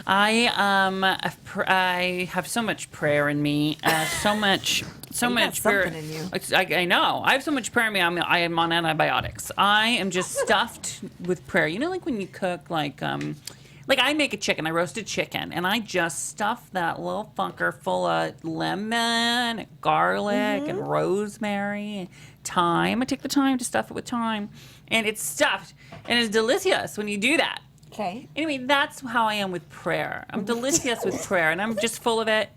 I have so much prayer in me. So much prayer. Something in you. I know. I have so much prayer in me. I am on antibiotics. I am just stuffed with prayer. You know, like when you cook, like I make a chicken. I roast a chicken, and I just stuff that little fucker full of lemon, garlic, and rosemary, and thyme. I take the time to stuff it with thyme, and it's stuffed, and it's delicious when you do that. Okay. Anyway, that's how I am with prayer. I'm delicious with prayer, and I'm just full of it.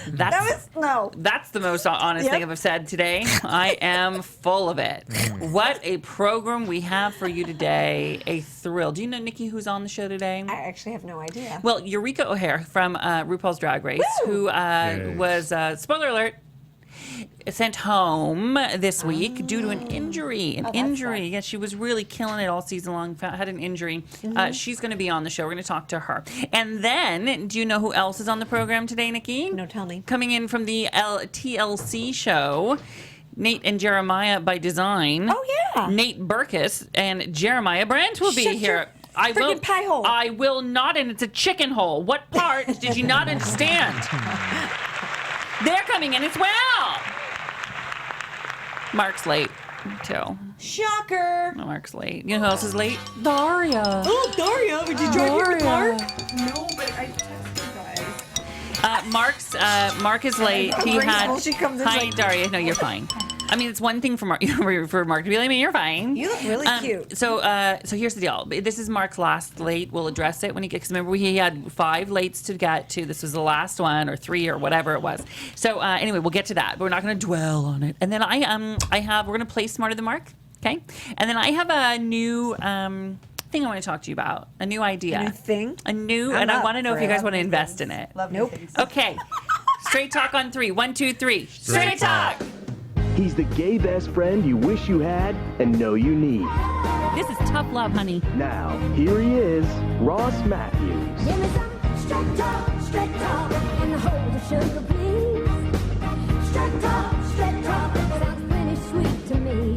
That's the most honest thing I've said today. I am full of it. What a program we have for you today. A thrill. Do you know, Nikki, who's on the show today? I actually have no idea. Well, Eureka O'Hara from RuPaul's Drag Race, who was, spoiler alert, sent home this week due to an injury. Injury. Yeah, she was really killing it all season long. Had an injury. She's going to be on the show. We're going to talk to her. And then, do you know who else is on the program today, Nikki? No, tell me. Coming in from the TLC show, Nate and Jeremiah by Design. Oh, yeah. Nate Burkus and Jeremiah Brandt will be here. I will not, and it's a chicken hole. What part did you not understand? They're coming in as well. Mark's late, too. Shocker. Mark's late. You know who else is late? Daria. Oh, Daria. Would you join me with Mark? No, but I texted you guys. Mark is late. He had. She comes in Hi, like, Daria. No, you're fine. I mean, it's one thing for Mark, for Mark to be like, I mean, you're fine. You look really cute. So here's the deal. This is Mark's last late. We'll address it when he gets. Remember, he had 5 lates to get to. This was the last one, or 3, or whatever it was. So anyway, we'll get to that. But we're not going to dwell on it. And then we're going to play Smarter Than Mark. Okay. And then I have a new thing I want to talk to you about. A new idea. A new thing? And I want to know if you guys want to invest in it. Nope. Okay. Straight talk on 3. 1, 2, 3. Straight talk. He's the gay best friend you wish you had and know you need. This is tough love, honey. Now, here he is, Ross Mathews. Give me some straight talk, and hold the sugar, please. Straight talk, sounds pretty sweet to me.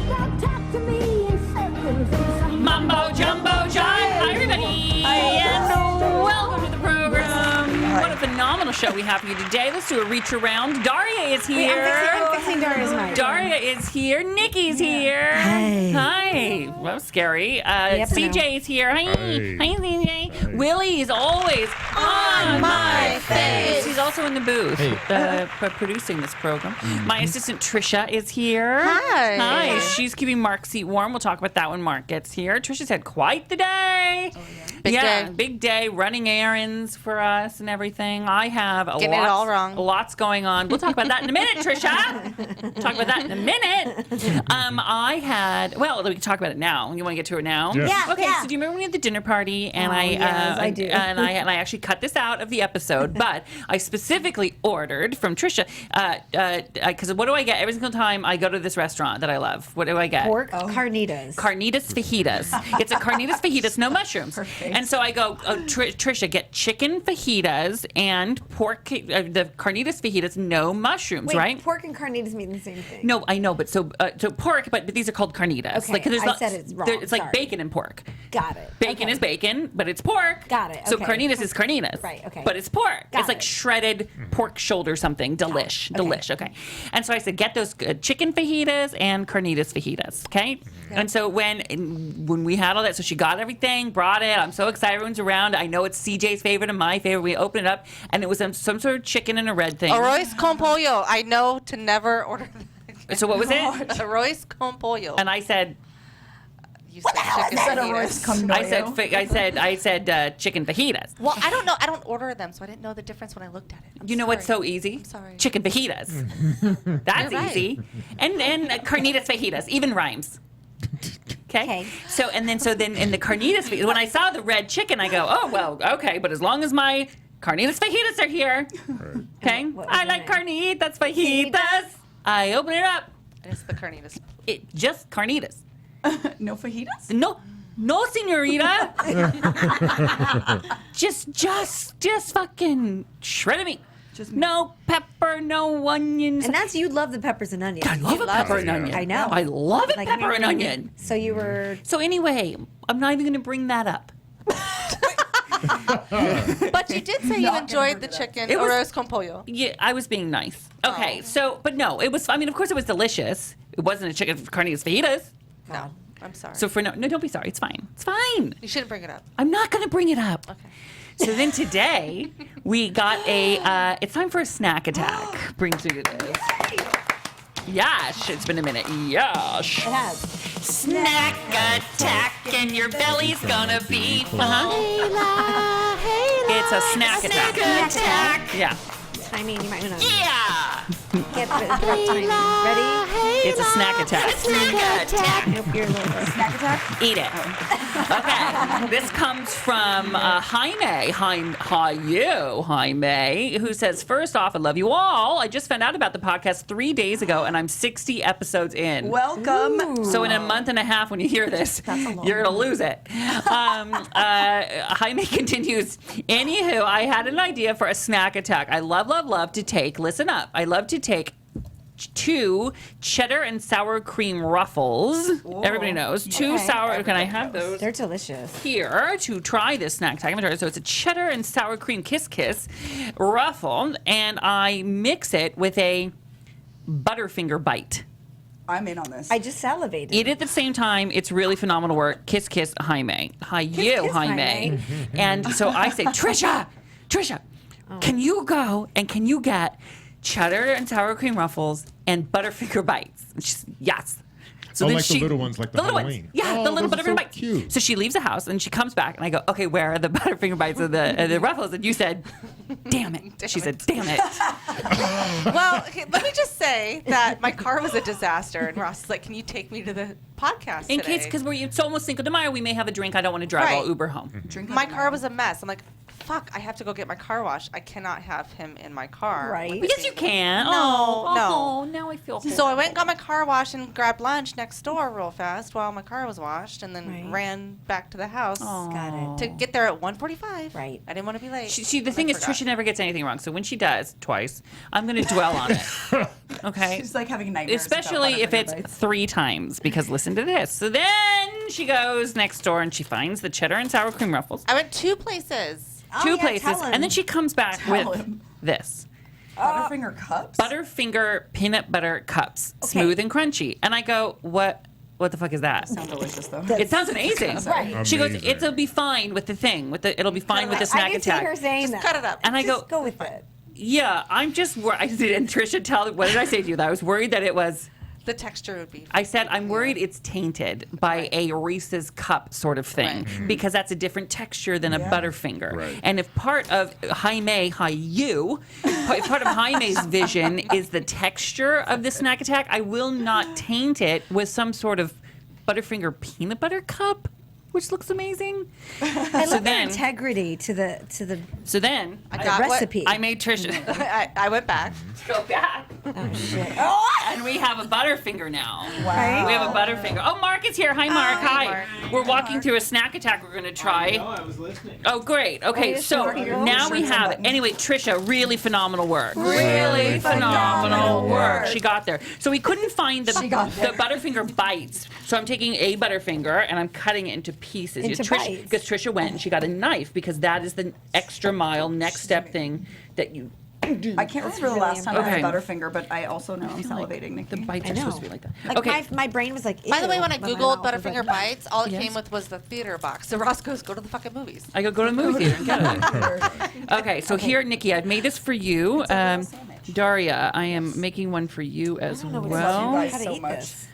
Now talk to me in circles. Mambo Jumbo Jive. Hi, everybody. And welcome to the program. What a phenomenal show we have for you today. Let's do a reach around. Daria is here. I'm fixing Daria's mic. Daria is here. Nikki's here. Hey. Hi. Well, scary. CJ is here. Hi. Hi, CJ. Willie is always on my face. He's also in the booth producing this program. My assistant Trisha is here. Hi. Hi. She's keeping Mark's seat warm. We'll talk about that when Mark gets here. Trisha's had quite the day. Oh, yeah. Big day, running errands for us and everything. I have Getting it all wrong. Lots going on. We'll talk about that in a minute, Trisha. Talk about that in a minute. We can talk about it now. You want to get to it now? Yeah. Okay. So do you remember when we had the dinner party and yes, I do. And I actually cut this out of the episode, but I specifically ordered from Trisha because what do I get every single time I go to this restaurant that I love? What do I get? Pork carnitas. Carnitas fajitas. It's a carnitas fajitas, no mushrooms. Perfect. And so I go, Trisha, get chicken fajitas and pork, the carnitas fajitas, no mushrooms, Wait, right? pork and carnitas mean the same thing. No, I know, but so pork, but these are called carnitas. Okay, Like, I said it's wrong. It's like Sorry. bacon and pork. Got it. Bacon Okay. is bacon, but it's pork. Got it, So okay. carnitas is carnitas. Right, okay. But it's pork. Got it's like it. shredded pork shoulder something. Delish. Okay. Delish. Okay. And so I said, get those chicken fajitas and carnitas fajitas. Okay. And so when we had all that, so she got everything, brought it. I'm so excited everyone's around. I know it's CJ's favorite and my favorite. We opened it up, and it was some sort of chicken and a red thing. Arroz con pollo. I know to never order that. So what was it? Arroz con pollo. And I said, You said chicken fajitas. I said chicken fajitas. Well, I don't know. I don't order them, so I didn't know the difference when I looked at it. You know what's so easy? I'm sorry. Chicken fajitas. That's You're right. easy. And carnitas fajitas even rhymes. Okay. So then in the carnitas fajitas, when I saw the red chicken, I go, oh well, okay, but as long as my carnitas fajitas are here, okay. I like carnitas fajitas. I open it up. It's the carnitas. It just carnitas. No fajitas? No, señorita. just fucking shredded meat. Just no pepper, no onions. And that's, you love the peppers and onions. I love a pepper and onion. I know. I love it, Like, pepper and onion. So you were... So anyway, I'm not even going to bring that up. But you did say you Not gonna enjoyed bring the it up. chicken It was- arroz con pollo. Yeah, I was being nice. Okay, but no, it was. I mean, of course, it was delicious. It wasn't a chicken carnitas fajitas. No, I'm sorry. So no, don't be sorry. It's fine. It's fine. You shouldn't bring it up. I'm not gonna bring it up. Okay. So then today we got a. It's time for a snack attack. Brings me to this. Yash, it's been a minute. Yash. It has. Snack attack, and your belly's gonna be full. It's a snack attack. Yeah. Timing, you might want to Yeah. get the correct timing. Ready? It's a snack attack. Nope, you're a little bit. Snack attack? Eat it. Okay. This comes from Jaime, who says, first off, I love you all. I just found out about the podcast 3 days ago, and I'm 60 episodes in. Welcome. So in a month and a half, when you hear this, you're going to lose it. Jaime continues, anywho, I had an idea for a snack attack. I love to take, listen up, I love to take 2 cheddar and sour cream ruffles. Everybody knows. 2 sour, can I have those? They're delicious. Here to try this snack attack. I'm gonna try it. So it's a cheddar and sour cream kiss ruffle, and I mix it with a Butterfinger bite. I'm in on this. I just salivated. Eat it at the same time. It's really phenomenal work. Kiss, Jaime. Hi, you, Jaime. And so I say, Trisha, can you go and can you get cheddar and sour cream ruffles and Butterfinger bites? And she's, yes. So then like the little ones, like the little Halloween. ones. Yeah, the little those are Butterfinger so bites. cute. So she leaves the house and she comes back and I go, okay, where are the Butterfinger bites and the ruffles? And you said, damn it. She said, damn it. Well, okay, let me just say that my car was a disaster, and Ross is like, "Can you take me to the podcast In today?" case, because it's almost Cinco de Mayo, we may have a drink. I don't want to drive. Right. I'll Uber home. My car was a mess. I'm like, "Fuck! I have to go get my car washed. I cannot have him in my car." Right. with Yes, me. you can. No, Oh, now I feel So I went and got my car washed and grabbed lunch next door real fast while my car was washed, and then Right. ran back to the house Got it. to get there at 1:45. Right. I didn't want to be late. She, the And I thing is, forgot. Trisha never gets anything wrong. So when she does, twice, I'm going to dwell on it. Okay? She's like having nightmares. Especially if about it's Butterfinger bites. 3 times, because listen to this. So then she goes next door and she finds the cheddar and sour cream ruffles. I went 2 places. Oh, 2 yeah, places. tell him. And then she comes back Tell with him. this. Butterfinger cups? Butterfinger peanut butter cups, Okay. smooth and crunchy. And I go, what the fuck is that? Sound delicious, though. It sounds amazing. Right. She goes, Amazing. it'll be fine with the thing. It'll be fine with the I snack can see her attack. saying Just that. cut it up. And I Just go, go with it. yeah, I'm just worried. And Trisha, what did I say to you? That I was worried that it was. The texture would be. I said I'm worried it's tainted by a Reese's cup sort of thing because that's a different texture than a Butterfinger. Right. And if part of if part of Jaime's vision is the texture of the snack attack, I will not taint it with some sort of Butterfinger peanut butter cup, which looks amazing. I love then- the integrity to the So then I got what- recipe. I made Trisha I went back. go back, Oh shit. and we have a Butterfinger now. Wow. We have a Butterfinger. Oh, Mark is here. Hi, Mark. Hi, Hi. Mark. We're walking through a snack attack we're going to try. I was listening. Oh, great. Okay, yes, so Mark, you're now all we shirts and have it. buttons. Anyway, Trisha, really phenomenal work. Really phenomenal work. She got there. So we couldn't find the Butterfinger bites. So I'm taking a Butterfinger and I'm cutting it into pieces. Into Trish, bites. because Trisha went and she got a knife because that is the extra mile next step thing that you do. I can't remember the last time I Okay. had Butterfinger, but I also know I'm salivating, The Nikki. bites I are supposed know. to be like that. Like Okay. my brain was like. By the way, ew, when I but my Googled mouth was Butterfinger like, bites, all it Yes. came with was the theater box. So Ross goes, "Go to the fucking movies." I go to the movie theater and get it. Okay, so here, Nikki, I've made this for you. Daria, I am making one for you as know what I love you well. guys How to so eat much. this.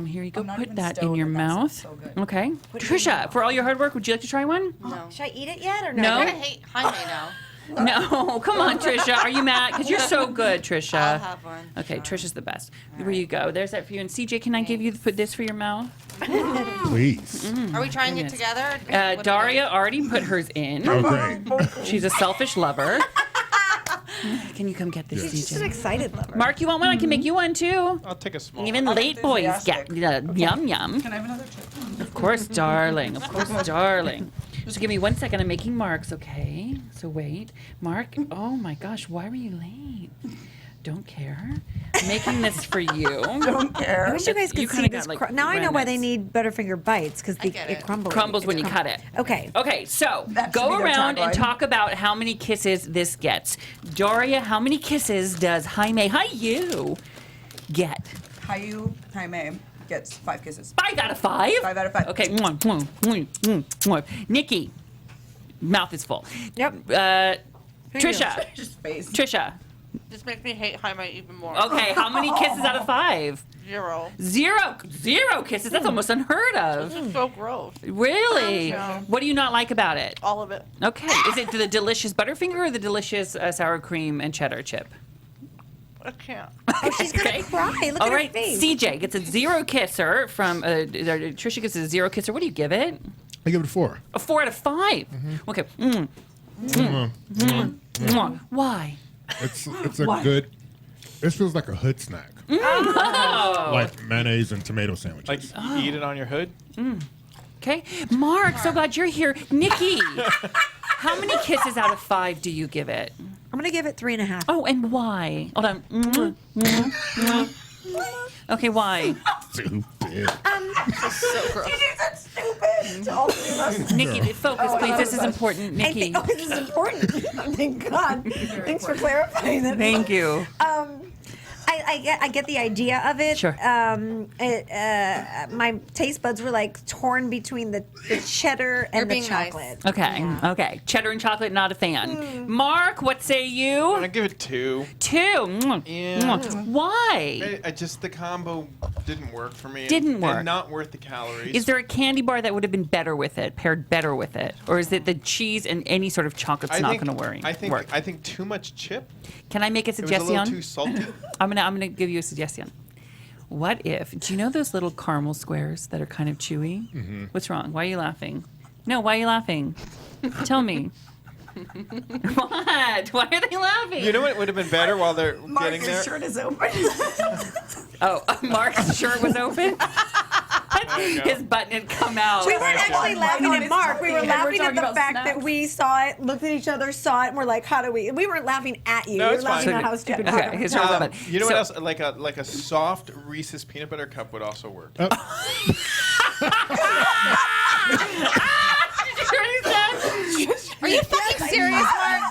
Here you go. I'm not Put even that in stoned, your and that sounds mouth. so good. Okay. Trisha, for all your hard work, would you like to try one? No. Should I eat it yet or no? No? I'm gonna hate Jaime now. No. Come on, Trisha. Are you mad? Because you're so good, Trisha. I'll have one. Okay, Trisha's the best. Here you go. There's that for you. And CJ, can I give you put this for your mouth? Please. Are we trying it Goodness. together? What do you Daria already put hers in. Oh, great. She's a selfish lover. Can you come get this, She's just an CJ? excited lover. Mark, you want one? I can make you one too. I'll take a small. Even I'm late boys get enthusiastic. yum yum. Can I have another chip? Of course, darling. Of course, darling. Just give me 1 second. I'm making marks, okay? So wait. Mark, oh my gosh, why were you late? Don't care. making this for you. Don't care. I wish you guys You could kinda see got, this. like, Now I know why they remnants. need Butterfinger bites because get it it. crumbles. Crumbles when you cut it. Okay. Okay, so That should go be their around and tagline. talk about how many kisses this gets. Doria, how many kisses does Jaime, get? Jaime gets 5 kisses. 5 out of 5? 5 out of 5. Okay. Nikki, mouth is full. Yep. Trisha. Just face. Trisha. This makes me hate Jaime even more. Okay, how many kisses out of 5? 0. 0 kisses? That's almost unheard of. This is so gross. Really? Yeah. What do you not like about it? All of it. Okay. Is it the delicious Butterfinger or the delicious sour cream and cheddar chip? I can't. Oh, she's gonna Okay. cry. Look All at right, her face. CJ gets a 0 kisser from Trisha gets a 0 kisser. What do you give it? I give it a 4. A 4 out of 5. Okay. Why? It's a good. This feels like a hood snack. Like mayonnaise and tomato sandwiches. Like you eat it on your hood. Okay. Mark, so glad you're here. Nikki, how many kisses out of 5 do you give it? I'm gonna give it 3.5. Oh, and why? Hold on. Okay, why? Stupid. So gross. Nikki, focus, please. This is important. Nikki. This is important. Thank God. Thanks for clarifying that. Thank you. I get the idea of it. Sure. My taste buds were like torn between the cheddar and the being nice. chocolate. Okay. Okay. Cheddar and chocolate, not a fan. Mark, what say you? I give it 2. 2. Yeah. Why? I just the combo didn't work for me. Didn't work. And not worth the calories. Is there a candy bar that would have been better with it, paired better with it, or is it the cheese and any sort of chocolate's not going to work? I think too much chip. Can I make a It was a little suggestion? too salty. I'm gonna give you a suggestion. What if? Do you know those little caramel squares that are kind of chewy? Mm-hmm. What's wrong? Why are you laughing? No, why are you laughing? Tell me. What? Why are they laughing? You know what would have been better while they're getting Marcus' there? shirt is open. Oh, Mark's shirt was open. you go. His button had come out. We weren't actually laughing on at his Mark. We were talking, and we're laughing at talking the about fact snacks. that we saw it, looked at each other, saw it, and we're like, how do we? We weren't laughing at you. No, we it's were laughing fine. at how stupid Okay, Mark his was. shirt was open. You know So- what else? Like a soft Reese's peanut butter cup would also work. Did you hear what he said? Are you fucking serious, Mark?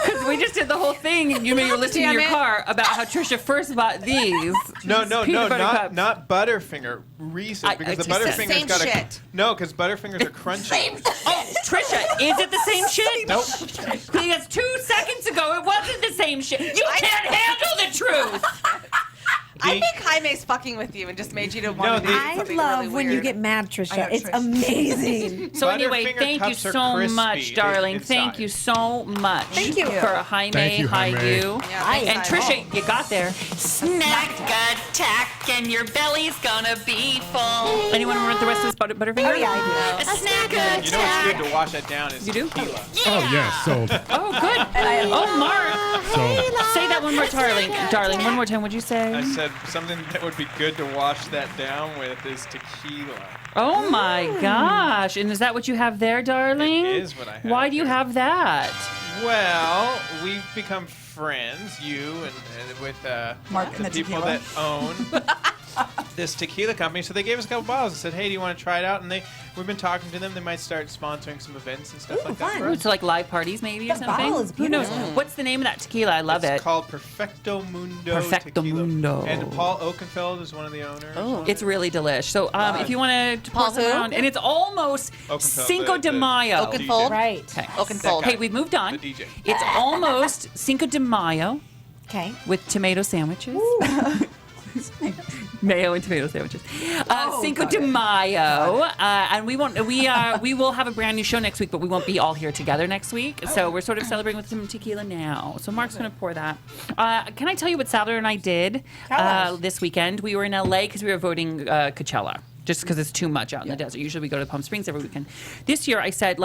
Because we just did the whole thing, and you were listening in your car about how Trisha first bought these. No, Peanut butter cups. not Butterfinger. Reese's, because the it's the Butterfinger's same got shit. No, because Butterfingers are crunchy. Oh, Trisha, is it the same shit? Nope. Because 2 seconds ago, it wasn't the same shit. You can't handle the truth. I think Jaime's fucking with you and just made you to No, want to the- do I something love really when you weird. get mad, I Trisha. know, It's Trish. amazing. So anyway, Butterfinger thank you cups are so crispy much, darling. Thank inside. you so much. Thank you. For Jaime, Thank you, hi Jaime. you. Yeah, thanks, And Jaime. Trisha, you got there. Snack attack, and your belly's gonna be full. Anyone want the rest of this Butterfinger? Oh, yeah, I A snack You know what's attack. good to wash that down is You do? tequila. Oh, yes, sold. Oh, good. Oh, Mark. So, Say that one more time, darling. One more time. What'd you say? I said something that would be good to wash that down with is tequila. Oh my gosh. And is that what you have there, darling? It is what I have Why do you there. have that? Well, we've become friends, you and with Mark and the the people tequila. that own this tequila company. So they gave us a couple bottles and said, "Hey, do you want to try it out?" And we've been talking to them. They might start sponsoring some events and stuff like that. fun. for Ooh, us. so like live parties maybe or The something? bottle is Who knows? beautiful. What's the name of that tequila? I love It's it. called Perfecto Mundo Perfecto Tequila. Mundo. And Paul Oakenfeld is one of the owners. Oh, it's really delish. So if you want to pour Paul some who? around, and it's almost Oakenfeld, Cinco de the Mayo. Oakenfold? Right. Okay. Oakenfold. guy. Hey, we've moved on. The DJ. It's almost Cinco de Mayo Okay. with tomato sandwiches. Mayo and tomato sandwiches. Cinco de Mayo, and we won't. We will have a brand new show next week, but we won't be all here together next week. So we're sort of celebrating with some tequila now. So Mark's going to pour that. Can I tell you what Salvador and I did this weekend? We were in LA because we were voting Coachella. Just because it's too much out in the desert. Usually we go to Palm Springs every weekend. This year I said,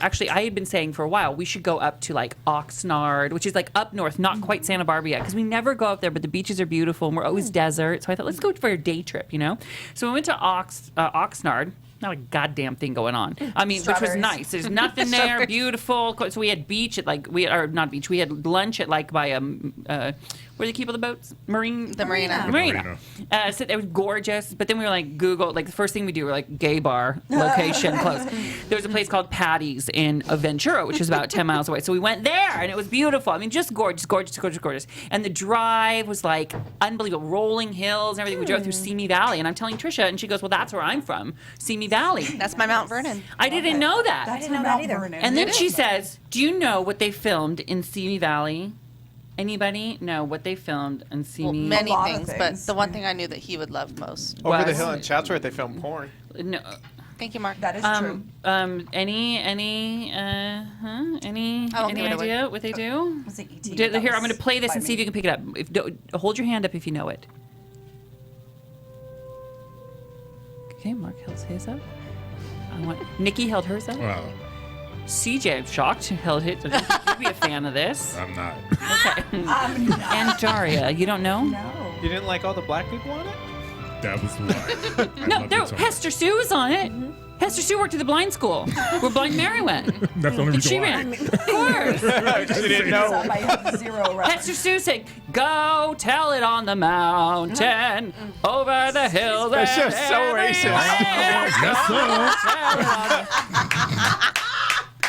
actually I had been saying for a while, we should go up to like Oxnard, which is like up north, not quite Santa Barbara yet, because we never go up there, but the beaches are beautiful and we're always desert. So I thought, let's go for a day trip, you know? So we went to Oxnard. Not a goddamn thing going on. I mean, which was Strawberries. nice. There's nothing there. Beautiful. So we had beach at like not beach. We had lunch at like by Where do they keep all the boats? The marina. The marina. So it was gorgeous. But then we were like, Google, like the first thing we do, we're like, gay bar, location close. There was a place called Patty's in Ventura, which is about 10 miles away. So we went there and it was beautiful. I mean, just gorgeous. And the drive was like unbelievable. Rolling hills and everything. We drove through Simi Valley. And I'm telling Trisha, and she goes, well, that's where I'm from, Simi Valley. That's my Mount Vernon. I didn't know that. I didn't know that either. And then she says, do you know what they filmed in Simi Valley? Anybody know what they filmed in Simi? Many A lot of things, but things. the one thing I knew that he would love most. Over the Was- hill in Chatsworth, they filmed porn. No. Thank you, Mark. That is true. Any I don't give it away. idea what they do? Was it E.T.? Here, That I'm going to was play this by and see if me. you can pick it up. Hold your hand up if you know it. Okay, Mark held his up. Nikki held hers up. Wow, CJ, I'm shocked, held his. You'd be a fan of this. I'm not. Okay. And Daria, you don't know? No. You didn't like all the black people on it? That was the lie. No, there, Hester Sue was on it. Hester Sue worked at the blind school where Blind Mary went. That's the only reason She why. ran. Of course. She didn't know. I have zero reference. Hester Sue said, "Go tell it on the mountain, over the hills." That's and just so racist. Yes,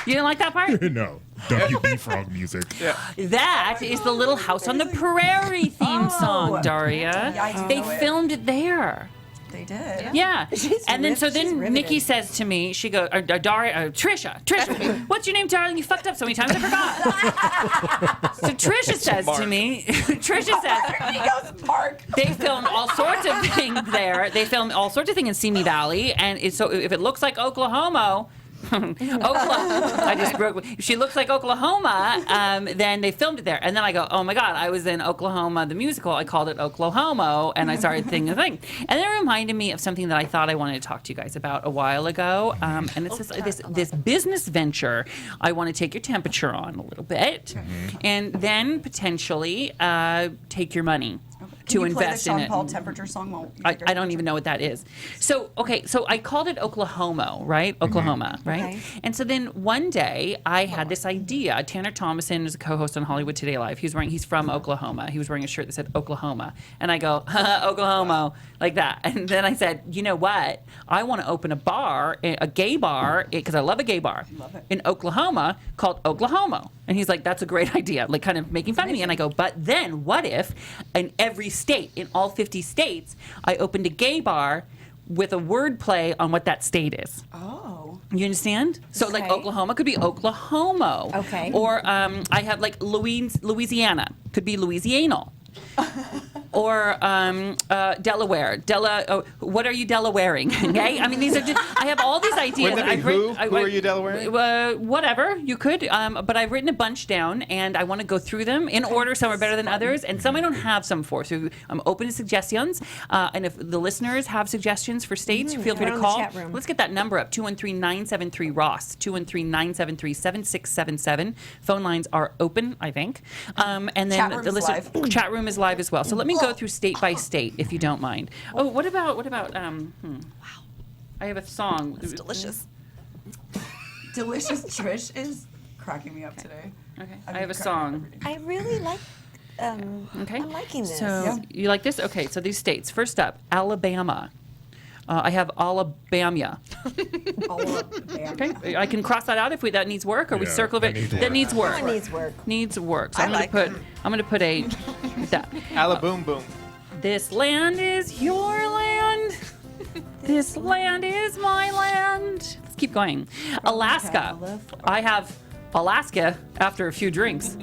You didn't like that part? sir. No, WB frog music. That is the Little House on the Prairie theme song, Daria. Yeah, I do They know it. filmed it there. They did. Yeah. She's And then so she's then riveted. Nikki says to me, she goes, Daria, Trisha, what's your name, darling? You fucked up so many times, I forgot. So Trisha says to me, He goes, Mark. they filmed all sorts of things there. They filmed all sorts of things in Simi Valley, and so if it looks like Oklahoma, I just broke. If she looks like Oklahoma, then they filmed it there. And then I go, oh my God, I was in Oklahoma, the musical. I called it Oklahoma, and I started thinking the thing. And then it reminded me of something that I thought I wanted to talk to you guys about a while ago. And it's this business venture I want to take your temperature on a little bit, and then potentially take your money. Can To you play invest the in Sean it. Paul temperature song? While you I take your don't even know what that is. So, okay, so I called it Oklahoma, right? Oklahoma, right? Okay. And so then one day I had this idea. Tanner Thomason is a co-host on Hollywood Today Live. He's from Oklahoma. He was wearing a shirt that said Oklahoma. And I go, Oklahoma, like that. And then I said, you know what? I want to open a bar, a gay bar, because I love a gay bar, in Oklahoma called Oklahoma. And he's like, that's a great idea, like kind of making fun of me. And I go, but then what if in every state, in all 50 states, I opened a gay bar with a word play on what that state is? Oh. You understand? So like Okay. Oklahoma could be Oklahoma. Okay. Or I have like Louisiana could be Louisianal. Or Delaware. What are you Delawareing? Okay, I mean these are just. I have all these ideas. Wouldn't that be who? Who are you Delawareing? Whatever you could, but I've written a bunch down, and I want to go through them in order. Some are better than others, and some I don't have some for. So I'm open to suggestions, and if the listeners have suggestions for states, feel free put it to on the call. chat room. Let's get that number up: 213-973-ROSS, 213-973-7677. Phone lines are open, I think, and then Chat room the is live. chat room is live as well. So let me go through state by state, if you don't mind. Oh, what about? Wow. I have a song. It's delicious. Delicious Trish is cracking me up today. Okay, I've I have a been cracking song. up every day. I really like. Okay. I'm liking this. So you like this? Okay, so these states. First up, Alabama. I have Alabama. Okay, I can cross that out if that needs work, or we Yeah, circle that it. needs That work. needs work. That needs work. Needs work. So I I'm like gonna put a that. Alaboom boom. This land is your land. This land is my land. Let's keep going. Alaska. I have Alaska after a few drinks.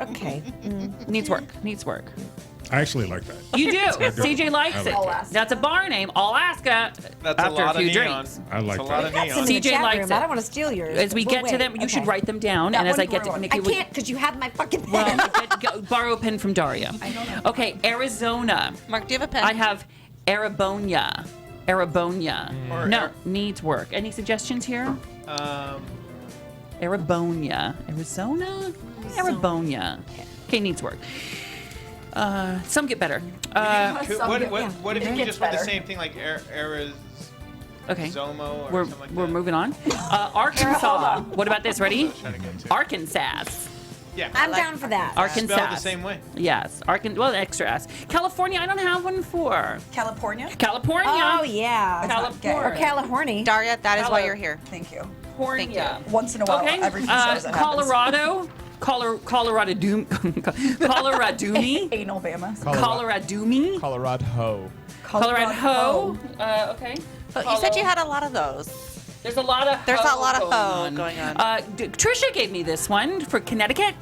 Okay. Needs work. Needs work. I actually like that. You do. I do. CJ likes I it. like Alaska. That's a bar name. Alaska. That's after a lot few of neon. drinks. I like That's a that. lot of That's in neon. the CJ chat likes room. it. I don't want to steal yours. As we We'll get to wait. them, you should Okay. write them down. That And as one I get you to wrote. Nikki, I would- can't because you have my fucking pen. Well, borrow a pen from Daria. Okay, Arizona. Mark, do you have a pen? I have Arabonia. Arabonia. Or No, needs work. Any suggestions here? Arabonia. Arizona? Arabonia. Okay, needs work. Some get better. What if you It just gets went the better. same thing like Arizona Okay. or something We're like we're that? moving on. Arkansas. What about this? Ready? Trying to get to. Arkansas. Yeah. I'm down for that. Arkansas. Spelled the same way. Yes. Well, extra S. California, I don't have one for. California? California. Oh, yeah. California. Or Calahorny. Daria, that is why you're here. Thank you. California. Once in a while, Okay. every few shows it happens. Colorado. Colorado Doom. Coloradoomy. Anal Bama. Coloradoomy. Colorado. Colorado. Okay. But you said you had a lot of those. There's a lot of There's a lot of ho going on. Trisha gave me this one for Connecticut.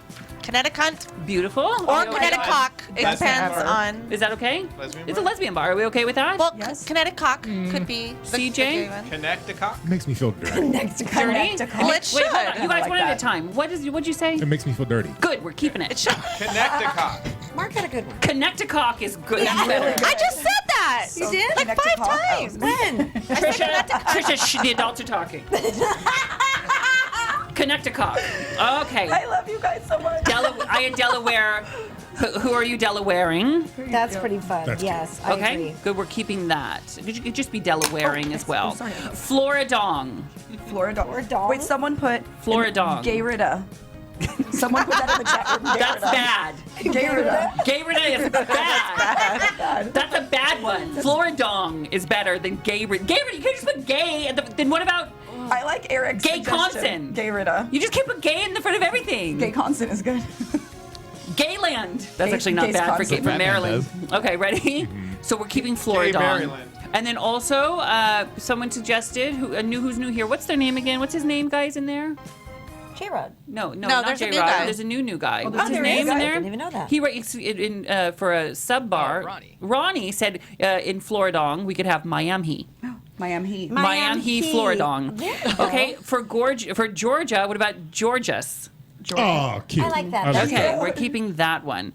Connecticut Beautiful. or Connecticut. It That's depends never. on. Is that okay? Lesbian It's a bar? lesbian bar. Are we okay with that? Well, Yes. Connecticut could be the CJ? gay one. Connect the cock. It makes me feel dirty. Next to Dirty? Well, it should. Wait, hold on. You guys like one at a that. time. What'd you say? It makes me feel dirty. Good. We're keeping it. It should. Connect the cock. Mark had a good one. Connecticock is good. Better. I just said that. You did? Like Connect to 5 cock? times. When? Trisha, the adults are talking. Connecticock. Okay. I love you guys so much. I in Delaware. Who are you Delawareing? That's pretty fun. That's yes, I Okay, agree. good. We're keeping that. You could just be Delawareing as well. sorry. Floridong. Florida. Wait, someone put Floridong. Gayrida. Someone put that in the chat room. That's bad. Gayrida. Gayrida is bad. That's a bad one. Floridong is better than Gayrida. Gayrida, you can't just put gay. And then what about I like Eric's Gay suggestion. Conson? Gayrida. You just can't put gay in the front of everything. Gay Conson is good. Gayland. That's Gay- actually not Gay's bad for constant. from Maryland. Okay, ready? So we're keeping Floridong. Maryland. And then also, someone suggested who's new here. What's their name again? What's his name, guys, in there? J-Rod. No, No, not there's a J. new Rod. guy. There's a new guy. What's his there name is? in I there? didn't even know that. He writes for a sub bar. Ronnie. Ronnie said in Floridong we could have Miami. Miami Heat. Miami Heat. Floridong. Yeah. Okay, for Georgia, what about Georgias? Oh, cute. I like that. I like Okay, that. we're keeping that one.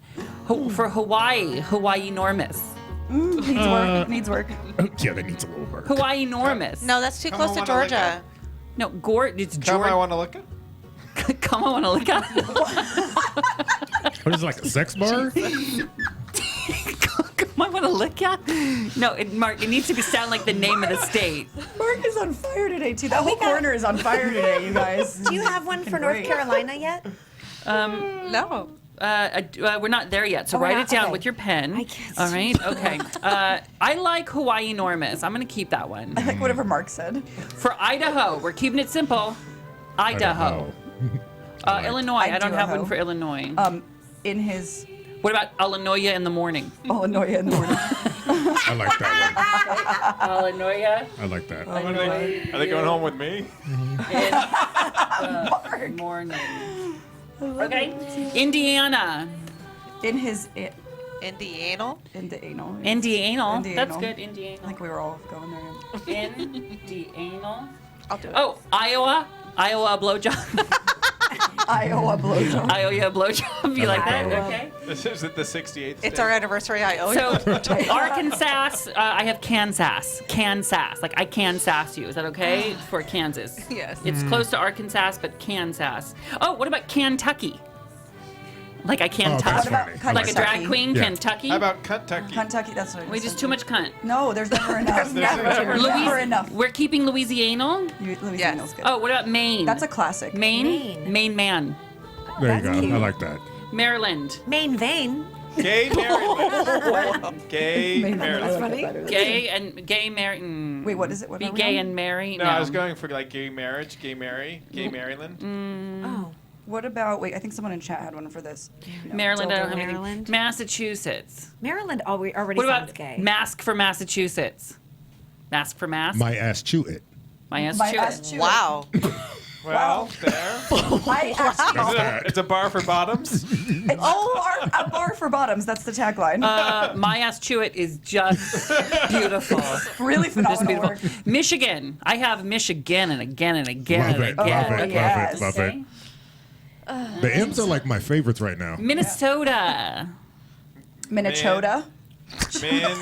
For Hawaii, Hawaii enormous. Needs work. Needs work. Yeah, that needs a little work. Hawaii enormous. No, that's too Come close on, to wanna lick Georgia. No, it's Come, I Georgia. want to look at. Come on, wanna look at. What is it, like a sex bar? Come on, wanna look at. No, Mark, it needs to sound like the name of the state. Mark is on fire today, too. That whole corner is on fire today, you guys. Do you have one for North Great. Carolina yet? No. We're not there yet, so Oh, we're write not? it down Okay. with your pen. I can't All see. right, okay. I like Hawaii enormous. I'm gonna keep that one. I like whatever Mark said. For Idaho, we're keeping it simple. Idaho. Illinois. I don't have Idaho. one for Illinois. In his What about Illinois in the morning? Illinois in the morning. I like that Illinois one. I like that. Are they going home with me? in the morning. Okay. Indiana. In his Indiana. into anal. Indiana. That's Indiana. good. I Indiana. think we were all going there. Indiana. I'll do it. Oh, Iowa. Iowa blowjob. Iowa blowjob. Iowa blowjob. You like that? Iowa. Okay. This is at the 68th. It's state. our anniversary. I owe you. So Arkansas, I have Kansas. Kansas. Like I can sass you. Is that okay? For Kansas. Yes. It's close to Arkansas, but Kansas. Oh, what about Kentucky? Like I can Oh, touch. that's funny. I Like a drag Kentucky. queen, Yeah. Kentucky. How about Kentucky? Kentucky, that's what I Wait, said. just too much cunt. No, there's never enough. There's never never enough. We're keeping Louisiana. Louisiana's good. Oh, what about Maine? That's a classic. Maine. Maine man. There you That's go. cute. I like that. Maryland. Main vein. Gay Maryland. Gay Maryland. Funny. Gay marry. Wait, what is it? What Be are we gay on? and marry. No, I was going for like gay marriage, gay marry, gay Maryland. Oh. What about, wait, I think someone in chat had one for this. No. Maryland. I don't have Maryland. anything. Massachusetts. Maryland already What sounds about gay. mask for Massachusetts? Mask for mask. My ass chew it. My ass My chew ass it. chew it. Wow. Well, there. My ass chew That's it. that. It's a bar for bottoms. A bar for bottoms. That's the tagline. My ass chew it is just beautiful. Really Just phenomenal beautiful. work. Michigan. I have Michigan and again and again Love and it. again. Love it. yes. Love it. Love it. The M's are like my favorites right now. Minnesota. Minnesota. Man,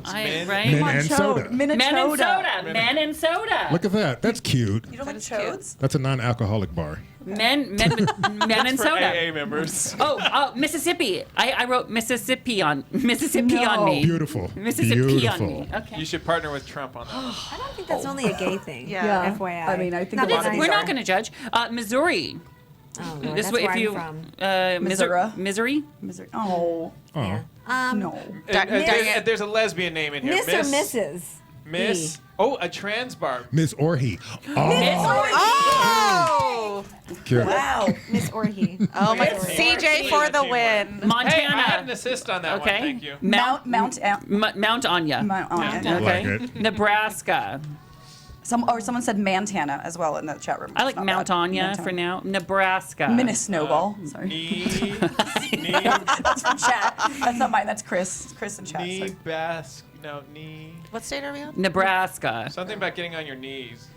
I, Min- right? Men and soda. Men and soda. Men and soda. Look at that. That's cute. You don't like chodes? That's a non-alcoholic bar. Men and for soda. AA members. Oh, Mississippi. I wrote Mississippi on me. Beautiful. Mississippi Beautiful. on me. Okay. You should partner with Trump on that. I don't think that's only a gay thing. Yeah. FYI. I mean, I think Not a lot of that these We're are. not going to judge. Missouri. Oh, Lord, This that's way, where if I'm you from. Missouri. misery. Missouri. Oh, Oh. no. There's a lesbian name in here. Miss or Mrs. Miss. Oh, a trans bar. Miss or he. Oh! Cute. Wow, Miss Orhe. Oh my! Teamwork. CJ for the win. Montana. Hey, I had an assist on that Okay. one. Thank you. Mount Mount Anya. Anya. Okay. Like it. Nebraska. Someone said Montana as not in the chat room. I like It's not Mount bad. Anya Montana. for now. Nebraska. Minus Snowball. Sorry. Knee. That's from chat. That's not mine. That's Chris. Chris in chat. Knee Sorry. bask. No, knee. What state are we on? Nebraska. Something about getting on your knees.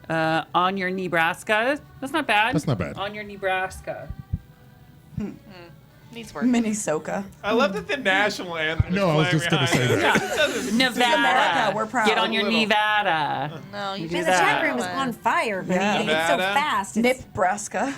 On your Nebraska. That's not bad. That's not bad. On your Nebraska. Needs work. Minnesota. I love that the national anthem. No, I was is just playing gonna say behind that. it. Nevada. America, we're proud. Get on your Little. Nevada. No, you do Man, do the that. chat room is on fire. But Yeah. it's so Nevada. fast. It's- Nebraska.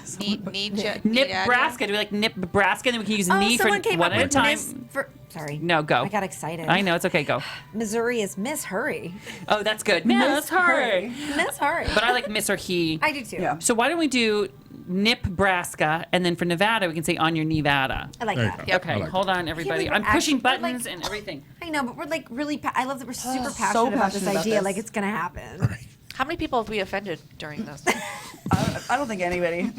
Nebraska. Do we like Nebraska? And then we can use knee for someone came one up at a with time. Sorry. No, go. I got excited. I know, it's okay, go. Missouri is Miss Hurry. Oh, that's good. Yeah, that's hurry. Miss Hurry. But I like Miss or he. I do too. Yeah. So why don't we do Nebraska, and then for Nevada, we can say on your Nevada. I like There you that. go. Yep. Okay, I like hold on, everybody. we're I'm pushing actually- we're like- buttons and everything. I know, but we're like really. I love that we're super so passionate about this passionate about idea. this. Like it's gonna happen. How many people have we offended during this? I don't think anybody.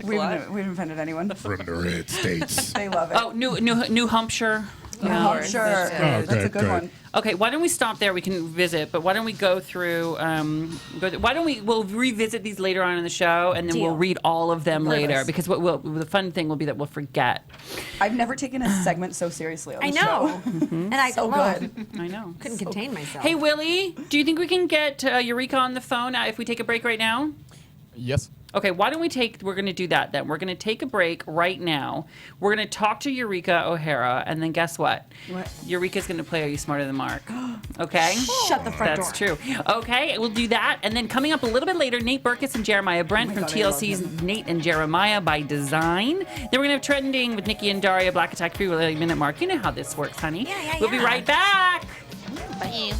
We lot. haven't offended anyone. From the red states. They love it. Oh, New Hampshire. New Hampshire. That's That's a good, good good. one. Okay, why don't we stop there? We can visit, but why don't we go through? We'll revisit these later on in the show, and then we'll Deal. read all of them Perfect. later. Because the fun thing will be that we'll forget. I've never taken a segment so seriously on I the know, show. and I So well, good. I know. couldn't contain myself. Hey, Willie, do you think we can get Eureka on the phone if we take a break right now? Yes. Okay, why don't we're going to do that then. We're going to take a break right now. We're going to talk to Eureka O'Hara, and then guess what? What? Eureka's going to play Are You Smarter Than Mark? Okay? Shut the front That's door. true. Okay, we'll do that. And then coming up a little bit later, Nate Burkus and Jeremiah Brent from God, I love TLC's Nate and Jeremiah by Design. Then we're going to have Trending with Nikki and Daria, Black Attack Free Minute Mark. You know how this works, honey. Yeah, We'll be yeah. right back. Bye.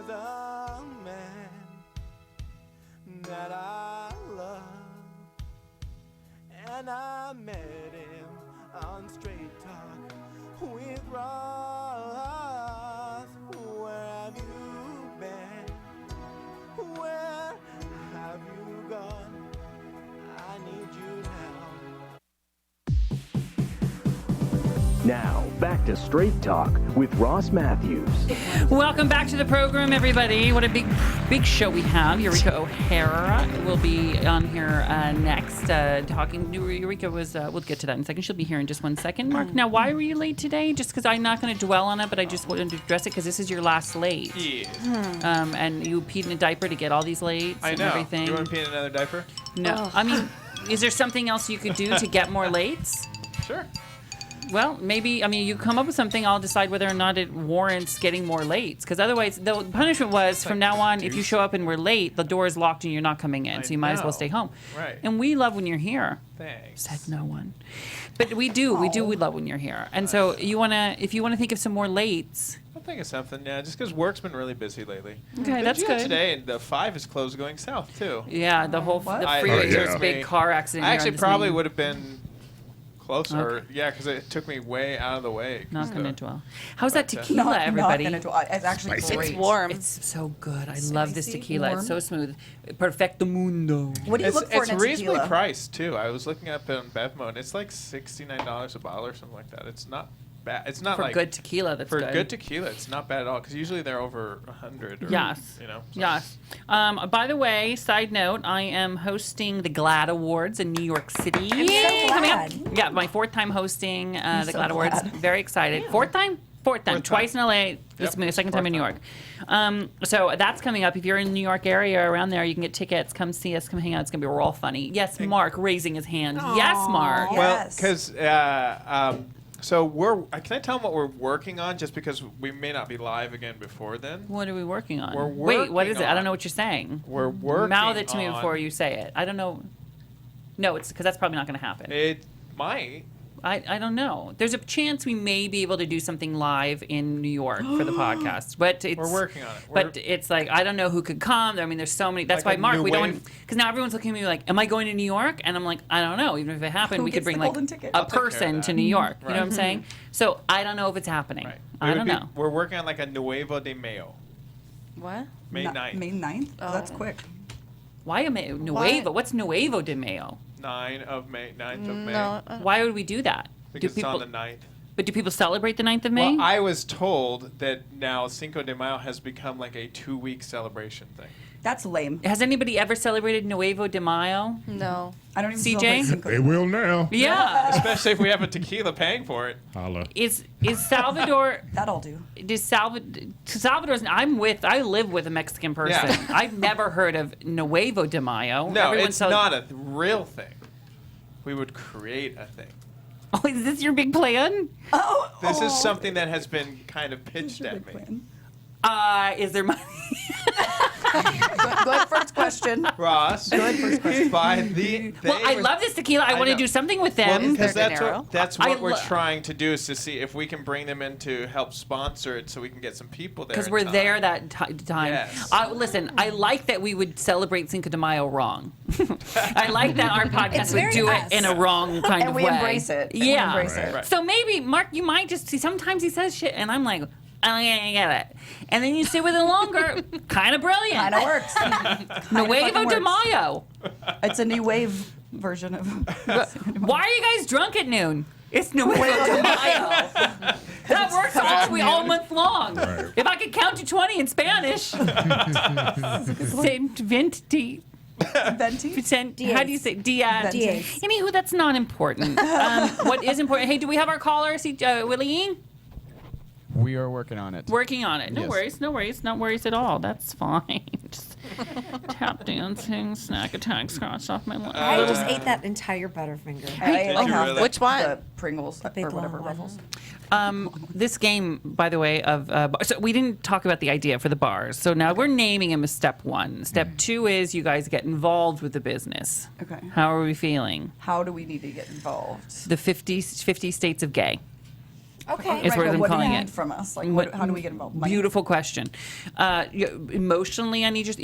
the man that I love. And I met him on Straight Talk with Ross. Where have you been? Where have you gone? I need you now. Now, back to Straight Talk with Ross Mathews. Welcome back to the program, everybody. What a big show we have. Eureka O'Hara will be on here next, talking. Eureka was, we'll get to that in a second. She'll be here in just 1 second. Mark, now, why were you late today? Just because I'm not going to dwell on it, but I just wanted to address it because this is your last late. Yeah. And you peed in a diaper to get all these lates I and know. everything. You want to pee in another diaper? No. I mean, is there something else you could do to get more lates? Sure. Well, maybe, I mean, you come up with something, I'll decide whether or not it warrants getting more lates. Because otherwise, the punishment was from now on, if you show up and we're late, the door is locked and you're not coming in. So you might as well stay home. Right. And we love when you're here. Thanks. Said no one. But we love when you're here. And so if you want to think of some more lates. I'll think of something, yeah, just because work's been really busy lately. Okay, that's good. Today, and the 5 is closed going south, too. Yeah, the freeway, there's a big car accident. I here actually on this probably main. would have been closer. Yeah, because it took me way out of the way. Not going to dwell. How's that tequila, Not everybody? gonna dwell. It's actually Spicy. great. It's warm. It's so good. I love this Spicy, tequila. warm. It's so smooth. Perfecto mundo. What do you look for It's in a reasonably tequila? priced, too. I was looking up on Bevmo, and it's like $69 a bottle or something like that. It's not bad. It's not For like good tequila, that's for good. good tequila. It's not bad at all because usually they're over 100. Or, Yes. You know. so- Yes. By the way, side note, I am hosting the GLAAD Awards in New York City. I'm so Coming up. glad. Yeah, my 4th time hosting the so GLAAD Awards. glad. Very excited. Fourth time? Fourth time. Fourth time. Twice in LA. This is my second time in New York. So that's coming up. If you're in the New York area around there, you can get tickets. Come see us. Come hang out. It's going to be all funny. Yes, Mark raising his hand. Yes, Mark. Yeah. Well, Yes. because so can I tell them what we're working on? Just because we may not be live again before then. What are we working on? We're Wait, what is it? working I don't on- know what you're saying. We're working. Mouth it to me on- before you say it. I don't know. No, it's because that's probably not going to happen. It might. I don't know. There's a chance we may be able to do something live in New York for the podcast, but it's We're working on it. But it's like I don't know who could come. I mean, there's so many. That's Like why a Mark, new we don't wave. because now everyone's looking at me like, "Am I going to New York?" And I'm like, "I don't know. Even if it happened, Who we could gets bring the like golden ticket? a I'll take care of person that. to New York." You know what I'm Right. saying? So I don't know if it's happening. Right. I It don't would be- know. We're working on like a Nuevo de Mayo, What? May 9th. May 9th? Oh. That's quick. Why am I Nuevo? What's Nuevo de Mayo? 9th of May. No. Why would we do that? Because it's on the 9th. But do people celebrate the 9th of May? Well, I was told that now Cinco de Mayo has become like a 2-week celebration thing. That's lame. Has anybody ever celebrated Nuevo de Mayo? No. I don't even CJ? celebrate Cinco They de Mayo. will now. Yeah. Especially if we have a tequila paying for it. Holla. Is Salvador? That I'll do. Salvador's? I live with a Mexican person. Yeah. I've never heard of Nuevo de Mayo. No, Everyone it's not a real thing. We would create a thing. Oh, is this your big plan? Oh, This is something that has been kind of pitched at me. Is there money? Good first question. Ross, by the Well, I love this tequila. I want to know. do something with Well, them. because Their that's dinero. that's I what we're lo- trying to do is to see if we can bring them in to help sponsor it, so we can get some people there. Because in we're time. there that time. Yes. Listen, I like that we would celebrate Cinco de Mayo wrong. I like that our podcast It's would very do us. it in a wrong kind And of we way. embrace it. And we Yeah. embrace it. Right. So maybe, Mark, you might just see, sometimes he says shit, and I'm like, oh, yeah, I get it. And then you sit with it longer, kind of brilliant. Kind of works. Nuevo fucking de works. Mayo. It's a new wave version of. Why are you guys drunk at noon? It's Nuevo de Mayo. That works all month long. Right. If I could count to 20 in Spanish. Saint Venti. Venti? How do you say Diaz? Diaz. Anywho, that's not important. What is important? Hey, do we have our caller? See, Willie? We are working on it. Working on it. No Yes. worries. No worries. No worries at all. That's fine. Just tap dancing, snack attack, scratch off my leg. I just ate that entire Butterfinger. Did you have really? Which one? the Pringles big or whatever long Ruffles. This game, by the way, so we didn't talk about the idea for the bars. So now we're naming them as step 1. Step 2 is you guys get involved with the business. Okay. How are we feeling? How do we need to get involved? The 50 states of gay. Okay. Is what I'm what do calling you it. need from us? Like, What- how do we get involved? Money? Beautiful question. Emotionally, I need your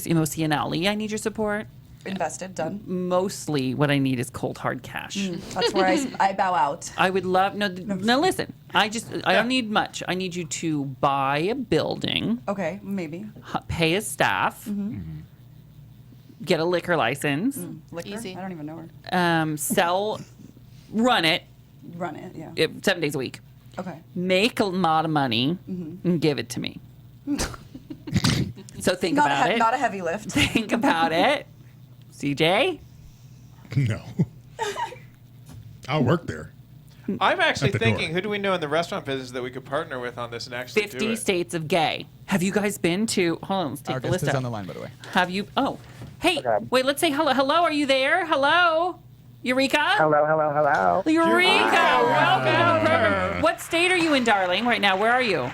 emotionally, I need your support. Invested, done. Mostly, what I need is cold hard cash. That's where I bow out. I would love no. Listen, I don't need much. I need you to buy a building, Okay, maybe. pay a staff, get a liquor license, Liquor? Easy. I don't even know her. sell, run it Run it, yeah. 7 days a week, Okay. make a lot of money, and give it to me. So think about it. Not a heavy lift. Think about it, CJ. No. I'll work there. I'm actually At the thinking, door. who do we know in the restaurant business that we could partner with on this and actually do 50 it? states of gay. Have you guys been to? Hold on, let's take Our the guest list is out. on the line, by the way. Have you? Oh, hey, Okay. wait. Let's say hello. Hello, are you there? Hello, Eureka. Hello, hello, hello. Eureka, welcome. What state are you in, darling? Right now, where are you?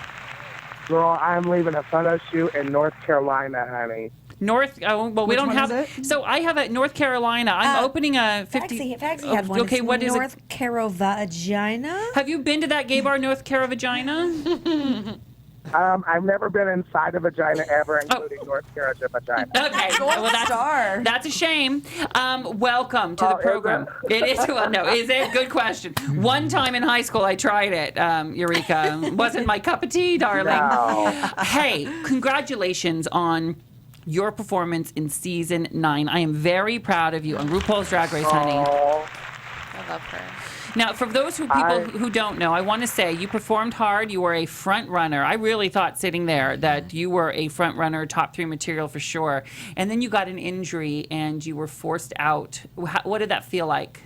Girl, I'm leaving a photo shoot in North Carolina, honey. North. Oh, well, we Which don't one have. is it? So I have a North Carolina. I'm opening a 50. Faxi had one. Okay, It's what is North Carovagina. it? Have you been to that gay bar, North Carovagina? I've never been inside a vagina ever, including North Carolina vagina. Okay, well that's a shame. Welcome to the is program. It is. Well, no, is it? Good question. One time in high school, I tried it. Eureka wasn't my cup of tea, darling. No. Hey, congratulations on your performance in season 9. I am very proud of you on RuPaul's Drag Race, honey. Oh, I love her. Now, for those who don't know, I want to say you performed hard. You were a front runner. I really thought sitting there that you were a front runner, top 3 material for sure. And then you got an injury and you were forced out. What did that feel like?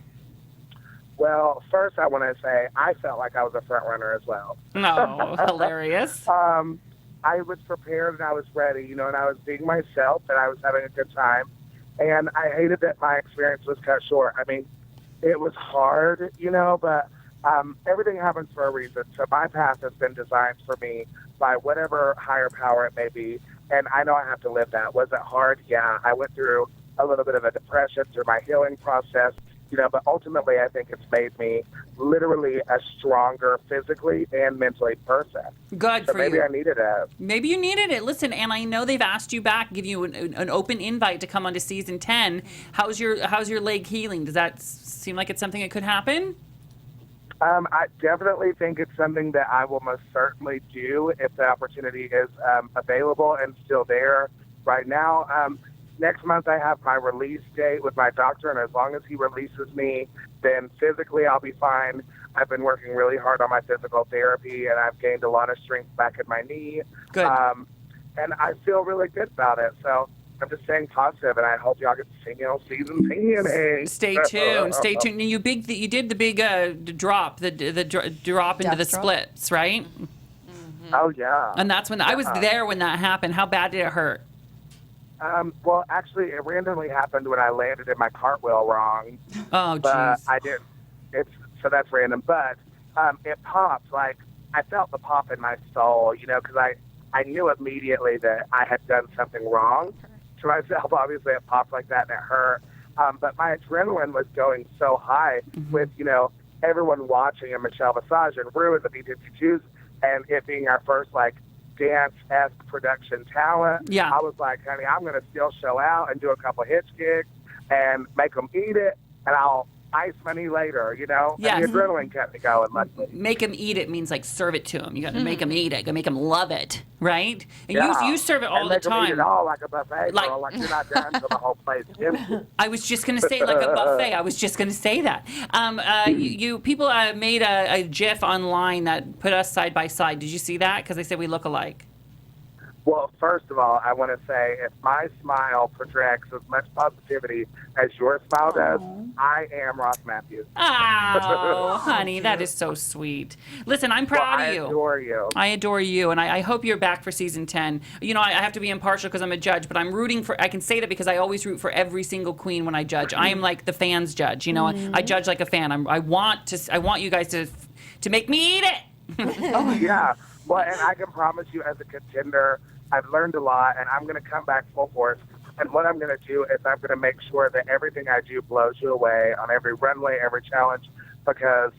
well, first I want to say I felt like I was a front runner as well. No, hilarious. I was prepared and I was ready, and I was being myself and I was having a good time. And I hated that my experience was cut short. I mean, it was hard, but everything happens for a reason. So my path has been designed for me by whatever higher power it may be. And I know I have to live that. Was it hard? Yeah. I went through a little bit of a depression through my healing process, but ultimately I think it's made me literally a stronger physically and mentally person. Good So for maybe you. I needed it. Maybe you needed it. Listen, and I know they've asked you back, give you an open invite to come onto season 10. How's your leg healing? Does that seem like it's something that could happen? I definitely think it's something that I will most certainly do if the opportunity is available and still there. Right now, next month I have my release date with my doctor, and as long as he releases me, then physically I'll be fine. I've been working really hard on my physical therapy, and I've gained a lot of strength back in my knee. Good. And I feel really good about it. So I'm just staying positive, and I hope y'all get to see me on season 10. Hey. Stay tuned. Stay tuned. And you did the big drop, the drop into Death the drop? splits, right? Oh, yeah. And that's when I was there when that happened. How bad did it hurt? Well, actually, it randomly happened when I landed in my cartwheel wrong. Oh, But jeez. I didn't. So that's random. But it popped. Like, I felt the pop in my soul, because I knew immediately that I had done something wrong to myself. Obviously, it popped like that and it hurt. But my adrenaline was going so high with, everyone watching and Michelle Visage and Rue and the B-52s and it being our first, dance-esque production talent. Yeah. I was like, honey, I'm going to still show out and do a couple hitch gigs and make them eat it, and I'll ice my knee later, Yes. And the adrenaline kept me going. Luckily. Make them eat it means serve it to them. You got to make them eat it. You got to make them love it, right? And Yeah. you serve it all and the make 'em eat time. it all like a buffet, Like- girl. Like you're not done until the whole place is empty. I was just going to say like a buffet. I was just going to say that. You people made a GIF online that put us side by side. Did you see that? Because they said we look alike. Well, first of all, I want to say if my smile projects as much positivity as your smile does, I am Ross Mathews. Oh, honey, that is so sweet. Listen, I'm proud I of you. adore you. I adore you, and I hope you're back for season 10. I have to be impartial because I'm a judge, but I'm rooting for. I can say that because I always root for every single queen when I judge. I am like the fans judge. I judge like a fan. I want you guys to make me eat it. Oh, yeah. Well, and I can promise you as a contender, I've learned a lot, and I'm going to come back full force. And what I'm going to do is I'm going to make sure that everything I do blows you away on every runway, every challenge, because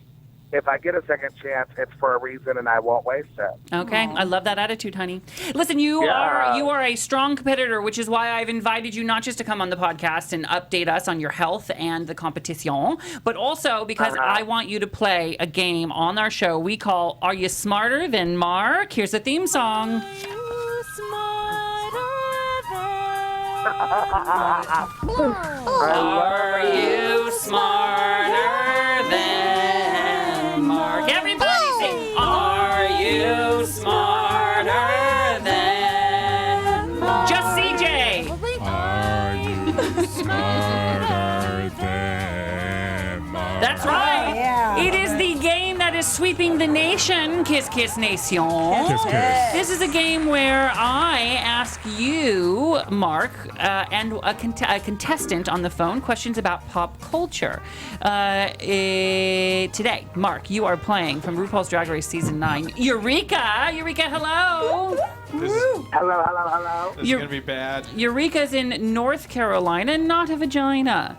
if I get a second chance, it's for a reason, and I won't waste it. Okay, I love that attitude, honey. Listen, you are a strong competitor, which is why I've invited you not just to come on the podcast and update us on your health and the competition, but also because I want you to play a game on our show we call Are You Smarter Than Mark? Here's the theme song. Are you smarter than Mark? Everybody sing. Are you smarter than Mark? Just CJ. Are you smarter than Mark? That's right. Yeah. It is the game that is sweeping the nation. Kiss, kiss, nation. Kiss, kiss. This is a game where I ask you, Mark, and a contestant on the phone questions about pop culture. Today, Mark, you are playing from RuPaul's Drag Race Season 9. Eureka! Eureka, hello! Hello. This is going to be bad. Eureka's in North Carolina, not a vagina.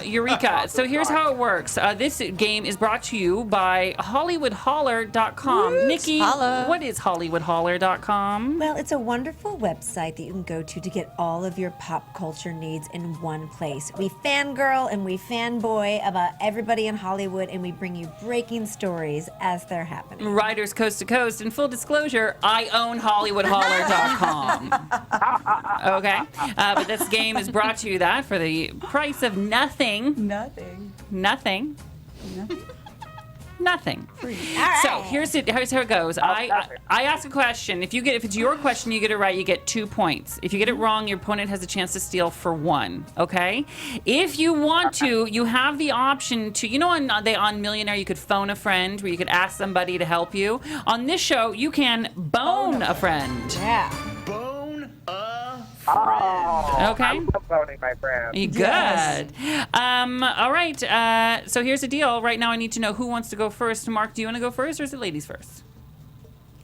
Eureka. So here's how it works. This game is brought to you by HollywoodHoller.com. Nikki, what is HollywoodHoller.com? Well, it's a wonderful website that you can go to get all of your pop culture needs in one place. We fangirl and we fanboy about everybody in Hollywood, and we bring you breaking stories as they're happening. Writers coast to coast. And full disclosure, I own HollywoodHoller.com. Okay? But this game is brought to you that for the price of nothing. Nothing. So here's how it goes. I ask a question. If it's your question, you get it right, you get 2 points. If you get it wrong, your opponent has a chance to steal for 1. Okay? If you want to, you have the option to. On Millionaire, you could phone a friend, where you could ask somebody to help you. On this show, you can bone a friend. Yeah. Okay. I'm phoning my friend. Good. Yes. All right. So here's the deal. Right now, I need to know who wants to go first. Mark, do you want to go first, or is it ladies first?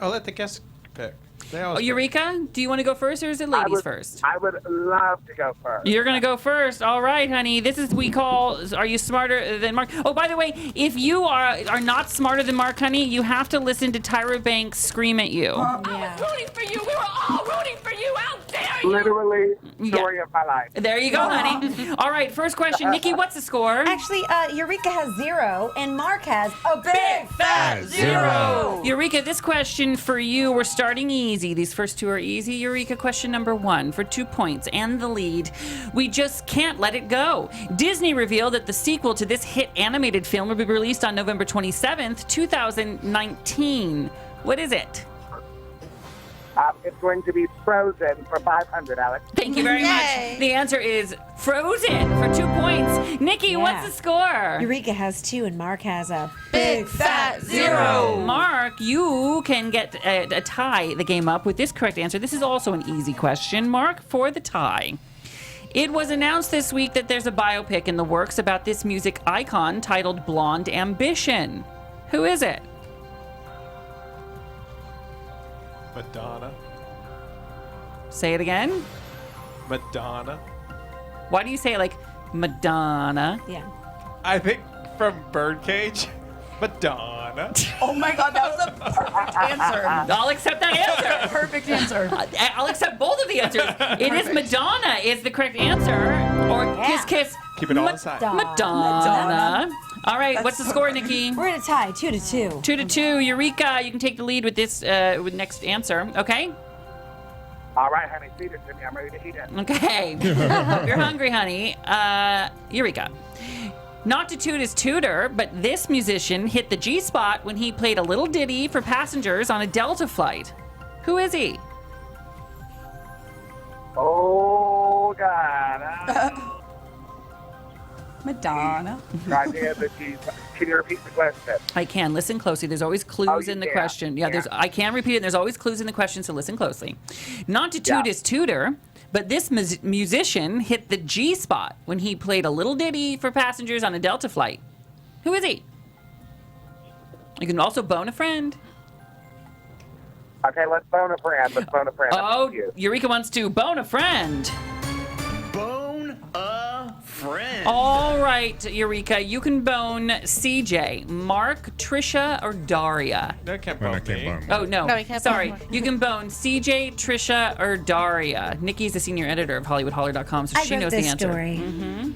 I'll let the guests pick. Eureka, do you want to go first, or is it ladies first? I would love to go first. You're going to go first. All right, honey. This is we call Are You Smarter Than Mark? Oh, by the way, if you are not smarter than Mark, honey, you have to listen to Tyra Banks scream at you. I was rooting for you. We were all rooting for you. How dare you? Literally, story of my life. There you go, honey. All right, first question. Nikki, what's the score? Actually, Eureka has 0, and Mark has a big fat 0. Eureka, this question for you, we're starting easy. These first 2 are easy. Eureka, question number 1 for 2 points and the lead. We just can't let it go. Disney revealed that the sequel to this hit animated film will be released on November 27th, 2019. What is it? It's going to be Frozen for 500, Alex. Thank you very much. The answer is Frozen for 2 points. Nikki, what's the score? Eureka has 2, and Mark has a big fat 0. Mark, you can get a tie the game up with this correct answer. This is also an easy question, Mark, for the tie. It was announced this week that there's a biopic in the works about this music icon titled Blonde Ambition. Who is it? Madonna. Say it again. Madonna. Why do you say it like Madonna? Yeah. I think from Birdcage. Madonna. Oh my God, that was a perfect answer. I'll accept that answer. Perfect answer. I'll accept both of the answers. It is Madonna is the correct answer. Or Kiss Kiss. Keep it all inside. Madonna. All right, what's the score, Nikki? We're in a tie, 2-2. 2-2. Eureka, you can take the lead with this with next answer. Okay. All right, honey, feed it to me. I'm ready to eat it. Okay. You're hungry, honey. Eureka. Not to toot his tutor, but this musician hit the G spot when he played a little ditty for passengers on a Delta flight. Who is he? Oh, God. Madonna. Can you repeat the question? I can. Listen closely. There's always clues in the question. Yeah, I can repeat it. There's always clues in the question, so listen closely. Not to toot his tutor, but this musician hit the G spot when he played a little ditty for passengers on a Delta flight. Who is he? You can also bone a friend. Okay, let's bone a friend. Oh, Eureka wants to bone a friend. Bone a friend. All right, Eureka, you can bone CJ, Mark, Trisha, or Daria. No, I can't Well, I bone can't me. bone Oh, no. No, you can't Sorry. bone You can bone CJ, Trisha, or Daria. Nikki's the senior editor of HollywoodHoller.com, so I she wrote knows this the answer. story.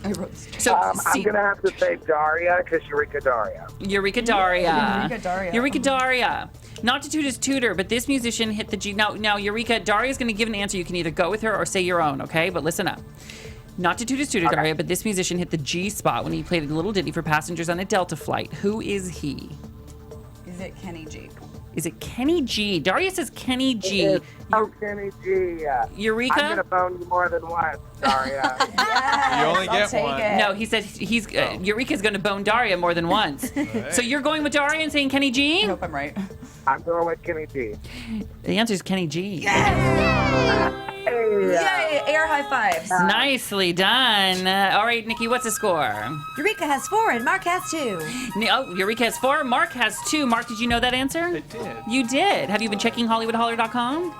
I wrote this. So, I'm going to have to say Daria because Eureka Daria. Eureka Daria. Eureka Daria. Eureka Daria. Not to toot his tutor, but this musician hit the G. Now, Eureka, Daria's going to give an answer. You can either go with her or say your own, okay? But listen up. Not to toot his tutor, Daria, but this musician hit the G spot when he played a little ditty for passengers on a Delta flight. Who is he? Is it Kenny G? Is it Kenny G? Daria says Kenny G. It is. Oh, Kenny G. Eureka? I'm going to bone you more than once, Daria. Yes, You only I'll get take one. it. No, he said Eureka's going to bone Daria more than once. So you're going with Daria and saying Kenny I G? hope I'm right. I'm going with Kenny G. The answer is Kenny G. Hey, Yay! Air high fives. Nicely done. All right, Nikki, what's the score? Eureka has 4 and Mark has 2. Eureka has 4. Mark has 2. Mark, did you know that answer? I did. You did. Have you been checking HollywoodHoller.com?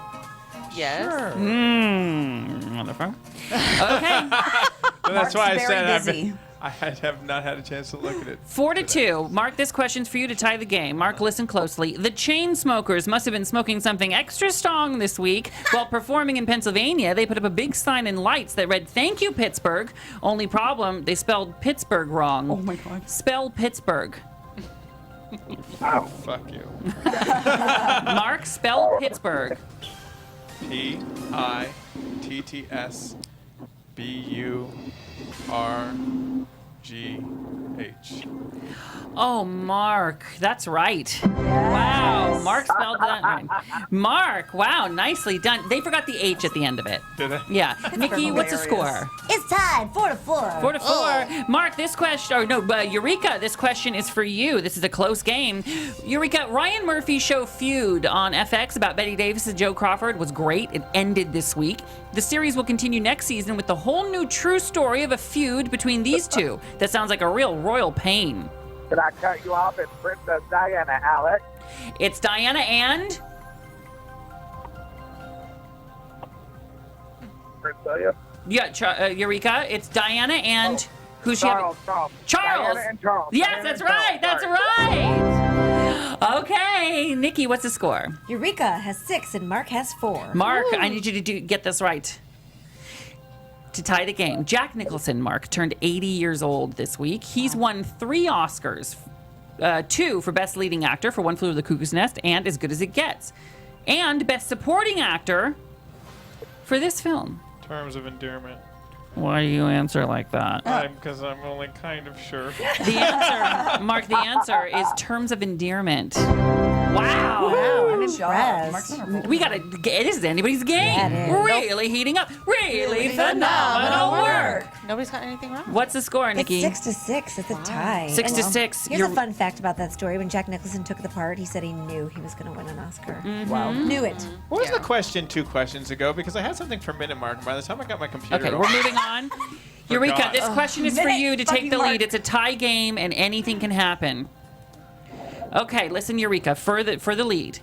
Yes. Motherfucker. Okay. But that's why I Mark's said very busy. I have not had a chance to look at it. 4-2. Mark, this question's for you to tie the game. Mark, listen closely. The chain smokers must have been smoking something extra strong this week. While performing in Pennsylvania, they put up a big sign in lights that read, "Thank you, Pittsburgh." Only problem, they spelled Pittsburgh wrong. Oh my God. Spell Pittsburgh. Oh. Fuck you. Mark, spell Pittsburgh. Pittsburgh. Oh, Mark, that's right. Wow, Mark spelled that right. Mark, wow, nicely done. They forgot the H at the end of it. Did I? Yeah. Nikki, what's the hilarious. score? It's tied 4-4. 4-4. Mark, this question, Eureka, this question is for you. This is a close game. Eureka, Ryan Murphy's show Feud on FX about Betty Davis and Joe Crawford was great. It ended this week. The series will continue next season with the whole new true story of a feud between these two. That sounds like a real royal pain. Can I cut you off? It's Princess Diana, Alex. It's Diana and... Prince William. Yeah, Eureka, it's Diana and... Who's she? Charles. Charles. Diana and Charles. Yes, Diana that's and Charles. right. That's Sorry. right. Okay, Nikki, what's the score? Eureka has 6 and Mark has 4. Mark, I need you to get this right. To tie the game, Jack Nicholson, Mark, turned 80 years old this week. He's won 3 Oscars, 2 for Best Leading Actor for One Flew Over the Cuckoo's Nest and As Good as It Gets, and Best Supporting Actor for this film. Terms of endearment. Why do you answer like that? Because I'm only kind of sure. The answer, Mark, the answer is Terms of Endearment. Wow. Wow, I'm Good job. Mark's impressed. on our We gotta get this is anybody's game. Yeah, it is. Really heating up. Really phenomenal work. Nobody's got anything wrong. What's the score, It's Nikki? 6-6. It's a tie. 6-6. Here's a fun fact about that story. When Jack Nicholson took the part, he said he knew he was going to win an Oscar. Wow. Knew it. What was the question 2 questions ago? Because I had something for Minute Mark, and by the time I got my computer Okay, open- we're moving on. Eureka, Forgot. this question is for Minute you to take fucking the lead. mark. It's a tie game, and anything can happen. Okay, listen, Eureka, for the lead.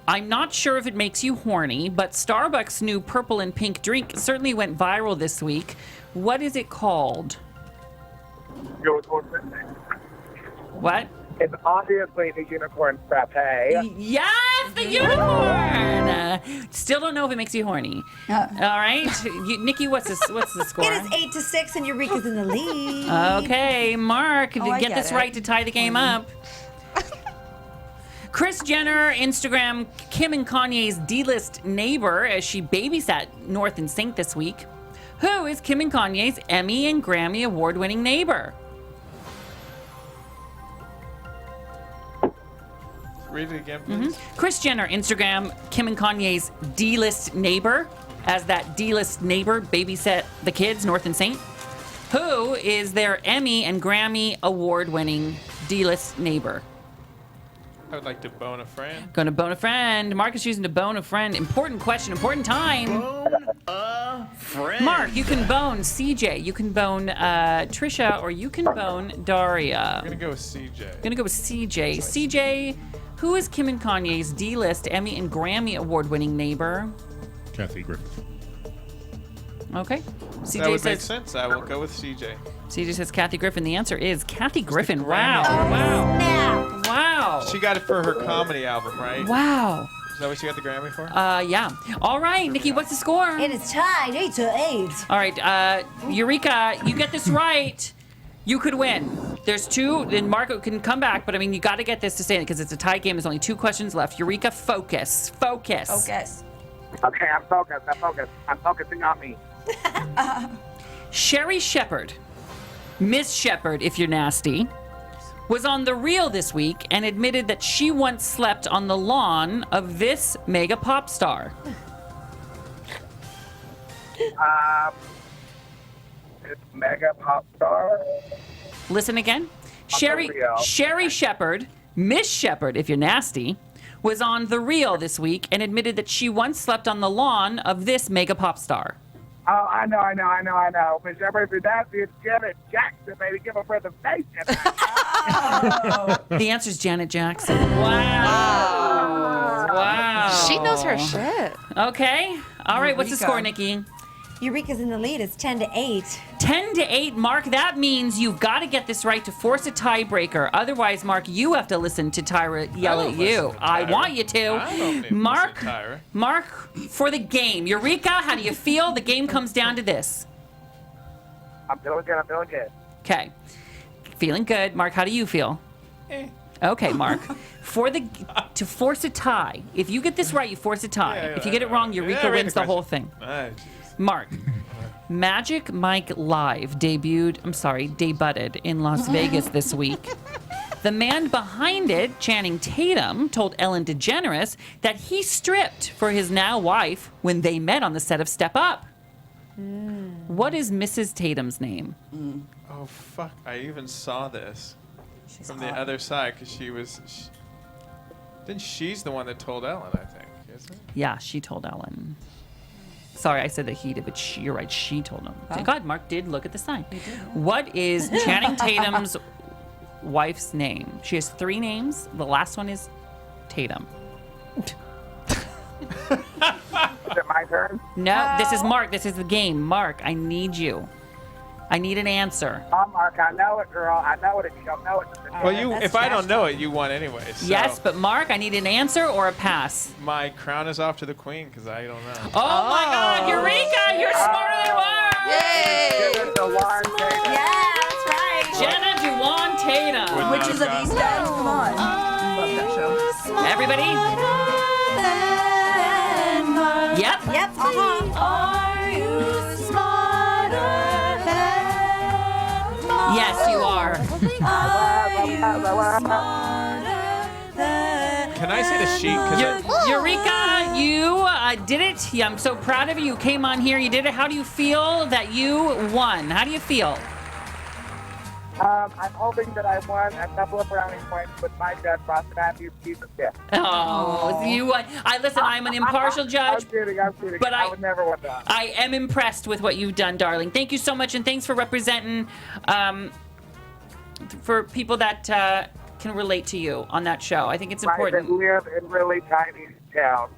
I'm not sure if it makes you horny, but Starbucks' new purple and pink drink certainly went viral this week. What is it called? What? It's obviously the unicorn frappe. Yes, the unicorn. Still don't know if it makes you horny. All right, Nikki, what's the score? It is 8-6, and Eureka's in the lead. Okay, Mark, I get get this it. right to tie the game up. Kris Jenner Instagram Kim and Kanye's D-list neighbor as she babysat North and St. this week. Who is Kim and Kanye's Emmy and Grammy award-winning neighbor? Read it again, please. Kris Jenner Instagram Kim and Kanye's D-list neighbor as that D-list neighbor babysat the kids, North and St. Who is their Emmy and Grammy award-winning D-list neighbor? I would like to bone a friend. Going to bone a friend. Mark is choosing to bone a friend. Important question, important time. Bone a friend. Mark, you can bone CJ, you can bone Trisha, or you can bone Daria. I'm going to go with CJ. Gonna go with CJ. CJ, who is Kim and Kanye's D-list Emmy and Grammy award-winning neighbor? Kathy Griffin. Okay. CJ That would says, make sense. I will go with CJ. CJ says Kathy Griffin. The answer is Kathy Griffin. Grammy. Wow. Now. Wow. She got it for her comedy album, right? Wow. Is that what she got the Grammy for? Yeah. All right, Nikki, what's the score? It is tied 8-8. All right, Eureka, you get this right, you could win. There's two, then Marco can come back, but I mean, you got to get this to stay in because it's a tie game. There's only 2 questions left. Eureka, focus. Focus. Focus. Okay, I'm focused. I'm focusing on me. Sherry Shepherd, Miss Shepherd, if you're nasty, was on The Real this week and admitted that she once slept on the lawn of this mega pop star. It's mega pop star. Listen again. Sherry Shepherd, Miss Shepherd, if you're nasty, was on The Real this week and admitted that she once slept on the lawn of this mega pop star. Oh, I know. Miss Shepherd, if you're nasty, it's Janet Jackson, baby. Give a presentation. The answer's Janet Jackson. Wow. She knows her shit. Okay. All right. What's the Eureka. score, Nikki? Eureka's in the lead. It's 10-8. 10-8, Mark. That means you've got to get this right to force a tiebreaker. Otherwise, Mark, you have to listen to Tyra yell at you. I want you to. I don't need to Mark, listen to Tyra. Mark, for the game. Eureka, how do you feel? The game comes down to this. I'm feeling good. Okay. Feeling good. Mark, how do you feel? Okay, Mark. To force a tie. If you get this right, you force a tie. If you get it wrong, Eureka wins the whole thing. Mark. Magic Mike Live debuted in Las Vegas this week. The man behind it, Channing Tatum, told Ellen DeGeneres that he stripped for his now wife when they met on the set of Step Up. What is Mrs. Tatum's name? Oh, fuck. I even saw this from the other side because then she's the one that told Ellen, I think, isn't it? Yeah, she told Ellen. Sorry, I said that he did, but you're right. She told him. Thank God, Mark did look at the sign. What is Channing Tatum's wife's name? She has 3 names. The last one is Tatum. Is it my turn? No, this is Mark. This is the game. Mark, I need you. I need an answer. Oh, Mark, I know it, girl. I know it. If you don't know it, Well, if I don't know it, you won anyway. So Yes, but Mark, I need an answer or a pass. my crown is off to the queen because I don't know. Oh my God, Eureka! You're smarter than Mark! Yay! Jenna Dewan Tatum. Yeah, that's right. Jenna Dewan Tatum. Witches of East End. Come on. Love that show. Everybody? Yep. Yep. Are you smarter than Mark? Yes, you are. Can I say the sheet? 'Cause Eureka, you did it. Yeah, I'm so proud of you. You came on here. You did it. How do you feel that you won? How do you feel? I'm hoping that I won a couple of brownie points with my judge, Mathews. He's a tip. Oh, you won. Listen, I'm an impartial judge. I'm kidding. But I would never win that. I am impressed with what you've done, darling. Thank you so much, and thanks for representing for people that can relate to you on that show. I think it's important. That live in really tiny towns.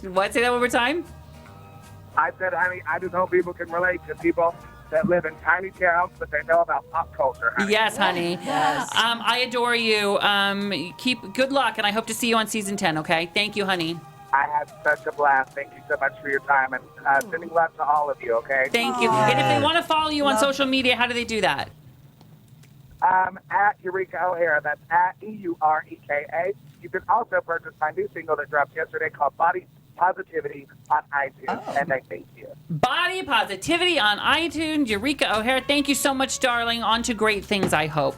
What? Say that one more time? I said, I just hope people can relate to people that live in tiny towns, but they know about pop culture. Honey. Yes, honey. Yes. I adore you. Keep good luck, and I hope to see you on season 10. Okay? Thank you, honey. I had such a blast. Thank you so much for your time, and sending love to all of you. Okay? Thank you. And if they want to follow you on social media, how do they do that? At Eureka O'Hara. That's at EUREKA. You can also purchase my new single that dropped yesterday called Body Positivity on iTunes. And I thank you. Body Positivity on iTunes. Eureka O'Hara, thank you so much, darling. On to great things, I hope.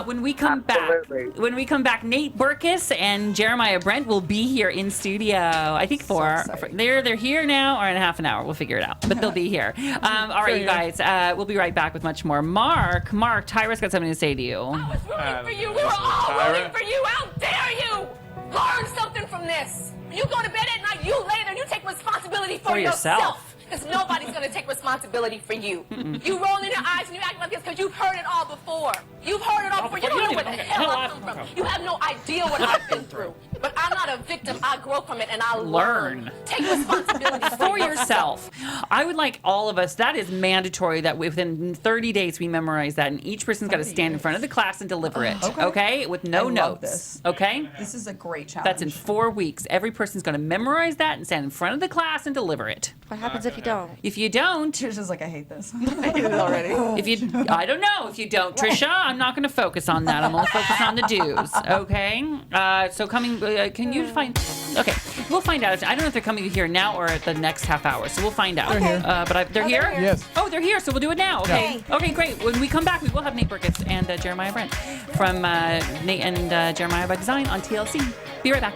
When we come back, Nate Burkus and Jeremiah Brent will be here in studio. I think they're here now, or in half an hour. We'll figure it out, but they'll be here. All right, you guys. We'll be right back with much more. Mark, Tyra's got something to say to you. I was rooting for you. We were all rooting for you. How dare you? Learn something from this. You go to bed at night, you lay there, and you take responsibility for yourself. Because nobody's going to take responsibility for you. You roll in your eyes and you act like this because you've heard it all before. You've heard it all before. You don't know where the hell I come from. You have no idea what I've been through. But I'm not a victim. I grow from it and I Learn. Take responsibility for yourself. I would like all of us, that is mandatory that within 30 days we memorize that, and each person's got to stand in front of the class and deliver it. Okay? With no I notes. love this. Okay? This is a great challenge. That's in 4 weeks. Every person's going to memorize that and stand in front of the class and deliver it. What happens if you don't? If you don't, Trisha's like, I hate this. I hate it already. I don't know if you don't, Trisha. I'm not going to focus on that. I'm only focused on the do's. Okay. So coming, can you find? Okay, we'll find out. I don't know if they're coming here now or at the next half hour. So we'll find out. They're here. They're here. Yes. Oh, they're here. So we'll do it now. Okay. Yeah. Okay, great. When we come back, we will have Nate Burkus and Jeremiah Brent from Nate and Jeremiah by Design on TLC. Be right back.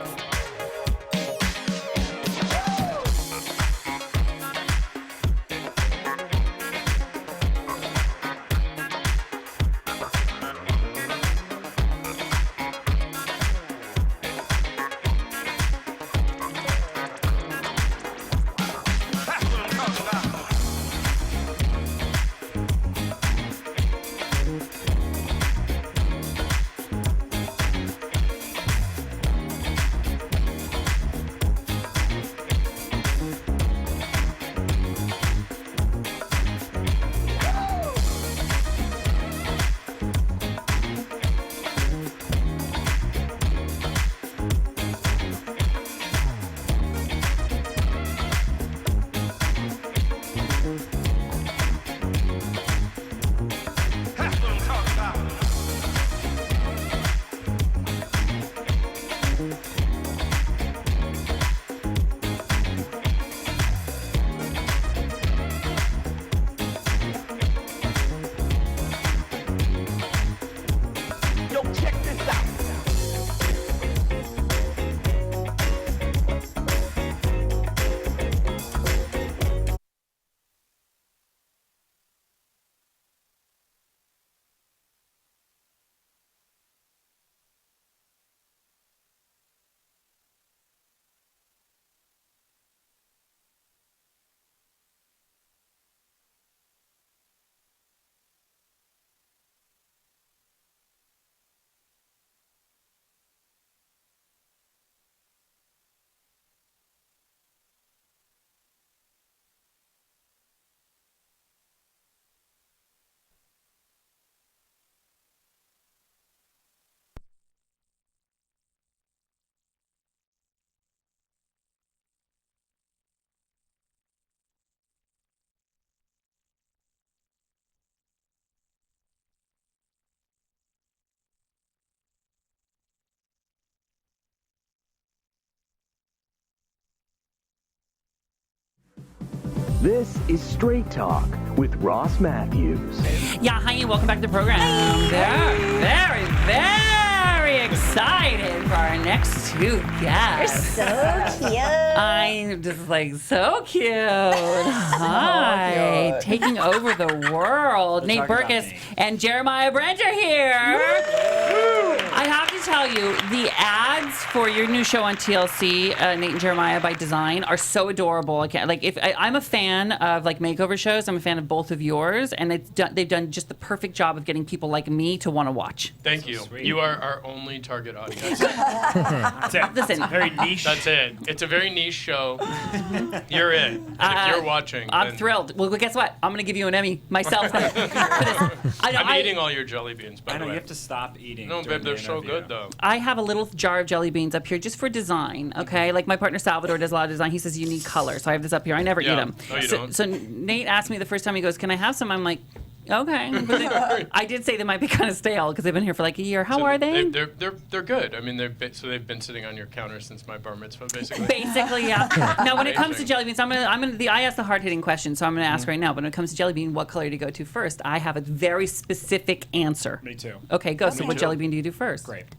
This is Straight Talk with Ross Mathews. Yeah, hi, and welcome back to the program. Very, very excited for our next two guests. You're so cute. I'm just like so cute. Hi, taking over the world. Nate Burkus and Jeremiah Brent are here. I have to tell you, the ads for your new show on TLC, Nate and Jeremiah by Design, are so adorable. I'm a fan of like makeover shows. I'm a fan of both of yours, and they've done just the perfect job of getting people like me to want to watch. Thank you. You are our only target audience. That's it. Listen, very niche. That's it. It's a very niche show. You're it. If you're watching, I'm thrilled. Well, guess what? I'm going to give you an Emmy myself for this. I'm eating all your jelly beans, by the way. I know, you have to stop eating. No, babe, they're so good, though. I have a little jar of jelly beans up here just for design, okay? Like my partner Salvador does a lot of design. He says you need color, so I have this up here. I never eat them. No, you don't. So Nate asked me the first time, he goes, can I have some? I'm like, okay. But I did say they might be kind of stale because they've been here for like a year. How are they? They're good. I mean, they've been sitting on your counter since my bar mitzvah, basically. Basically, yeah. Now, when it comes to jelly beans, I asked the hard-hitting question, so I'm gonna ask right now. But when it comes to jelly bean, what color do you go to first? I have a very specific answer. Me too. Okay, go. So what jelly bean do you do first? Grape.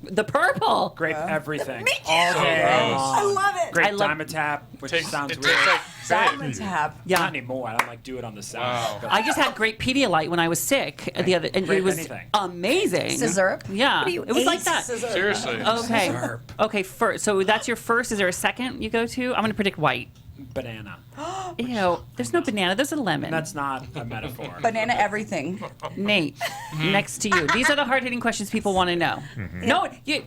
The purple. Grape everything. Me too. All day long. I love it. Grape Dimetap, which sounds weird. Dimetap. Yeah. Not anymore. I don't like do it on the side. Wow. I just had grape Pedialyte when I was sick. And it was amazing. Scissor? Yeah. It was like that. Seriously. Okay. Okay. So that's your first. Is there a second you go to? I'm going to predict white. Banana. Ew, there's no banana. There's a lemon. That's not a metaphor. Banana everything. Nate, next to you. These are the hard-hitting questions people want to know. No, you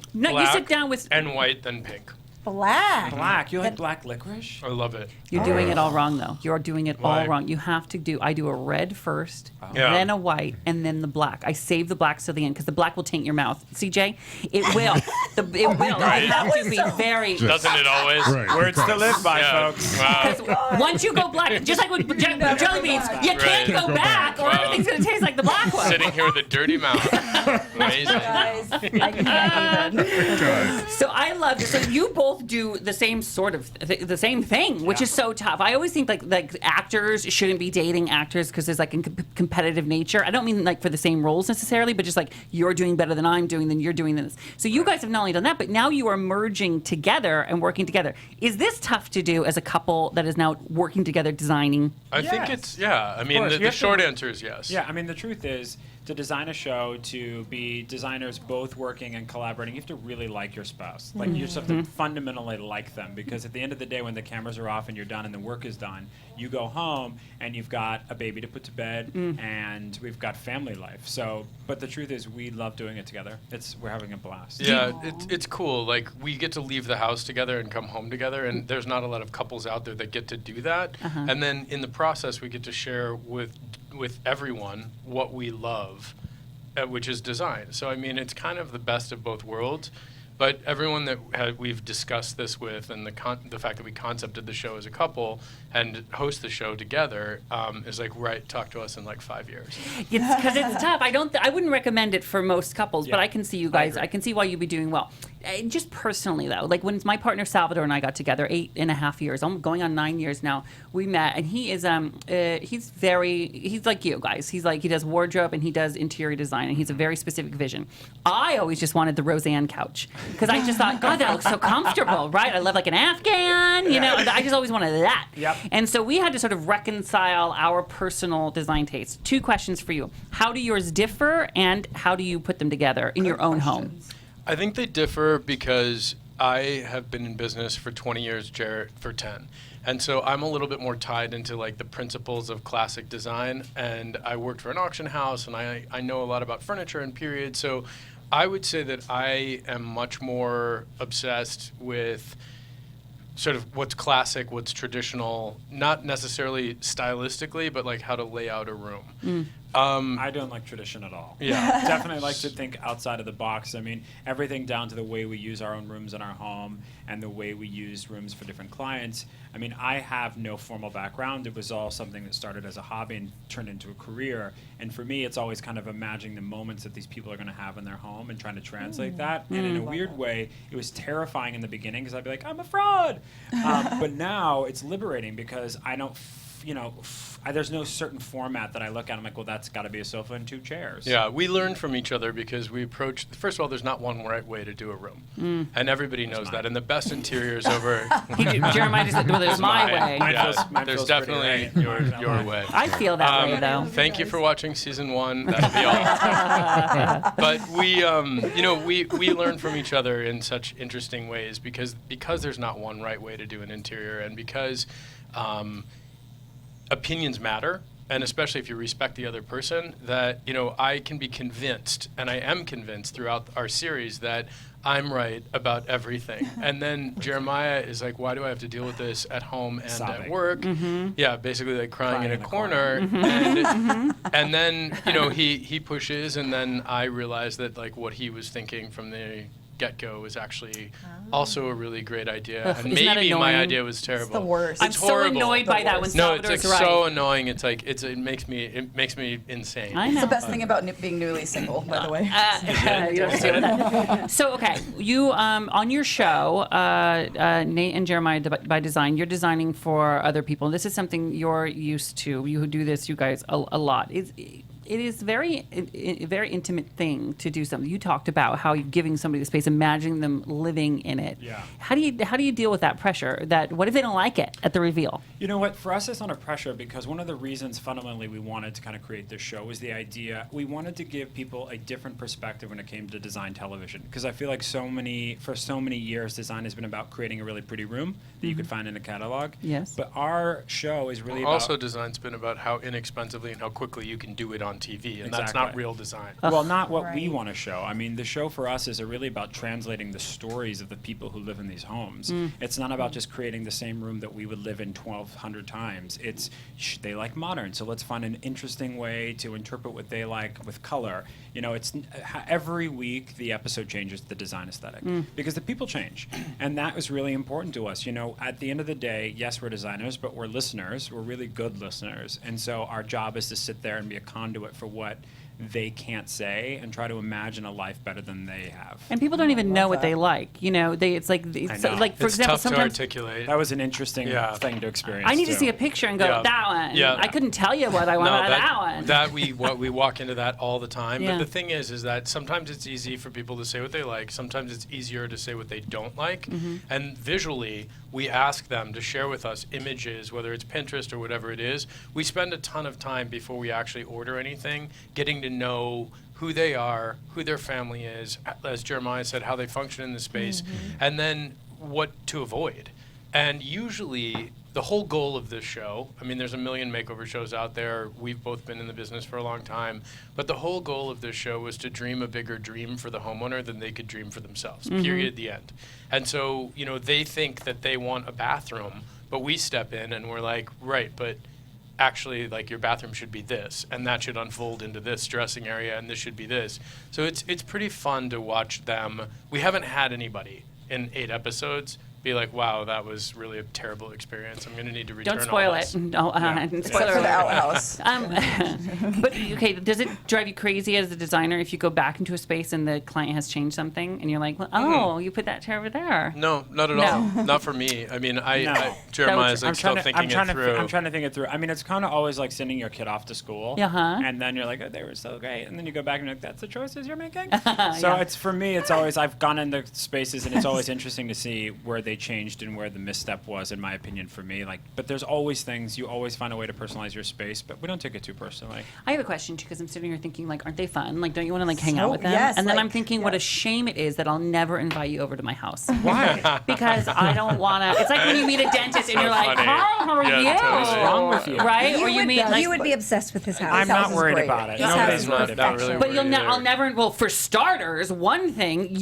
sit down with... And white, then pink. Black. Black. You like black licorice? I love it. You're doing it all wrong, though. You're doing it Why? all wrong. You have to do... I do a red first, Yeah. then a white, and then the black. I save the blacks to the end because the black will taint your mouth. CJ, it will. It will. Right. You have to be very... Doesn't it always? Right. Words to live by, Yeah. folks. Wow. Once you go black, just like with jelly beans, you can't Right. go back or Wow. everything's going to taste like the black one. Sitting here with a dirty mouth. Amazing. Guys, I can't even. So I love it. So you both do the same sort of the same thing, which is so tough. I always think like actors shouldn't be dating actors because there's like a competitive nature. I don't mean like for the same roles necessarily, but just like you're doing better than I'm doing, then you're doing this. So you guys have not only done that, but now you are merging together and working together. Is this tough to do as a couple that is now working together designing? I think it's, I mean, course. the short answer is yes. Yeah, I mean, the truth is, to design a show, to be designers both working and collaborating, you have to really like your spouse. Like, you just have to fundamentally like them, because at the end of the day, when the cameras are off and you're done and the work is done, you go home and you've got a baby to put to bed and we've got family life. So, but the truth is, we love doing it together. We're having a blast. Yeah, it's cool. Like, we get to leave the house together and come home together, and there's not a lot of couples out there that get to do that. And then in the process, we get to share with everyone what we love, which is design. So, I mean, it's kind of the best of both worlds. But everyone that we've discussed this with, and the fact that we concepted the show as a couple and host the show together, is like, right, talk to us in like 5 years. Because it's tough. I wouldn't recommend it for most couples, but I can see you guys. I can see why you'd be doing well. Just personally though, like when my partner Salvador and I got together 8.5 years, I'm going on 9 years now. We met, and he is he's like you guys. He does wardrobe and he does interior design, and he's a very specific vision. I always just wanted the Roseanne couch because I just thought, God, that looks so comfortable, right? I love like an Afghan, you know. I just always wanted that. Yep. And so we had to sort of reconcile our personal design tastes. 2 questions for you: how do yours differ, and how do you put them together in your own home? I think they differ because I have been in business for 20 years, Jarrett for 10. And so I'm a little bit more tied into like the principles of classic design. And I worked for an auction house, and I know a lot about furniture and period. So I would say that I am much more obsessed with sort of what's classic, what's traditional, not necessarily stylistically, but like how to lay out a room. I don't like tradition at all. Yeah. Definitely like to think outside of the box. I mean, everything down to the way we use our own rooms in our home and the way we use rooms for different clients. I mean, I have no formal background. It was all something that started as a hobby and turned into a career. And for me, it's always kind of imagining the moments that these people are going to have in their home and trying to translate that. And in a weird way, it was terrifying in the beginning because I'd be like, I'm a fraud. But now it's liberating because I don't, there's no certain format that I look at. I'm like, well, that's got to be a sofa and 2 chairs. Yeah, we learn from each other because we approach. First of all, there's not one right way to do a room, and everybody knows that. And the best interiors over. Jeremiah just said, well, there's my way. Mine there's feels definitely pretty right. your way. I feel that way though. Thank you for watching season 1. That'll be all. But we learn from each other in such interesting ways because there's not one right way to do an interior, and because opinions matter, and especially if you respect the other person, that I can be convinced, and I am convinced throughout our series, that I'm right about everything. And then Jeremiah is like, why do I have to deal with this at home and at work? Yeah, basically like crying in a corner. And then he pushes, and then I realize that like what he was thinking from the get-go was actually also a really great idea. Ugh, and isn't that maybe my annoying? idea was terrible. It's the worst. I'm so annoyed by that when Salvador's it's right. so annoying. It's like it makes me insane. I know. It's the best thing about being newly single, by the way. You don't have to deal with that. So, okay, you on your show, Nate and Jeremiah by Design, you're designing for other people. This is something you're used to. You who do this, you guys, a lot. it is a very intimate thing to do something. You talked about how you're giving somebody the space, imagining them living in it. Yeah. How do you deal with that pressure? That what if they don't like it at the reveal? You know what? For us, it's not a pressure because one of the reasons fundamentally we wanted to kind of create this show was the idea we wanted to give people a different perspective when it came to design television. Because I feel like for so many years, design has been about creating a really pretty room that you could find in a catalog. Yes. But our show is really about... Also, design's been about how inexpensively and how quickly you can do it on TV, and that's not real design. Well, not what we want to show. I mean, the show for us is really about translating the stories of the people who live in these homes. It's not about just creating the same room that we would live in 1,200 times. It's they like modern, so let's find an interesting way to interpret what they like with color. You know, it's every week the episode changes the design aesthetic because the people change, and that was really important to us. You know, at the end of the day, yes, we're designers, but we're listeners. We're really good listeners, and so our job is to sit there and be a conduit for what they can't say and try to imagine a life better than they have. And people don't even know what they like. You know, it's like for example, tough to sometimes articulate. That was an interesting thing to experience. I need to see a picture and go that one. Yeah. I couldn't tell you what I want out of that one. We walk into that all the time. Yeah. But the thing is that sometimes it's easy for people to say what they like. Sometimes it's easier to say what they don't like. And visually, we ask them to share with us images, whether it's Pinterest or whatever it is. We spend a ton of time before we actually order anything, getting to know who they are, who their family is, as Jeremiah said, how they function in the space, and then what to avoid. And usually, the whole goal of this show, I mean, there's a million makeover shows out there. We've both been in the business for a long time. But the whole goal of this show was to dream a bigger dream for the homeowner than they could dream for themselves, period, the end. And so, you know, they think that they want a bathroom, but we step in and we're like, right, but actually, like, your bathroom should be this, and that should unfold into this dressing area, and this should be this. So it's pretty fun to watch them. We haven't had anybody in 8 episodes be like, wow, that was really a terrible experience. I'm going to need to return Don't spoil all it. this. No, Spoiler for the outhouse. But okay, does it drive you crazy as a designer if you go back into a space and the client has changed something and you're like, well, oh, you put that chair over there? No, not at all. Not for me. I mean, Jeremiah's like still thinking it through. I'm trying to think it through. I mean, it's kind of always like sending your kid off to school, and then you're like, oh, they were so great, and then you go back and you're like, that's the choices you're making. So it's for me, it's always I've gone into spaces and it's always interesting to see where they changed and where the misstep was, in my opinion, for me. Like, but there's always things you always find a way to personalize your space, but we don't take it too personally. I have a question too, because I'm sitting here thinking, like, aren't they fun? Like, don't you want to like hang out with them? yes, and then like, I'm thinking, what a shame it is that I'll never invite you over to my house. Why? Because I don't want to. It's like when you meet a dentist and you're like, funny. hi, how are Yeah, you? totally. What's wrong with you? Right? Or you meet like, you would be obsessed with his house. I'm His house not is worried great. about it. His Nobody's house is not really but worried either. I'll never. Well, for starters, one thing,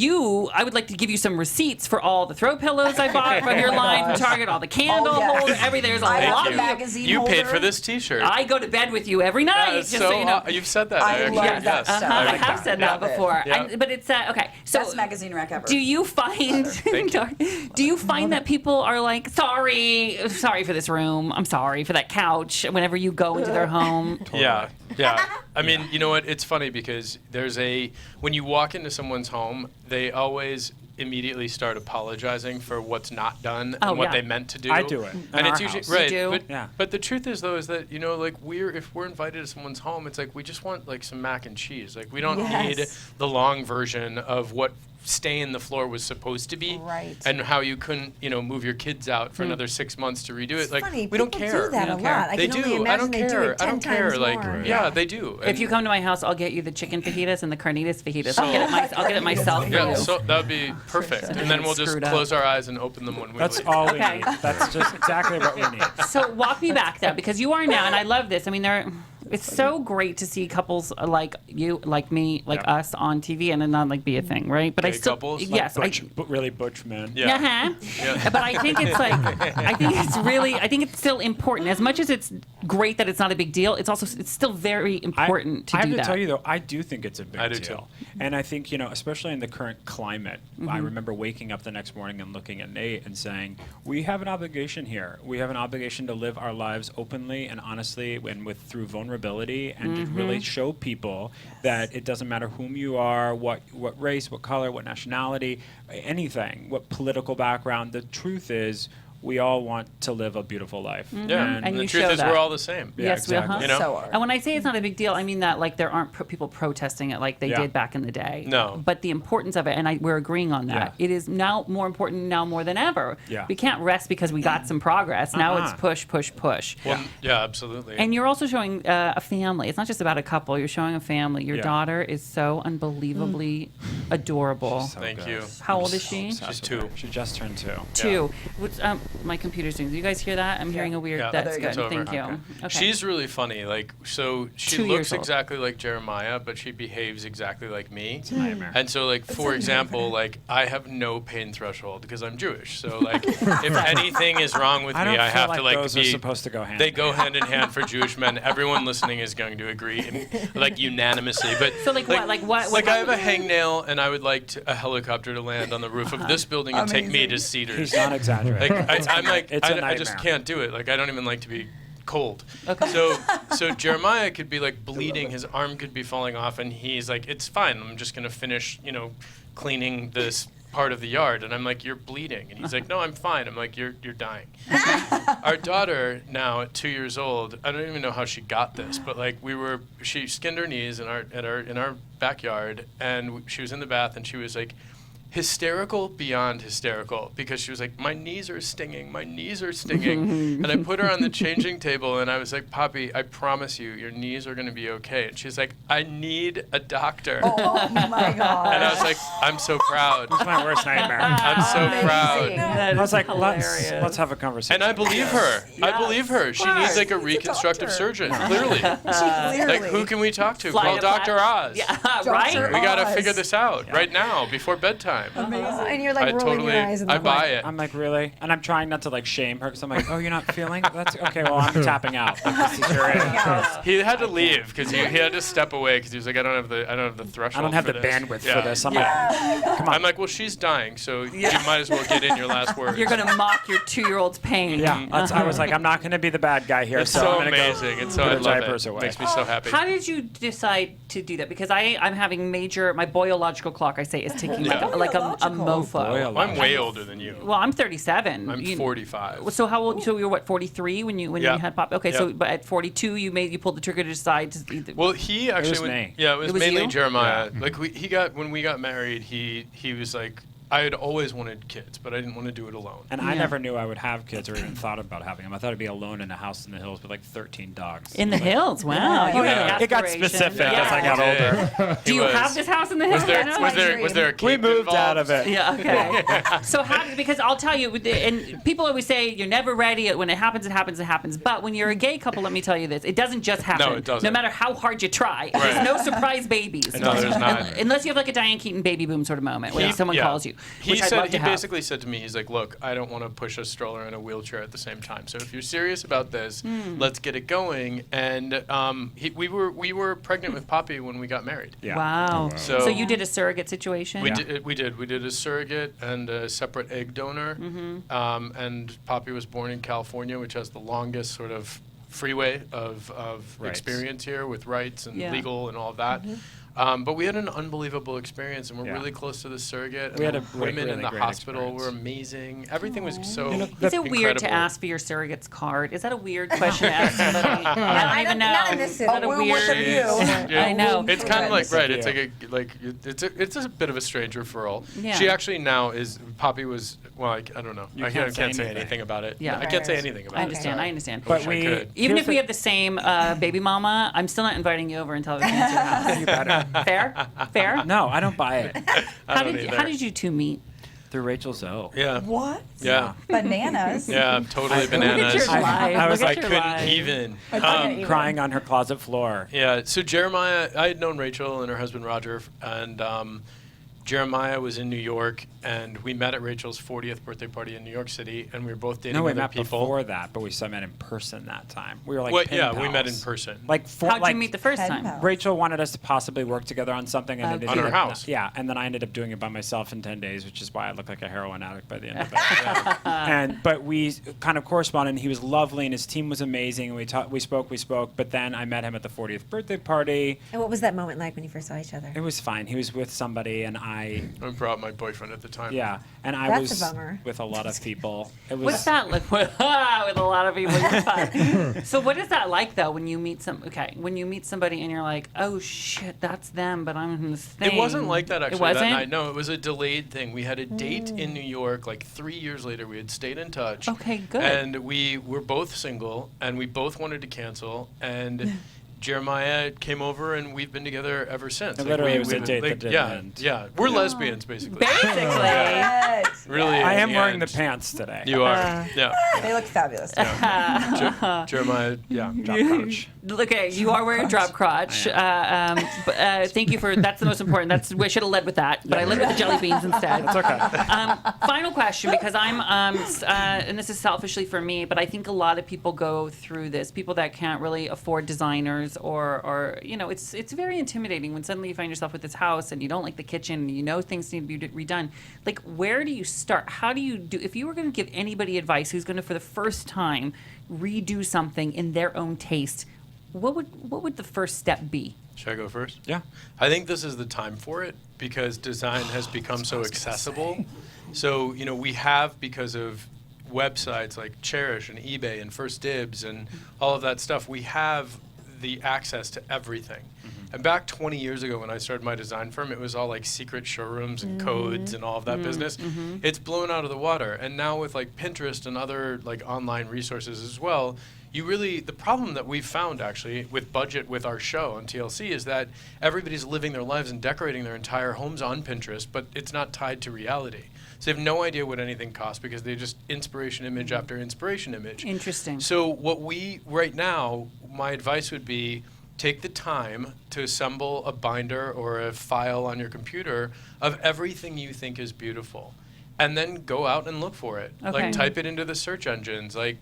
I would like to give you some receipts for all the throw pillows I bought from your line from Target, all the candle holders, everything. There's a I lot have of a magazine You paid holder. for this T-shirt. I go to bed with you every night. Just so you know. You've said that. I actually. love that stuff. I have said that Love it. before. Yeah. But it's okay. So Best magazine rack ever. do you find do you find that people are like, sorry for this room, I'm sorry for that couch whenever you go into their home? Yeah. I mean, you know what? It's funny because when you walk into someone's home, they always immediately start apologizing for what's not done and what they meant to do. I do it. And it's usually right. You do? But the truth is though is that, you know, like if we're invited to someone's home, it's like we just want like some mac and cheese. Like we don't need the long version of what stain the floor was supposed to be, Right. and how you couldn't, you know, move your kids out for another 6 months to redo it. Like funny. we don't People care. do that a lot. I They can only do. I imagine don't they do care. it I 10 don't care. times Like more. yeah, they do. If you come to my house, I'll get you the chicken fajitas and the carnitas fajitas. I'll get it myself for yeah, you. so that would be perfect. And then we'll just Screwed up. close our eyes and open them when we That's leave. all we Okay. need. That's just exactly what we need. So walk me back though, because you are now, and I love this. I mean, it's so great to see couples like you, like me, like us on TV, and it not like be a thing, right? But I Gay still, couples? yes, But really butch men. Yeah. Yeah. But I think it's like, I think it's still important. As much as it's great that it's not a big deal, it's still very important to I do have that. to tell you though, I do think it's a big I do deal. too. And I think, you know, especially in the current climate, I remember waking up the next morning and looking at Nate and saying, we have an obligation here. We have an obligation to live our lives openly and honestly and through vulnerability and to really show people that it doesn't matter whom you are, what race, what color, what nationality, anything, what political background. The truth is, we all want to live a beautiful life. Yeah, and the truth is we're all the same. Yeah, Yes, we exactly. are. You know? So are. And when I say it's not a big deal, I mean that like there aren't people protesting it like they did back in the day. No. But the importance of it, and we're agreeing on that. Yeah. It is now more important now more than ever. Yeah. We can't rest because we got some progress. Now it's push, push, push. Well, yeah, absolutely. And you're also showing a family. It's not just about a couple. You're showing a family. Your Yeah. daughter is so unbelievably adorable. Thank you. How old is she? She's 2. She just turned 2. 2. What's, my computer's doing. Do you guys hear that? I'm hearing a weird. Yeah. That's It's good. over. Thank you. Okay. Okay. She's really funny. Like, so she 2 looks years old. exactly like Jeremiah, but she behaves exactly like me. It's a nightmare. And so, like, for example, like, I have no pain threshold because I'm Jewish. So, like, if anything is wrong with I me, don't I feel have like to, like, those be. are supposed to go hand They in go hand. hand in hand for Jewish men. Everyone listening is going to agree, like, unanimously. But So, like, what? Like, what? Like, I have a hangnail, and I would like a helicopter to land on the roof of this building and take me to Cedars. He's not exaggerating. Like, I'm like, It's a I just nightmare. can't do it. Like, I don't even like to be cold. Okay. So Jeremiah could be like bleeding, his arm could be falling off, and he's like, it's fine. I'm just gonna finish, cleaning this part of the yard. And I'm like, you're bleeding. And he's like, no, I'm fine. I'm like, you're dying. Our daughter now at 2 years old, I don't even know how she got this, but like she skinned her knees in our backyard, and she was in the bath, and she was like, hysterical beyond hysterical, because she was like, my knees are stinging, and I put her on the changing table, and I was like, Poppy, I promise you, your knees are going to be okay. And she's like, I need a doctor. Oh my God. And I was like, I'm so proud. It's my worst nightmare. I'm so proud. I was like, let's have a conversation. And I believe her. I believe her. She needs like a reconstructive surgeon, clearly. Like, who can we talk to? Fly Call to Dr. Oz. Yeah, right? We got to figure this out right now before bedtime. Amazing. And you're like rolling your eyes. I buy it. I'm like, really? And I'm trying not to like shame her because I'm like, oh, you're not feeling it? That's okay. Well, I'm tapping out. Like, this is your He had to leave because he had to step away because he was like, I don't have the threshold. I don't have for the this. bandwidth for this. I'm like, come on. I'm like, well, she's dying, so you might as well get in your last words. You're gonna mock your 2-year-old's pain. Yeah, I was like, I'm not going to be the bad guy here. It's so so I'm gonna amazing. Go It's so put I the love diapers it. away. Makes me so happy. How did you decide to do that? Because I'm having my biological clock, I say, is ticking like a mofo. I'm way older than you. Well, I'm 37. I'm 45. So how old? So you were what? 43 when you had pop. Okay, so Yeah. but at 42 you pulled the trigger to decide to. Well, he actually me. Yeah, it was It was mainly you? Jeremiah. Like when we got married, he was like, I had always wanted kids, but I didn't want to do it alone. And I never knew I would have kids or even thought about having them. I thought I'd be alone in a house in the hills with like 13 dogs. In the hills, wow! You had It got aspirations. specific Yeah. as I got older. Do you have this house in the hills? Was there a kid We moved involved? out of it. Yeah. Okay. So because I'll tell you, and people always say you're never ready. When it happens, it happens. It happens. But when you're a gay couple, let me tell you this: it doesn't just happen. No, it doesn't. No matter how hard you try, Right. there's no surprise babies. No, there's not. Unless you have like a Diane Keaton baby boom sort of moment where someone calls you. He Which I'd love to have. basically said to me, he's like, look, I don't want to push a stroller and a wheelchair at the same time. So if you're serious about this, let's get it going. And we were pregnant with Poppy when we got married. Yeah. Wow. So you did a surrogate situation? We did a surrogate and a separate egg donor. And Poppy was born in California, which has the longest sort of freeway of Rights. experience here with rights and Yeah. legal and all of that. But we had an unbelievable experience, and we're really close to the surrogate. We and had the a women in really the great hospital experience. were amazing. Everything was so Is it weird to incredible. ask for your surrogate's card? Is that a weird question to ask somebody? I don't even know. not in this Is that a Oh, we'll weird? look at you. I know. It's kind of like Good. right. It's like it's a bit of a strange referral. Yeah. She actually now is. Poppy was I don't know. You I can't can't say say anything. anything about it. Yeah. I can't say anything about I it. understand. Sorry. I understand. But Wish I could. Even here's if we have the same baby mama, I'm still not inviting you over until we can your house. You better. Fair? Fair? No, I don't buy it. I don't either. How did you two meet? Through Rachel Zoe. Yeah. What? Yeah. Bananas. Yeah. Totally Look bananas. at your life. I was Look like, at your couldn't life. even. Crying on her closet floor. Yeah. So Jeremiah, I had known Rachel and her husband Roger, and Jeremiah was in New York, and we met at Rachel's 40th birthday party in New York City, and we were both dating No, we other met people. before that, but we met in person that time. We were like, Well, pen yeah, we pals. met in person. Like, How'd you meet the first Pen time? pals. Rachel wanted us to possibly work together on something, and Okay. it On her ended up house. Yeah, and then I ended up doing it by myself in 10 days, which is why I looked like a heroin addict by the end of it. But we kind of corresponded, and he was lovely, and his team was amazing, and we spoke, but then I met him at the 40th birthday party. And what was that moment like when you first saw each other? It was fine. He was with somebody, and I brought my boyfriend at the time. Yeah, and I That's a was bummer. with a lot of people. It was What's that like? With a lot of people, you're fine. So what is that like though when you meet when you meet somebody and you're like, oh shit, that's them, but I'm in this thing. It wasn't like that actually. It wasn't? That night. No, it was a delayed thing. We had a date in New York like 3 years later. We had stayed in touch. Okay, good. And we were both single, and we both wanted to cancel, and Jeremiah came over, and we've been together ever since. It literally was a date that didn't end. Yeah, we're lesbians basically. Basically. Yes. Really. I am in wearing the end. pants today. You are. Yeah. They look fabulous. Jeremiah, drop crotch. Okay, you are wearing a drop crotch. Thank you for that's the most important. I should have led with that, but I led with the jelly beans instead. That's okay. Final question, because I'm and this is selfishly for me, but I think a lot of people go through this. People that can't really afford designers, or it's very intimidating when suddenly you find yourself with this house and you don't like the kitchen, and things need to be redone. Like, where do you start? How do you do? If you were going to give anybody advice who's going to for the first time redo something in their own taste, what would the first step be? Should I go first? Yeah. I think this is the time for it because design has become so accessible. So, we have, because of websites like Cherish and eBay and First Dibs and all of that stuff, we have the access to everything. And back 20 years ago when I started my design firm, it was all like secret showrooms and codes and all of that business. It's blown out of the water. And now with like Pinterest and other like online resources as well, the problem that we've found actually with budget with our show on TLC is that everybody's living their lives and decorating their entire homes on Pinterest, but it's not tied to reality. So they have no idea what anything costs because they just inspiration image after inspiration image. Interesting. So right now, my advice would be take the time to assemble a binder or a file on your computer of everything you think is beautiful. And then go out and look for it. Okay. Like type it into the search engines, like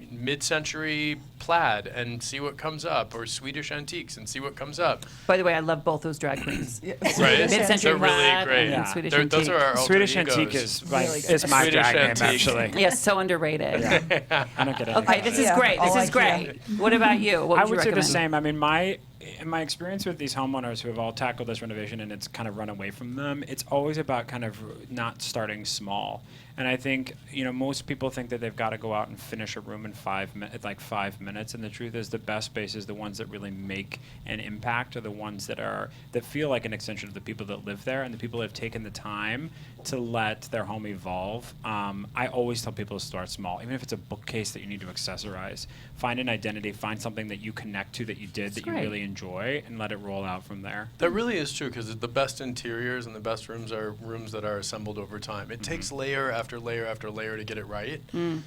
mid-century plaid and see what comes up, or Swedish antiques and see what comes up. By the way, I love both those drag queens. Right? Mid-century They're plaid really great. and Swedish antique. Those are our alter Swedish egos. antique is Swedish my drag name, antique. actually. Yes, so underrated. I don't get it. Okay, this is great. This is great. What about you? What I would you would say the recommend? same. I mean, my experience with these homeowners who have all tackled this renovation and it's kind of run away from them, it's always about kind of not starting small. And I think, most people think that they've got to go out and finish a room in 5 minutes. And the truth is the best spaces, the ones that really make an impact, are the ones that feel like an extension of the people that live there and the people that have taken the time to let their home evolve. I always tell people to start small, even if it's a bookcase that you need to accessorize. Find an identity, find something that you connect to that you did that you really enjoy, and let it roll out from there. That really is true, because the best interiors and the best rooms are rooms that are assembled over time. It takes layer after layer after layer to get it right.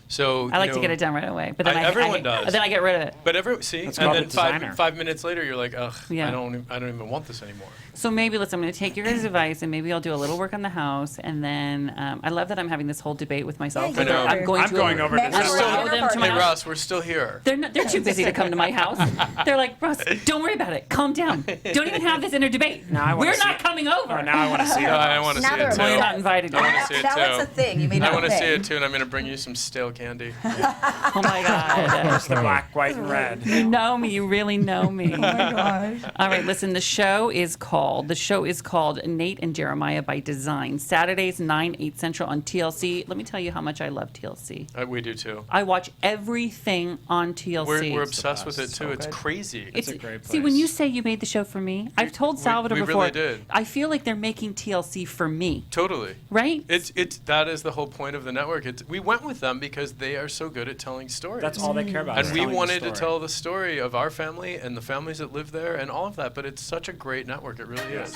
So I like to get it done right away, but then everyone does. Then I get rid of it. But That's and called then the designer. 5 minutes later, you're like, ugh, Yeah. I don't even want this anymore. So maybe, I'm going to take your guys' advice, and maybe I'll do a little work on the house, and then I love that I'm having this whole debate with myself. I know. I'm going over to allow them to my Hey, house. Ross, we're still here. They're too busy to come to my house. They're like, Russ, don't worry about it. Calm down. Don't even have this inner debate. Now I wanna We're see not it. coming over. Oh, now I want to see it. I want to see Now it they're too. Well, you're not invited. I want to see it Now too. it's a thing. You may I not want to see pay. it too, and I'm going to bring you some stale candy. Oh my God. It's the black, white, and red. You know me. You really know me. Oh my gosh. All right, listen, the show is called Nate and Jeremiah by Design. Saturdays, 9, 8 Central on TLC. Let me tell you how much I love TLC. We do too. I watch everything on TLC. We're obsessed with it too. So it's good. crazy. It's a great place. See, when you say you made the show for me, I've told Salvador we before. really did. I feel like they're making TLC for me. Totally. Right? That is the whole point of the network. We went with them because they are so good at telling stories. That's all they care about. And is we telling the wanted to story. tell the story of our family and the families that live there and all of that. But it's such a great network. It really is.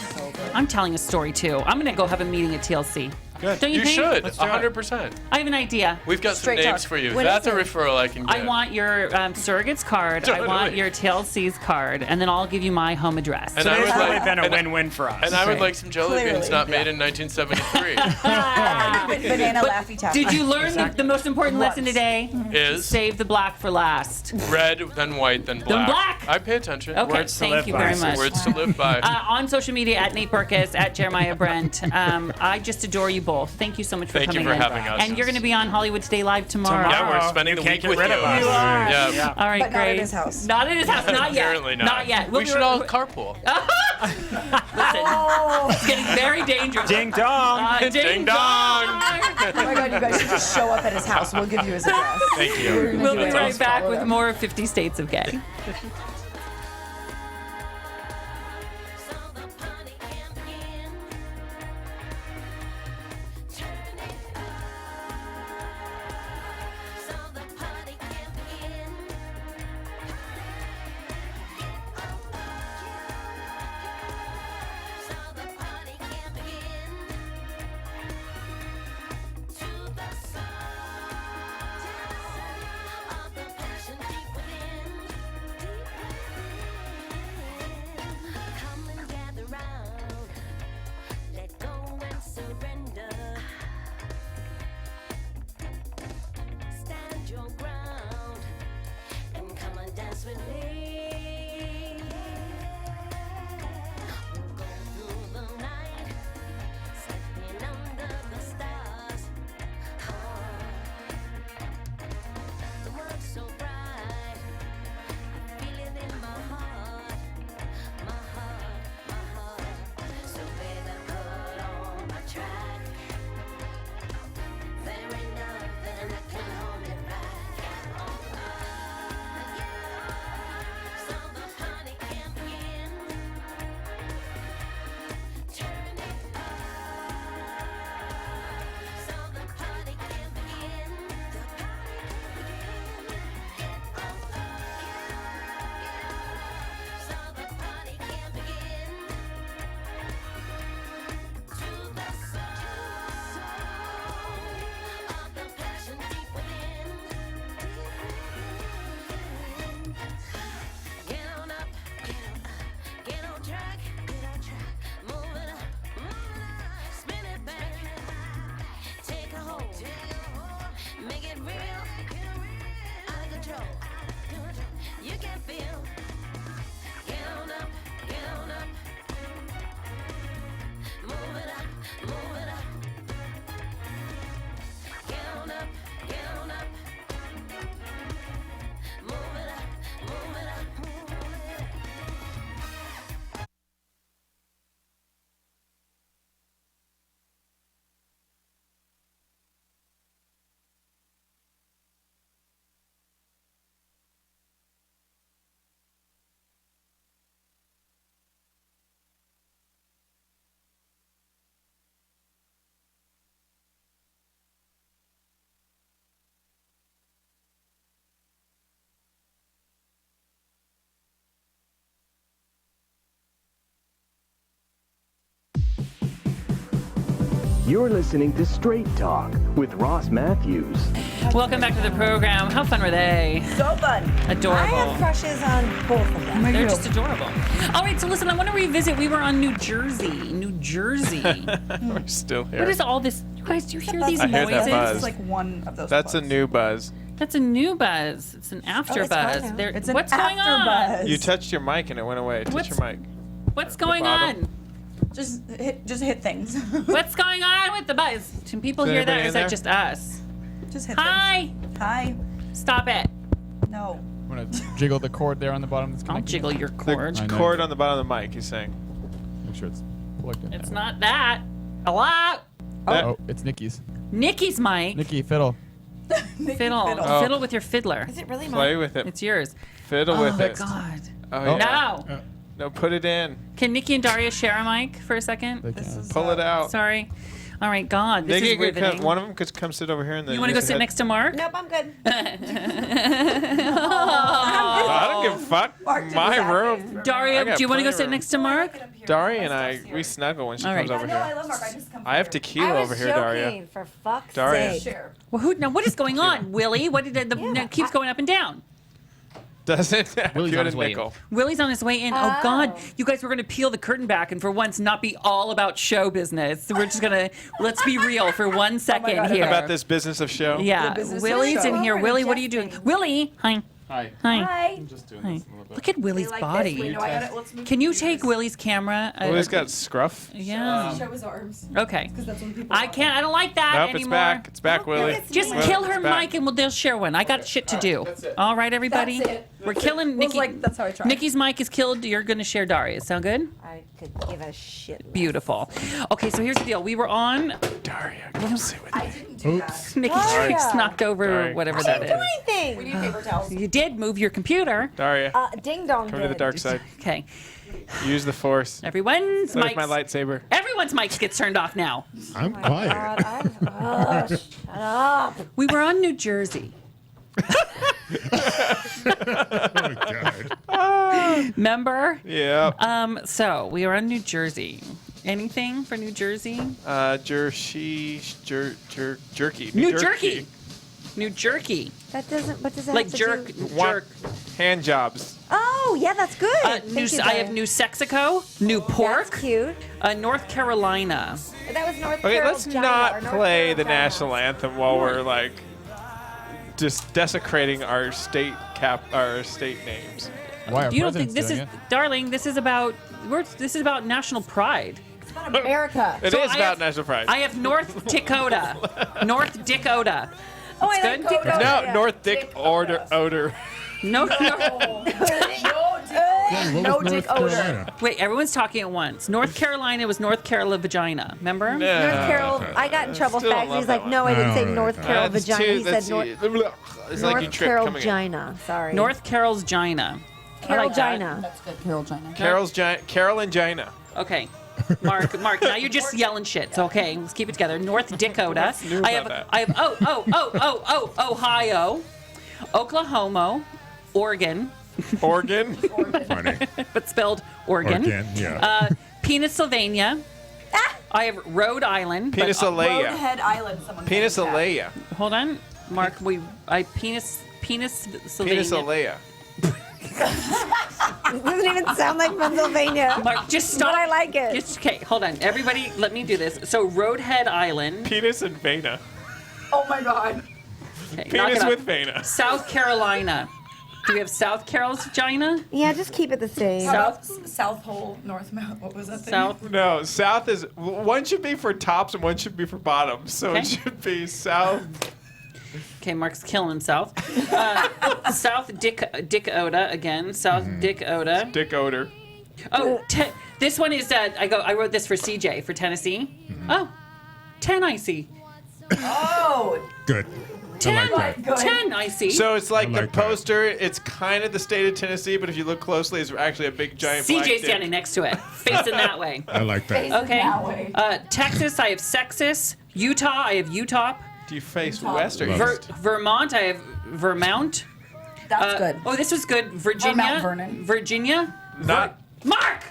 I'm telling a story too. I'm going to go have a meeting at TLC. Good. Don't you You think? should. Let's do it. 100%. I have an idea. We've got Straight some names talk. for you. What That's a is it? referral I can get. I want your surrogate's card. I Totally. want your TLC's card, and then I'll give you my home address. And I Today's would really like- been a and- win-win for us. And I would like some jelly beans Clearly. not made in 1973. Banana Laffy Taffy. Did you learn the most important lesson today? Is Save the black for last. red, then white, then black. black. I pay attention. Okay, Words to thank live you by. very much. Words to live by. On social media, at Nate Burkus, at Jeremiah Brent. I just adore you both. cool. Thank you so much for Thank you coming for in. having us. And you're going to be on Hollywood Stay Live tomorrow. Yeah, we're spending the week with you. You are. Yeah. All right, But great. not at his house. Not at his house. Not yet. Apparently not. Not yet. We should all carpool. Listen, it's getting very dangerous. Ding dong. Ding dong. Oh my God, you guys should just show up at his house. We'll give you his address. Thank you. We're gonna We'll do be it. right back Follow with them. more 50 States of Gay. You're listening to Straight Talk with Ross Mathews. Welcome back to the program. How fun were they? So fun. Adorable. I have crushes on both of them. They're just adorable. All right, so listen, I want to revisit. We were on New Jersey. We're still here. What is all this? You guys, do you hear these I hear noises? that buzz. It's like one of those. That's a new buzz. That's a new buzz. It's an after buzz. It's an What's going on? AfterBuzz. You touched your mic and it went away. Touch your mic. What's going bottom. on? Just hit things. What's going on with the buzz? Can people Is hear that, anybody or in is that there? just us? Just hit Hi. things. Hi. Stop it. No. I'm gonna jiggle the cord there on the bottom. That's I'll connected. jiggle your cord. The cord on the bottom of the mic, he's saying. Make sure it's plugged in. It's there. not that. Hello? Oh, it's Nikki's. Nikki's mic. Nikki, fiddle. Fiddle. Oh. Fiddle with your fiddler. Is it really Play mine? with it. It's yours. Fiddle with it. God. Oh, yeah. No. No, put it in. Can Nikki and Daria share a mic for a second? Pull it out. Sorry. All right, God, this Nikki is could riveting. one of them could come sit over here and then You want to go sit next to Mark? Nope, I'm good. I don't give a fuck. My room. Daria, I got do you want to go plenty of sit room. next to Mark? Daria and I, we snuggle when she All comes right. over No, I here. love Mark. I just come. I have tequila I was over here, joking, Daria. for fuck's Daria. sake. Well, now what is going on, Willie? What did no, keeps going up and down? Does it? Willie's Put on a his way in. nickel. Willie's on his way in. Oh, God. You guys were going to peel the curtain back and for once not be all about show business. So we're just going to, let's be real for 1 second God, here. About this business of show. Yeah. The business of Willie's show. in here. We're Willie, what are you doing? adjusting. Willie, hi. Hi. Hi. Hi. I'm just doing Hi. this a little bit. Look at Willie's like body. this. Wait, no, let's move Can you to take this. Willie's camera? Willie's got scruff. Yeah. Show his arms. Okay. Because that's what people I can't. I don't like that Nope, anymore. it's back. It's back, Willie. Just Willie, kill her it's back. mic and they'll share one. I got shit to do. All right, everybody. That's it. We're killing Will's Nikki. like, that's how I try. Nikki's mic is killed. You're going to share Daria's. Sound good? I could give a shit. Beautiful. Okay, so here's the deal. We were on. Daria, come sit with me. I didn't do that. Nikki Daria. Tricks knocked over Sorry. whatever I that didn't do is. anything. We need paper towels. You did move your computer. Daria, Ding dong. come to the dark side. Okay. Use the force. Everyone's There's mics. my lightsaber. Everyone's mics gets turned off now. I'm quiet. Shut up. We were on New Jersey. Oh, God. Remember? Yeah. So we were on New Jersey. Anything for New Jersey? Jerky. New Jerky. New Jerky. That doesn't. What does that Like have to jerk. do? Jerk. Hand jobs. Oh, yeah, that's good. Thank you, I have Daria. New Sexico, New Pork, That's cute. North Carolina. That was North Okay, Carolina. let's not play the national anthem while we're like just desecrating our state names. Why? Our You don't think president's this is, doing darling? This is about this is about national pride. America. It So is I about have- national pride. I have North Dakota. North Dakota. Oh, I Good? like Dakota. No, Yeah. North Dick Odor. No, no. No dick odor. Wait, everyone's talking at once. North Carolina was North Carolina vagina. Remember? North Carol. I got in trouble. Still don't Fact. love He's that like, no, I I didn't don't say like North that. Carol That's vagina. too- He said that's- North. It's like you North trip Carol coming in. vagina. Sorry. North Carol's gina. I like that. Carolina. That's good. Carol Gina. Carol and Gina. Okay. Mark, now you're just yelling shit. So okay, let's keep it together. North Dakota. new I about have that? Ohio, Oklahoma, Oregon, Oregon. Funny. but spelled Oregon. Oregon, yeah. Pennsylvania. I have Rhode Island. but- Penisalea. Roadhead Island. Someone Penisalea. hold on, Mark. Pennsylvania. Penisalea. It doesn't even sound like Pennsylvania. Mark, just stop. But I like it. Okay, hold on. Everybody, let me do this. So Roadhead Island. Penis and vena. Oh my God. Okay, knock Penis it up. with vena. South Carolina. Do we have South Carol's vagina? Yeah, just keep it the same. How about South Pole, North Mount? What was that thing? South. No, south is one should be for tops and one should be for bottoms. So Okay. it should be south. Okay, Mark's killing himself. South Dick Oda again. South Dick Oda. Dick odor. Oh, this one is I wrote this for CJ for Tennessee. Oh, 10 icy. Oh. Good. 10, I like that. 10 icy. So it's like, I like the that. poster. It's kind of the state of Tennessee, but if you look closely, it's actually a big giant. black CJ's dick. standing next to it, facing that way. I like that. Okay. That way. Texas, I have Sexus. Utah, I have Utah. Do you face west or Love east? Vermont, I have Vermont. That's good. Oh, this was good. Virginia. Mount Vernon. Virginia. Not. Mark.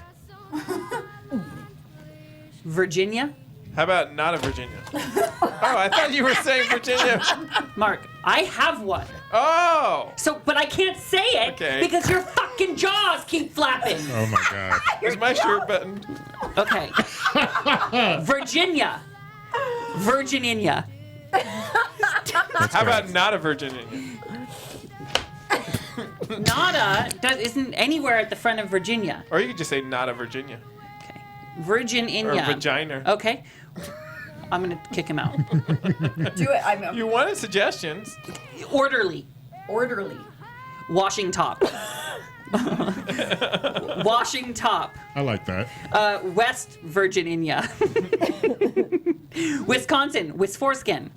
Virginia. How about not a Virginia? Oh, I thought you were saying Virginia. Mark, I have one. Oh. So, but I can't say it Okay. because your fucking jaws keep flapping. Oh my God. Is my shirt buttoned? Okay. Virginia. Virginia. How about not a Virginia? Nada isn't anywhere at the front of Virginia. Or you could just say not a Virginia. Okay. Virginia. Or vagina. Okay. I'm gonna kick him out. Do it. I'm You wanted suggestions. Orderly. orderly. Washing top. Washing top. I like that. West Virginia. Wisconsin. Wisforeskin.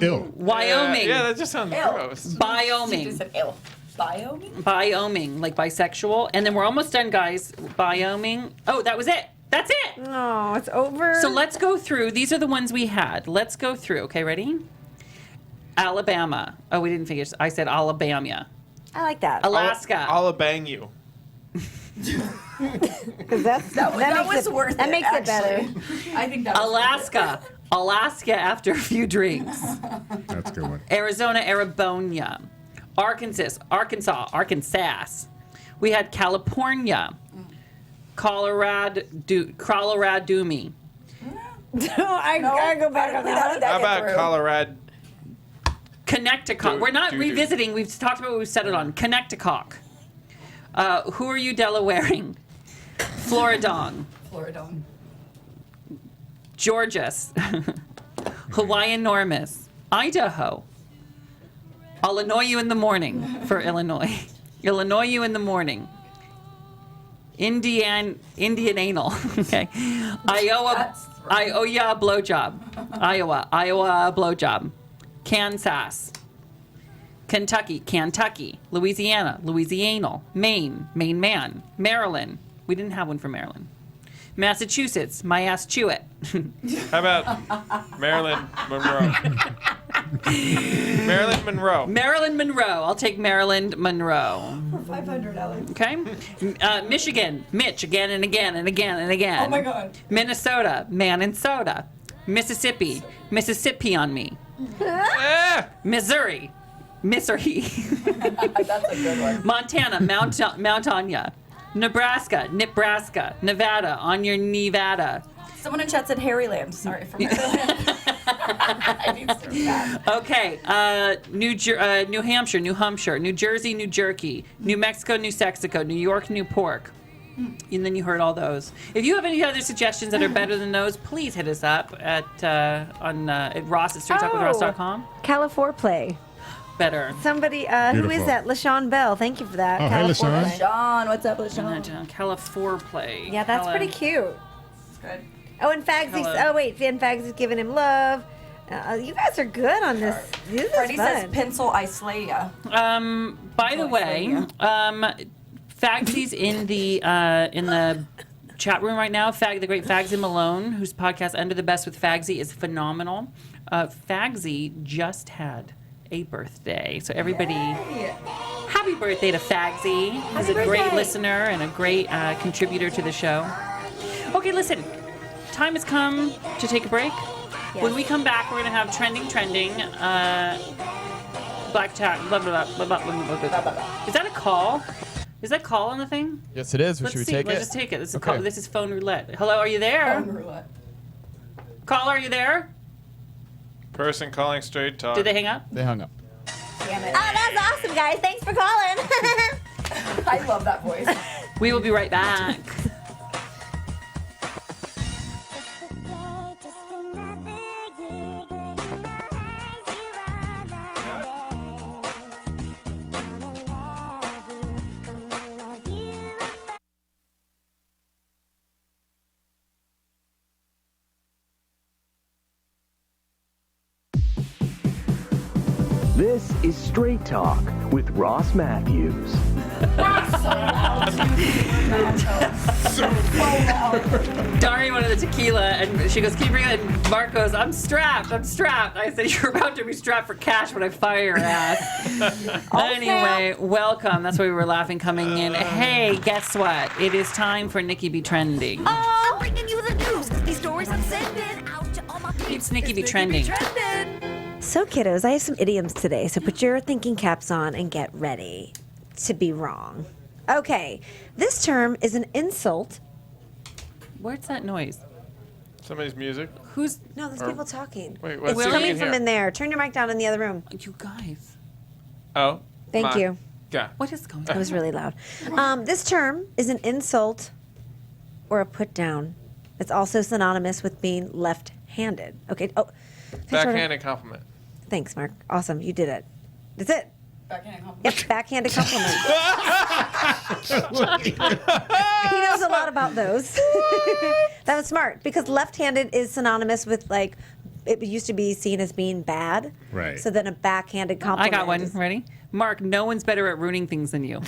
Ill. Wyoming. Yeah, that just sounds Ew. gross. She Wyoming. just said ill. Wyoming? Wyoming, like bisexual. And then we're almost done, guys. Wyoming. Oh, that was it. That's it. No, it's over. So let's go through. These are the ones we had. Let's go through. Okay, ready? Alabama. Oh, we didn't figure. I said Alabama. I like that. Alaska. I'll bang you. Because that That makes was it, worth that it, makes it better. actually. I think that was Alaska. Alaska after a few drinks. That's a good one. Arizona, Arabonia. Arkansas. We had California. Colorado. I gotta go back on that. How about Colorado? Connect-a-cock. We're not revisiting. We've talked about what we've settled on. Connect-a-cock. Who are you Delawareing? Floridong. Floridong. Georgias. Hawaiian Normus. Idaho. I'll annoy you in the morning for Illinois. Illinois you in the morning. Indian anal. Okay. Iowa blowjob. Iowa blowjob. Kansas. Kentucky. Louisiana. Louisianal. Maine man. Maryland. We didn't have one for Maryland. Massachusetts. My ass chew it. How about Marilyn Monroe? Marilyn Monroe. I'll take Marilyn Monroe. For $500. Okay. Michigan. Mitch again and again and again and again. Oh my God. Minnesota. Man and soda. Mississippi. Mississippi on me. Missouri. That's a good one. Montana. Mount Anya. Nebraska. Nevada. On your Nevada. Someone in chat said Harryland. Sorry for my I need to do that. Okay. New Hampshire. New Jersey. New Jerky. New Mexico. New Sexico. New York. New Pork. And then you heard all those. If you have any other suggestions that are better than those, please hit us up at Ross at StreetTalkWithRoss.com. Califorplay. Better. Somebody, who is that? LaShawn Bell. Thank you for that. Oh, hey, LaShawn. LaShawn, what's up, LaShawn? Califorplay. Yeah, that's pretty cute. It's good. Oh, and Fagsy's giving him love. You guys are good on this. This is Freddie fun. says pencil Islaya. By the way, Fagsy's in the chat room right now. The great Fagsy Malone, whose podcast Under the Best with Fagsy is phenomenal. Fagsy just had a birthday, so everybody, happy birthday to Fagsy. He's a great listener and a great contributor to the show. Okay, listen, time has come to take a break. Yes. When we come back, we're going to have trending, black chat, blah, blah, blah, blah, blah, blah, blah. Is that a call? Is that call on the thing? Yes, it is. Should we take it? Let's just take it. This is phone roulette. Hello, are you there? Phone roulette. Caller, are you there? Person calling Straight Talk. Did they hang up? They hung up. Damn it. Oh, that's awesome, guys. Thanks for calling. I love that voice. We will be right back. This is Straight Talk with Ross Mathews. Dari wanted the tequila, and she goes, "Can you bring it?" And Mark goes, I'm strapped. I said, "You're about to be strapped for cash when I fire your ass." Anyway, welcome. That's why we were laughing coming in. Hey, guess what? It is time for Nikki Be Trending. Oh, I'm bringing you the news. These stories I'm sending out to all my peeps. Keeps Nikki Be Trending. So, kiddos, I have some idioms today, so put your thinking caps on and get ready to be wrong. Okay, this term is an insult. Where's that noise? Somebody's music. Who's? No, there's people talking. Wait, what's It's coming from in there. Turn your mic down in the other room. You guys. Oh. Thank you. Yeah. What is going on? That was really loud. This term is an insult or a put down. It's also synonymous with being left-handed. Okay. Oh. Backhanded compliment. Thanks, Mark. Awesome. You did it. That's it. Backhanded compliment. Yep, backhanded compliment. He knows a lot about those. That was smart because left-handed is synonymous with, like, it used to be seen as being bad. Right. So then a backhanded compliment. I got one. Ready? Mark, no one's better at ruining things than you.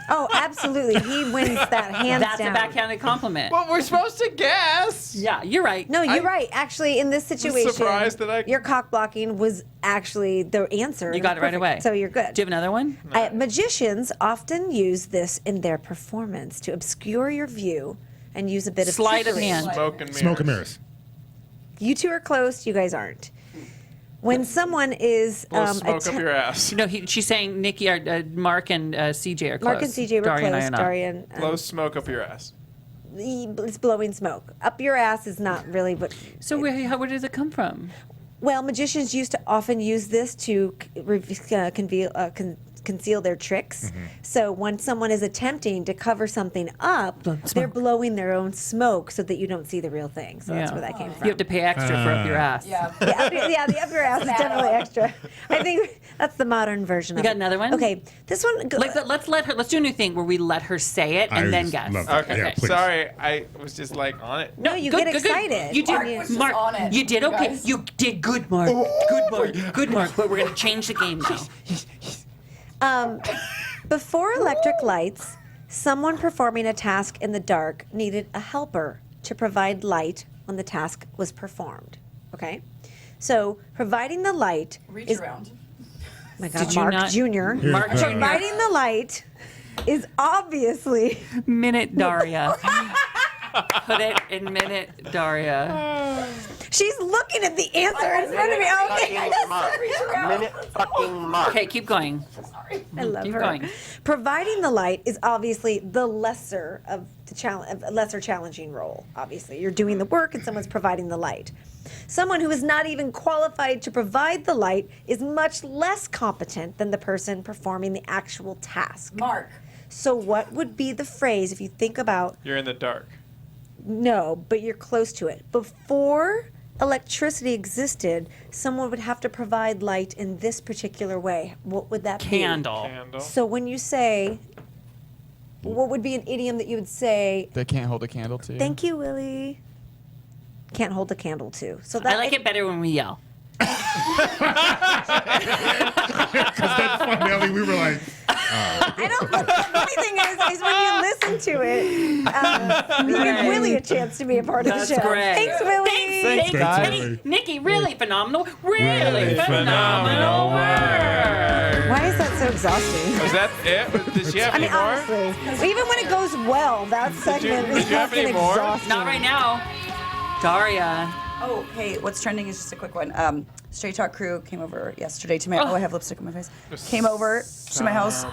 Oh, absolutely. He wins that hands That's down. a backhanded compliment. Well, we're supposed to guess. Yeah, you're right. No, you're right. Actually, in this situation, surprised that your cock blocking was actually the answer. You got it right away. So you're good. Do you have another one? Magicians often use this in their performance to obscure your view and use a bit of Sleight of trickery. hand. Smoke and mirrors. You two are close. You guys aren't. When someone is Blow smoke up your ass. No, she's saying Nikki, Mark, and CJ are close. Mark and CJ were Dari and I close. are not. Darian. Blow smoke up your ass. It's blowing smoke up your ass is not really what. So where does it come from? Well, magicians used to often use this to conceal their tricks. So when someone is attempting to cover something up, they're blowing their own smoke so that you don't see the real thing. So that's where that came from. You have to pay extra for up your ass. Yeah, the up your ass is definitely extra. I think that's the modern version. You got another one? Okay, this one. Let's do a new thing where we let her say it and then guess. Okay. Sorry, I was just like on it. No, you get excited. You did, Mark. You did okay. Guys. You did good, Mark. Good, Mark. Good, Mark. But we're gonna change the game now. Before electric lights, someone performing a task in the dark needed a helper to provide light when the task was performed. Okay? So, providing the light Reach around. My God, Did you Mark not- Jr. Mark Jr. Providing the light is obviously Minute Daria. Put it in minute Daria. She's looking at the answer in front of me. Okay. Minute fucking mark. Okay, keep going. I love Keep her. going. Providing the light is obviously the lesser of the lesser challenging role. Obviously, you're doing the work and someone's providing the light. Someone who is not even qualified to provide the light is much less competent than the person performing the actual task. Mark. So what would be the phrase if you think about You're in the dark. no, but you're close to it. Before electricity existed, someone would have to provide light in this particular way. What would that be? Candle. So when you say, what would be an idiom that you would say? They can't hold a candle to you. Thank you, Willie. Can't hold a candle to. So that I like it better when we yell. Because that's funny, Ellie. We were like, I don't. But the funny thing is when you listen to it, you give Willie a chance to be a part of the That's show. great. Thanks, Willie. Thanks, guys. Nikki, really phenomenal. Really Really phenomenal phenomenal work. Why is that so exhausting? Was that it? Did she have I any mean, more? honestly, even when it goes well, that segment is did you have any fucking more? exhausting. Not right now. Daria. Oh, hey, what's trending is just a quick one. Straight Talk crew came over yesterday to my. Oh, I have lipstick on my face. Came over to my house.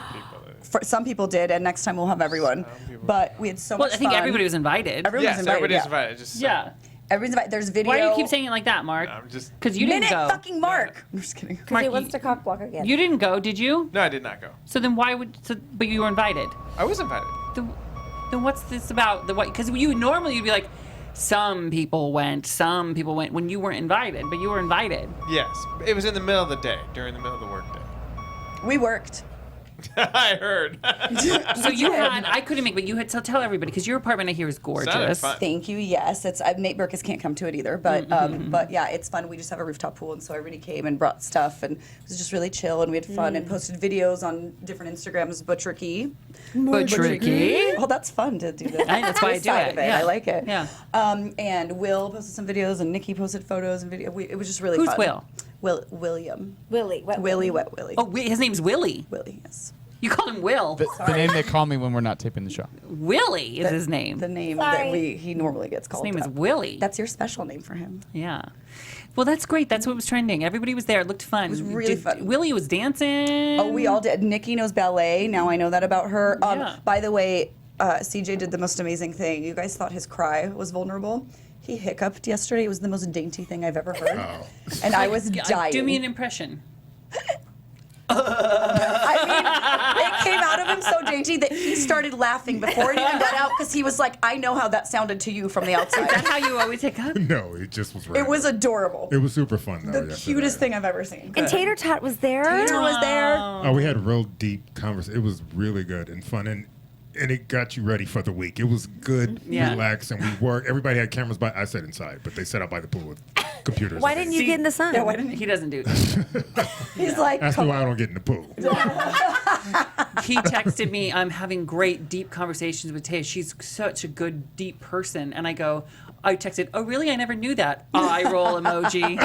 Some people did, and next time we'll have everyone. But we had so much Well, I think fun. everybody was invited. Everyone was invited. everybody's Yeah. invited. Just Yeah. Everyone's invited. There's video. Why do you keep saying it like that, Mark? I'm just. Because you didn't Minute go. fucking Mark. I'm just kidding. Because he wants to cock block again. You didn't go, did you? No, I did not go. So then why would? But you were invited. I was invited. Then what's this about? The what? Because you normally you'd be like, some people went when you weren't invited, but you were invited. Yes, it was in the middle of the day, during the middle of the work day. We worked. I heard. So you had, I couldn't make, but you had to tell everybody because your apartment I hear is gorgeous. Thank you. Yes, it's Nate Burkus can't come to it either, but but yeah, it's fun. We just have a rooftop pool, and so everybody came and brought stuff, and it was just really chill, and we had fun and posted videos on different Instagrams. Butchricky. Oh, that's fun to do that. That's why I do Side it. of it. Yeah. I like it. Yeah. And Will posted some videos, and Nikki posted photos and video. It was just really Who's fun. Will? William. Willie. Willie. Wet Willie. Oh, his name's Willie. Willie. Yes. You called him Will. The name they call me when we're not taping the show. Willie is his name. The name Sorry. that he normally gets called. His name is that. Willie. That's your special name for him. Yeah. Well, that's great. That's what was trending. Everybody was there. It looked fun. It was really fun. Willie was dancing. Oh, we all did. Nikki knows ballet. Now I know that about her. Yeah. By the way, CJ did the most amazing thing. You guys thought his cry was vulnerable. He hiccuped yesterday. It was the most dainty thing I've ever heard. oh. And I was dying. Do me an impression. I mean, it came out of him so dainty that he started laughing before it even got out because he was like, I know how that sounded to you from the outside. Is that how you always hiccup? No, it just was It random. was adorable. It was super fun, though. The cutest thing I've ever seen. And Tater Tot was there. Tater was there. Oh, we had real deep conversation. It was really good and fun, and it got you ready for the week. It was good, relaxed, and we worked. Everybody had cameras by. I sat inside, but they set up by the pool with computers. Why didn't you get in the sun? Yeah, why didn't He doesn't do that. He's like, That's come why I on. don't get in the pool. He texted me, I'm having great deep conversations with Tay. She's such a good, deep person. And I texted, oh, really? I never knew that. Eye roll emoji.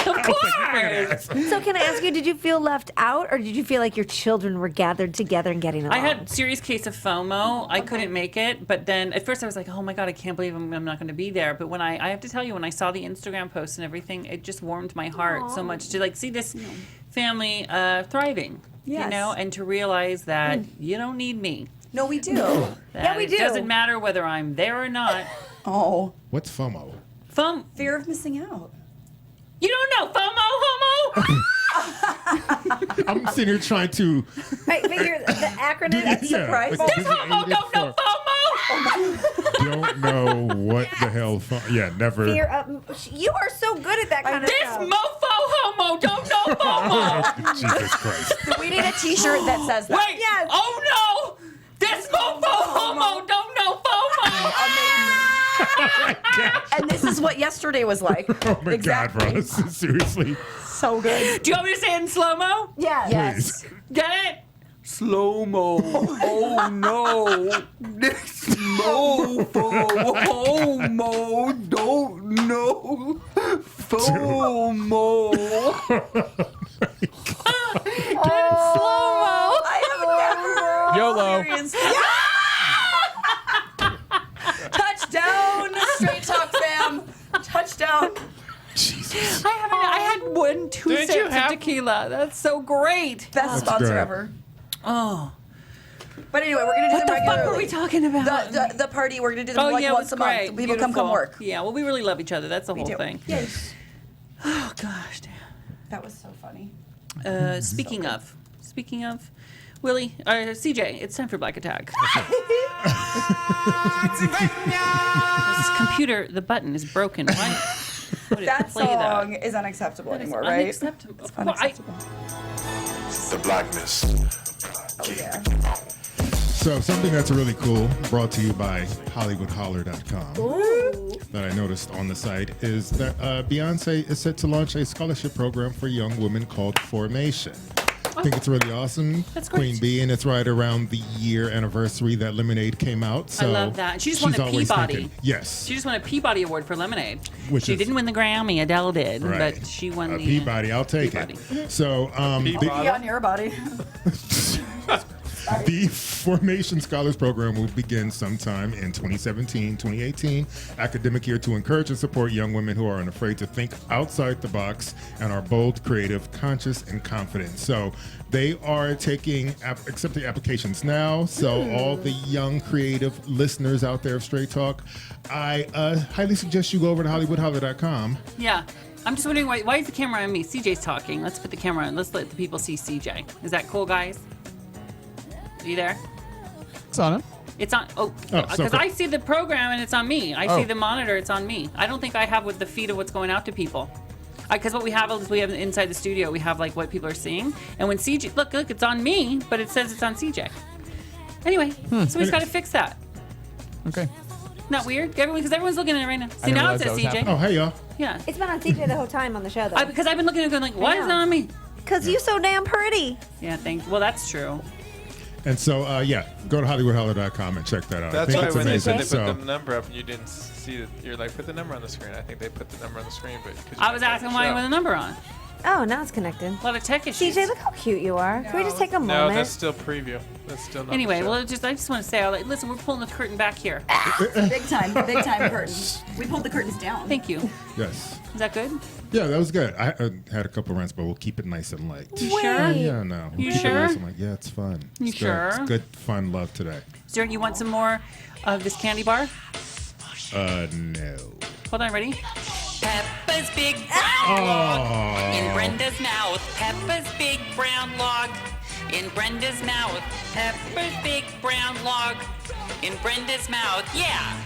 Of course. So can I ask you, did you feel left out, or did you feel like your children were gathered together and getting along? I had a serious case of FOMO. I couldn't make it. But then at first I was like, oh my God, I can't believe I'm not going to be there. But when I have to tell you, when I saw the Instagram posts and everything, it just warmed my heart so much to see this family thriving, Yes. and to realize that you don't need me. No, we do. That we do. It doesn't matter whether I'm there or not. Oh. What's FOMO? Fear of missing out. You don't know FOMO, homo? I'm sitting here trying to. Right, but the acronym. That's surprise. This homo don't know FOMO. Don't know what the hell. Yeah, never. Fear of. You are so good at that kind of This stuff. mofo homo don't know FOMO. Jesus Christ. We need a T-shirt that says that. Wait. Yes. Oh no. This mofo homo don't know FOMO. And this is what yesterday was like. Oh my Exactly. God, Ross. Seriously. So good. Do you want me to say it in slow-mo? Yes. Yes. Get it? Slow-mo. Oh no. This mofo homo don't know FOMO. Slow-mo. I have never YOLO. experienced Touchdown, Straight Talk fam. Touchdown. Jesus. I had 2 Did you sips of have- tequila. That's so great. Best sponsor good. ever. Oh. But anyway, we're gonna do What them the fuck regularly. were we talking about? The party. We're gonna do them Oh, like yeah, it once was a month. great. People come Beautiful. work. Yeah, well, we really love each other. That's the whole do. thing. Yes. Oh, gosh, damn. That was so funny. Speaking of, Willie, CJ, it's time for Black Attack. This computer, the button is broken. Why would it That play song that? is unacceptable That is anymore, right? unacceptable. It's Well, unacceptable. The blackness. Oh, yeah. So something that's really cool, brought to you by HollywoodHoller.com, that I noticed on the site is that Beyonce is set to launch a scholarship program for young women called Formation. I think it's really awesome. That's great. Queen Bee, and it's right around the year anniversary that Lemonade came out. So I love that. She just she's won a always Peabody. thinking- Yes. She just won a Peabody Award for Lemonade. Which she is- didn't win the Grammy. Adele did, Right. but she won A the Peabody, I'll take Peabody. it. So Be on your body. the Formation Scholars Program will begin sometime in 2017-2018 academic year to encourage and support young women who are unafraid to think outside the box and are bold, creative, conscious, and confident. So they are accepting applications now. So all the young, creative listeners out there of Straight Talk, I highly suggest you go over to HollywoodHoller.com. Yeah. I'm just wondering why is the camera on me? CJ's talking. Let's put the camera on. Let's let the people see CJ. Is that cool, guys? Are you there? It's on him. It's on. Oh, Oh, because so- I see the program and it's on me. I Oh. see the monitor. It's on me. I don't think I have with the feed of what's going out to people. Because what we have is we have inside the studio. We have like what people are seeing. And when CJ, look, it's on me, but it says it's on CJ. Anyway, so we just got to fix that. Okay. Not weird? Because everyone's looking at it right now. See, didn't now it realize says that was CJ. happening. Oh, hey, y'all. Yeah. It's been on CJ the whole time on the show, though. Because I've been looking at it going like, why is it know. on me? Because you so damn pretty. Yeah, well, that's true. And so, go to HollywoodHoller.com and check that out. That's I think why it's when they amazing. said they put So, the number up and you didn't see it, you're like, put the number on the screen. I think they put the number on the screen, but 'cause you I was didn't asking show. why with a number on. Oh, now it's connected. A lot of tech issues. CJ, look how cute you are. Can we just take a No, moment? that's still preview. That's still not. Anyway, the show. well, I just want to say, listen, we're pulling the curtain back here. Big time curtains. We pulled the curtains down. Thank you. yes. Is that good? Yeah, that was good. I had a couple of rants, but we'll keep it nice and light. You sure? Yeah, no. We'll You keep sure? It nice and light. Yeah, it's fun. You It's good. sure? It's good, fun love today. Sir, you want some more of this candy bar? No. Hold on, ready? Peppa's big brown log in Oh. Brenda's mouth. Peppa's big brown log in Brenda's mouth. Peppa's big brown log in Brenda's mouth. Yeah.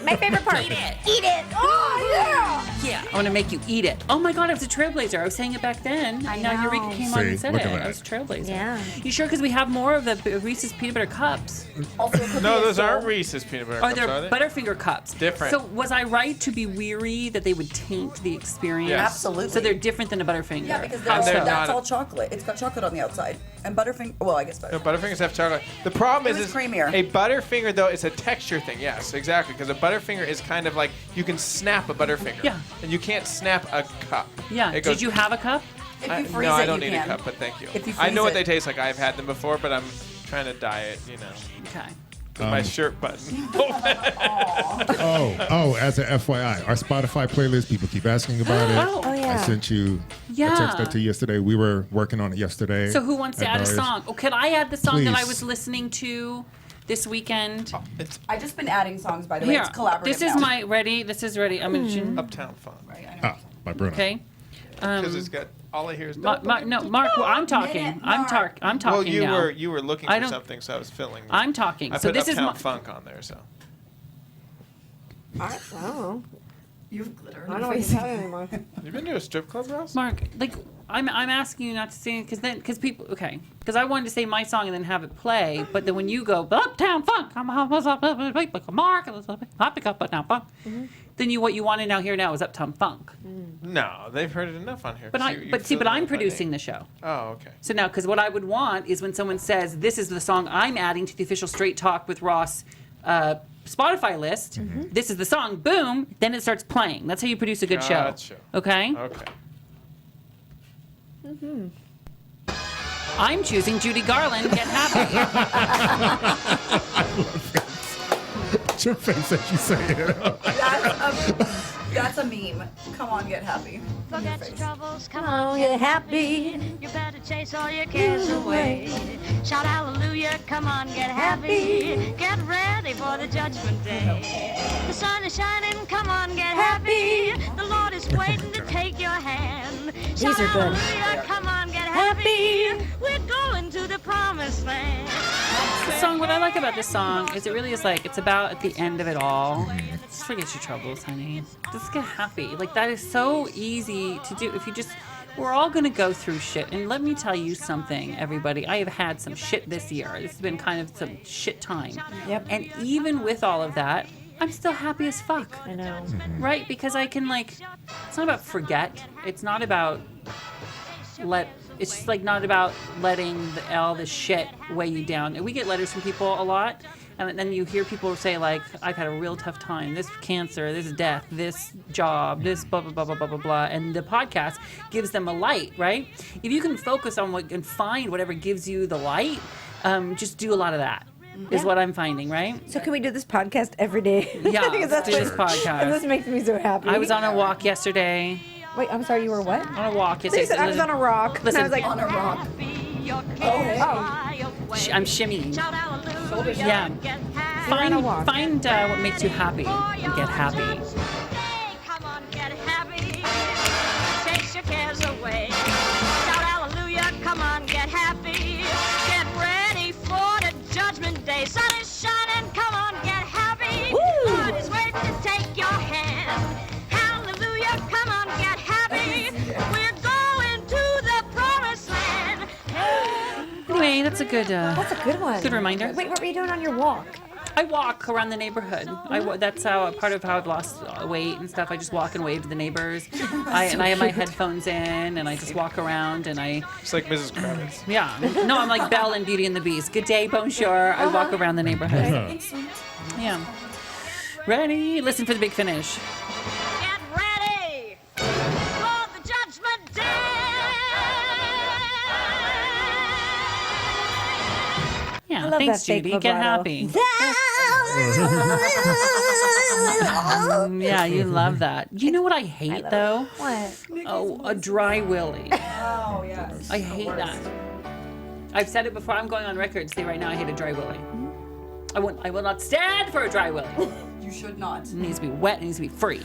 My favorite part. Eat it. Eat it. Oh, yeah. Yeah. I want to make you eat it. Oh my God, I was a trailblazer. I was saying it back then. I Now know. Eureka came on See, and said look it. at that. I was a trailblazer. Yeah. You sure? Because we have more of the Reese's peanut butter cups. No, those aren't Reese's peanut butter Or cups, they're are they? Butterfinger cups. Different. So was I right to be weary that they would taint the experience? Yes. Absolutely. So they're different than a Butterfinger. Yeah, because How they're so? not- that's all chocolate. It's got chocolate on the outside. And Butterfinger, well, I guess No, Butterfinger. Butterfingers have chocolate. The problem It is was creamier. a Butterfinger, though, is a texture thing. Yes, exactly. Because a Butterfinger is kind of like you can snap a Butterfinger. Yeah. And you can't snap a cup. Yeah. It goes- Did you have a cup? If you I, freeze no, it, I don't you need can. a cup, but thank you. If you I know freeze what it. they taste like. I've had them before, but I'm trying to diet, you know. Okay. With my shirt button. Oh, as a FYI, our Spotify playlist, people keep asking about it. Oh, yeah. I sent you Yeah. I texted that to you yesterday. We were working on it yesterday. So who wants to at add a Darius. song? Oh, could I add the song that I Please. was listening to this weekend. I've just been adding songs, by the way. Here, It's collaborative this is now. my ready. This is ready. I'm gonna Uptown Funk. By Bruno. Okay. Because it's got all I hear is. No, Mark. Well, I'm talking. I'm talking. Well, you now. were looking I for don't- something, so I was filling. I'm talking. I So put this is Uptown my- Funk on there, so. I don't know. You have glitter. I don't know what he's talking anymore. You been to a strip club, Ross? Mark, like I'm asking you not to sing it because people because I wanted to say my song and then have it play, but then when you go Uptown Funk, Mark, I pick up Uptown Funk, then what you want to now hear now is Uptown Funk. No, they've heard it enough on here. But I'm producing the show. Oh, okay. So now, because what I would want is when someone says this is the song I'm adding to the official Straight Talk with Ross Spotify list, this is the song, boom, then it starts playing. That's how you produce a good Gotcha. show. Okay? Okay. I'm choosing Judy Garland, Get Happy. What's your face as you say it? That's a meme. Come on, get happy. Forget your troubles, come on, get happy. You better chase all your cares away. Shout hallelujah, come on, get happy. Get ready for the judgment day. The sun is shining, come on, get happy. The Lord is waiting to take your hand. Shout These are good. hallelujah, come on, get happy. We're going to the promised land. This song, what I like about this song is it really is like, it's about at the end of it all. Just forget your troubles, honey. Just get happy. Like, that is so easy to do if you just, we're all going to go through shit. And let me tell you something, everybody. I have had some shit this year. This has been kind of some shit time. Yep. And even with all of that, I'm still happy as fuck. I know. Right? Because I can, like, it's not about forget. It's not about it's just like not about letting all the shit weigh you down. And we get letters from people a lot, and then you hear people say like, "I've had a real tough time. This cancer, this death, this job, this blah blah blah blah blah blah blah." And the podcast gives them a light, right? If you can focus on what and find whatever gives you the light, just do a lot of that. Is what I'm finding, right? So can we do this podcast every day? Yeah, Because let's do this podcast. This makes me so happy. I was on a walk yesterday. Wait, I'm sorry, you were what? On a walk You yesterday. said I was on a rock. Listen, and I was like, on a rock. I'm shimmying. You're Yeah. on Find a walk. what makes you happy and get happy. Come on, get happy. Chase your cares away. Shout hallelujah, come on, get happy. Get ready for the judgment day. Sun is shining, come on, get happy. God is waiting to take your hand. Hallelujah, come on, get happy. We're going to the promised land. Anyway, that's a good. That's a good one. Good reminder. Wait, what were you doing on your walk? I walk around the neighborhood. That's how part of how I've lost weight and stuff. I just walk and wave to the neighbors. I have my headphones in and I just walk around and I. It's like Mrs. Kravitz. Yeah. No, I'm like Belle in Beauty and the Beast. Good day, bonjour. I walk around the neighborhood. Yeah. Ready? Listen for the big finish. Get ready for the judgment day. Yeah. I love Thanks, that fake Judy. Get vibrato. happy. Yeah, you love that. You know what I hate though? What? Oh, a dry willy. Oh, yes. I hate that. I've said it before. I'm going on record to say right now I hate a dry willy. I will not stand for a dry willy. You should not. It needs to be wet. It needs to be free.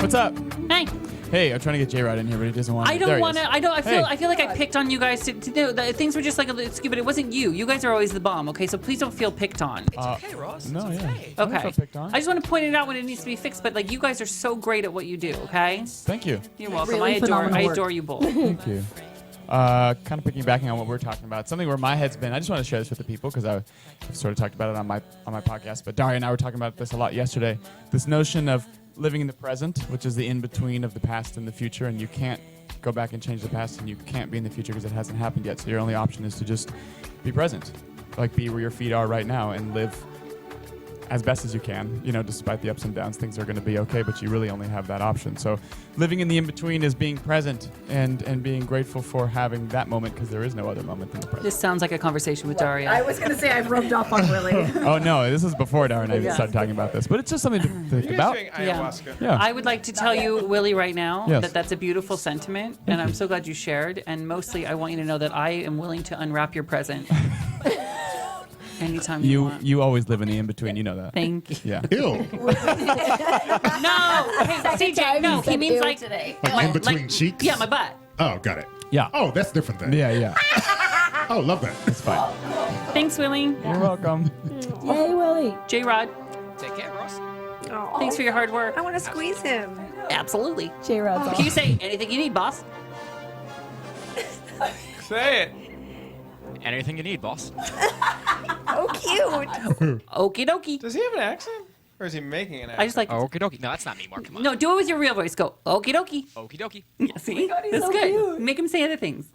What's up? Hey. Hey, I'm trying to get J-Rod in here, but he doesn't want to. I don't want to. I feel like I Hey. picked on you guys to do. Things were just like a little stupid. It wasn't you. You guys are always the bomb. Okay, so please don't feel picked on. It's okay, Ross. No, yeah. I don't Okay. feel picked on. I just want to point it out when it needs to be fixed. But like you guys are so great at what you do. Okay. Thank you. You're welcome. Really I phenomenal work. adore you both. Thank you. Kind of piggybacking on what we're talking about, something where my head's been. I just want to share this with the people because I've sort of talked about it on my podcast. But Daria and I were talking about this a lot yesterday. This notion of living in the present, which is the in-between of the past and the future, and you can't go back and change the past, and you can't be in the future because it hasn't happened yet. So your only option is to just be present, like be where your feet are right now, and live as best as you can. You know, despite the ups and downs, things are going to be okay, but you really only have that option. So living in the in-between is being present and being grateful for having that moment, because there is no other moment than the present. This sounds like a conversation with Daria. I was going to say I've rubbed off on Willie. Oh no, this is before Daria and I Yeah. started talking about this, but it's just something to think about. Yeah. I would like to tell you, Willie, right now, Yes. that that's a beautiful sentiment, and I'm so glad you shared. And mostly, I want you to know that I am willing to unwrap your present Anytime you want. You always live in the in between. You know that. Thank you. Yeah. Ew. No, hey, CJ, no, he means like today. Like in between cheeks? Yeah, my butt. Oh, got it. Yeah. Oh, that's different then. Yeah. Oh, love that. It's fine. Thanks, Willie. You're welcome. Yay, Willie. J-Rod, Take care, Ross. thanks for your hard work. I want to squeeze him. Absolutely. J-Rod's Can you say anything you need, boss? Say it. Anything you need, boss. Oh, cute. Okie dokie. Does he have an accent? Or is he making an accent? I just like. Okie dokie. No, that's not me, Mark. Come on. No, do it with your real voice. Go okie dokie. Okie dokie. Yeah, see, God, he's that's so good. cute. Make him say other things.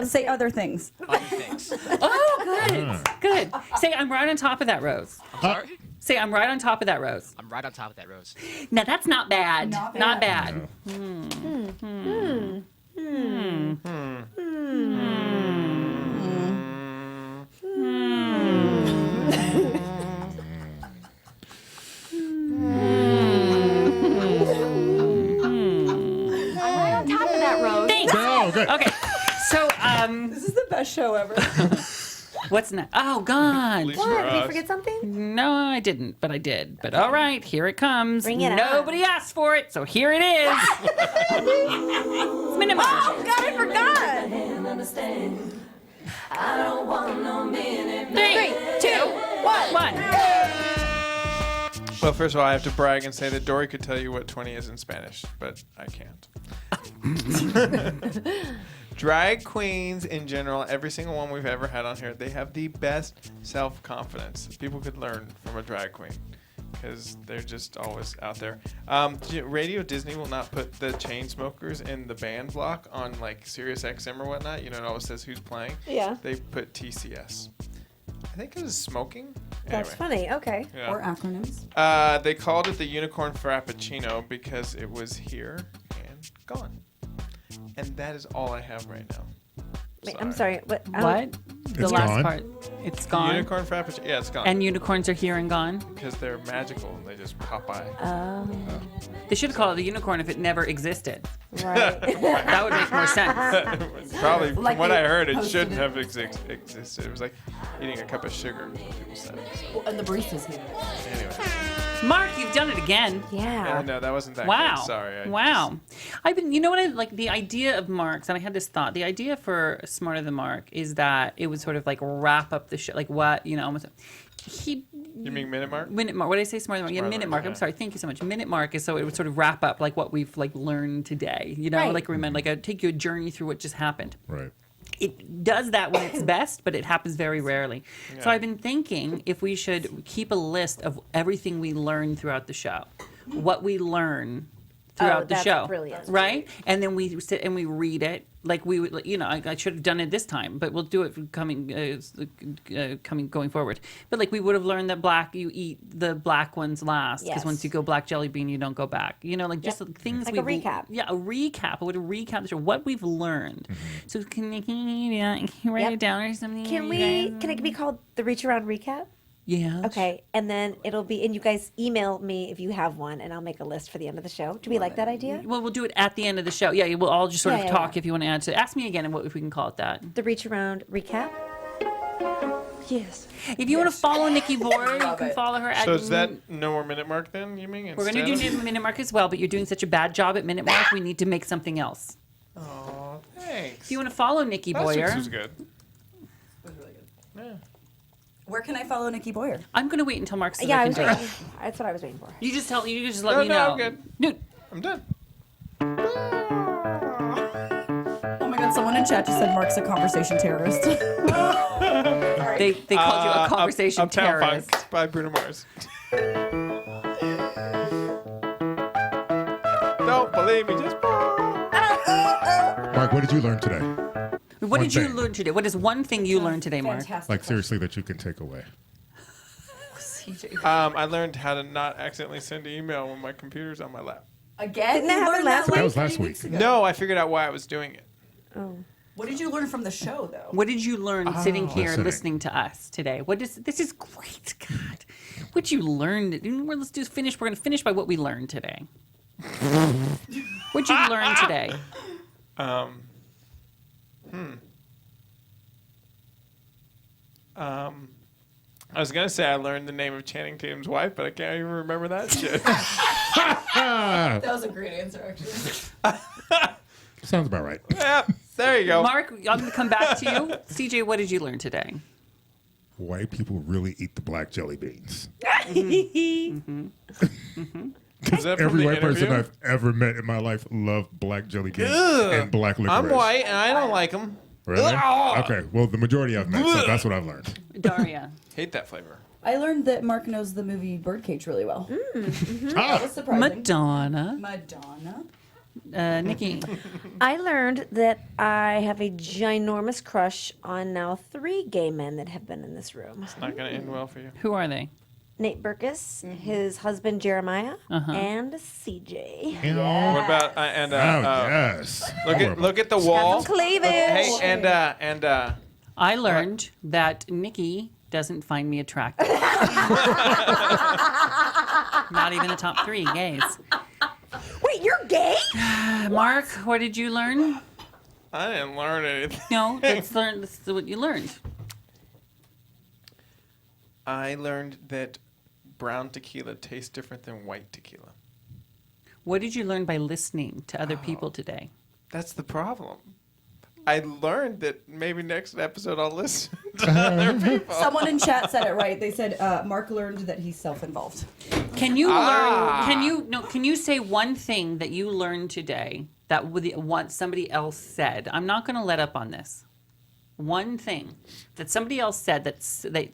Say other things. Other things. Oh, good, good. Say I'm right on top of that rose. I'm sorry? Say I'm right on top of that rose. I'm right on top of that rose. Now that's not bad. Not bad. I'm right on top of that rose. Thanks. Oh, good. Okay. So This is the best show ever. what's next? Oh God. Leave What? for Did you us. forget something? No, I didn't, but I did. But all right, here it comes. Bring it on. Nobody asked for it, so here it is. It's Minute Mark. Oh, God, I forgot. 3, 2, 1. Well, first of all, I have to brag and say that Dory could tell you what 20 is in Spanish, but I can't. Drag queens in general, every single one we've ever had on here, they have the best self-confidence. People could learn from a drag queen because they're just always out there. Radio Disney will not put the Chainsmokers in the band block on like Sirius XM or whatnot. You know, it always says who's playing. Yeah. They put TCS. I think it was smoking. That's Anyway. funny. Okay. Yeah. Or acronyms. They called it the Unicorn Frappuccino because it was here and gone. And that is all I have right now. Wait, I'm sorry. What? What? The It's last gone? part. It's gone. Unicorn Frappuccino. Yeah, it's gone. And unicorns are here and gone. Because they're magical and they just pop by. They should have called it the unicorn if it never existed. Right. That would make more sense. Probably, from Like what they I heard, it posted shouldn't it. have existed. It was like eating a cup of sugar, what people said. So, And the baristas hate it. anyway. Mark, you've done it again. Yeah. No, that wasn't that Wow. good. Sorry. Wow. I've been, you know what I like? The idea of Mark's, and I had this thought, the idea for Smarter Than Mark is that it would sort of like wrap up the show, like what, you know, almost. You mean Minute Mark? Minute Mark. What did I say? Smarter Than Mark. Yeah, Smarter Minute Than Mark. Mark, I'm yeah. sorry. Thank you so much. Minute Mark is so it would sort of wrap up like what we've like learned today. You know, Right. like remember, like take you a journey through what just happened. Right. It does that when it's best, but it happens very rarely. So I've been thinking if we should keep a list of everything we learn throughout the show, what we learn throughout the that's show, brilliant. right? And then we sit and we read it like we would, you know. I should have done it this time, but we'll do it going forward. But like we would have learned that you eat the black ones last because Yes. once you go black jelly bean, you don't go back. You know, like just things Like a we've- recap. Yeah, a recap. I would recap the show, what we've learned. So can you write Yep. it down or something? Can you we? guys? Can it be called the Reach Around Recap? Yeah. Okay, and then it'll be, and you guys email me if you have one, and I'll make a list for the end of the show. Do we like that idea? Well, we'll do it at the end of the show. Yeah, we'll all just sort Yeah, of yeah, talk yeah. if you want to add to it. Ask me again and what if we can call it that. The Reach Around Recap. Yes. If you want to follow Nikki Boyer, you Love can it. follow her at So is that no more Minute Mark then, you mean? We're going to do Minute Mark as well, but you're doing such a bad job at Minute Mark, we need to make something else. Oh, thanks. If you want to follow Nikki Last Boyer, week's was good. Yeah. Where can I follow Nikki Boyer? I'm going to wait until Mark says Yeah, I I can was do waiting. it. That's what I was waiting for. You just let me No, know. I'm good. Dude, I'm done. Oh my god, someone in chat just said Mark's a conversation terrorist. they called you a conversation Uptown terrorist. Funk by Bruno Mars. Don't believe me, just Mark, what did you learn today? What One did you thing. learn today? What is one thing you learned today, Mark? Like seriously, that you can take away. I learned how to not accidentally send an email when my computer's on my lap. Again? Didn't that You happen learned last like That was 3 last week. weeks ago. No, I figured out why I was doing it. Oh. What did you learn from the show, though? What did you learn sitting here Listening. listening to us today? This is great, God. What you learned? Let's just finish. We're going to finish by what we learned today. What'd you learn today? I was gonna say I learned the name of Channing Tatum's wife, but I can't even remember that shit. That was a great answer, actually. Sounds about right. Yeah, there you go. Mark, I'm going to come back to you. CJ, what did you learn today? White people really eat the black jelly beans. Is that from Every the white person interview? I've ever met in my life loved black jelly beans Ugh. and black licorice. I'm white and I don't like them. Really? Okay. Well, the majority I've met, so that's what I've learned. Daria. Hate that flavor. I learned that Mark knows the movie Birdcage really well. That was surprising. Madonna. Madonna. Nikki. I learned that I have a ginormous crush on now 3 gay men that have been in this room. It's not gonna end well for you. Who are they? Nate Berkus, his husband Jeremiah, Uh-huh. and CJ. What about yes. Look at the wall. some cleavage. Hey, and I learned that Nikki doesn't find me attractive. Not even the top 3 gays. Wait, you're gay? Mark, what did you learn? I didn't learn anything. No, that's what you learned. I learned that brown tequila tastes different than white tequila. What did you learn by listening to other people today? That's the problem. I learned that maybe next episode I'll listen to other people. Someone in chat said it right. They said Mark learned that he's self-involved. Can you learn? Can you say one thing that you learned today that somebody else said? I'm not going to let up on this. One thing that somebody else said that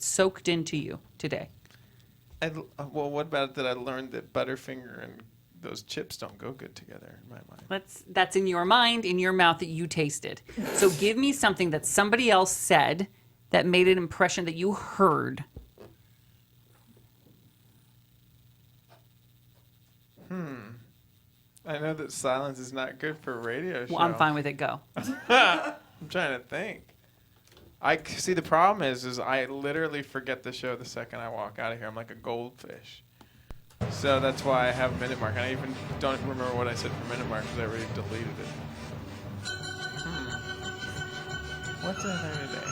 soaked into you today. Well, what about it that I learned that Butterfinger and those chips don't go good together in my mind? That's in your mind, in your mouth that you tasted. So give me something that somebody else said that made an impression that you heard. I know that silence is not good for a radio show. Well, I'm fine with it. Go. I'm trying to think. I see. The problem is I literally forget the show the second I walk out of here. I'm like a goldfish. So that's why I have a minute mark. And I even don't remember what I said for minute mark because I already deleted it. What did I learn today?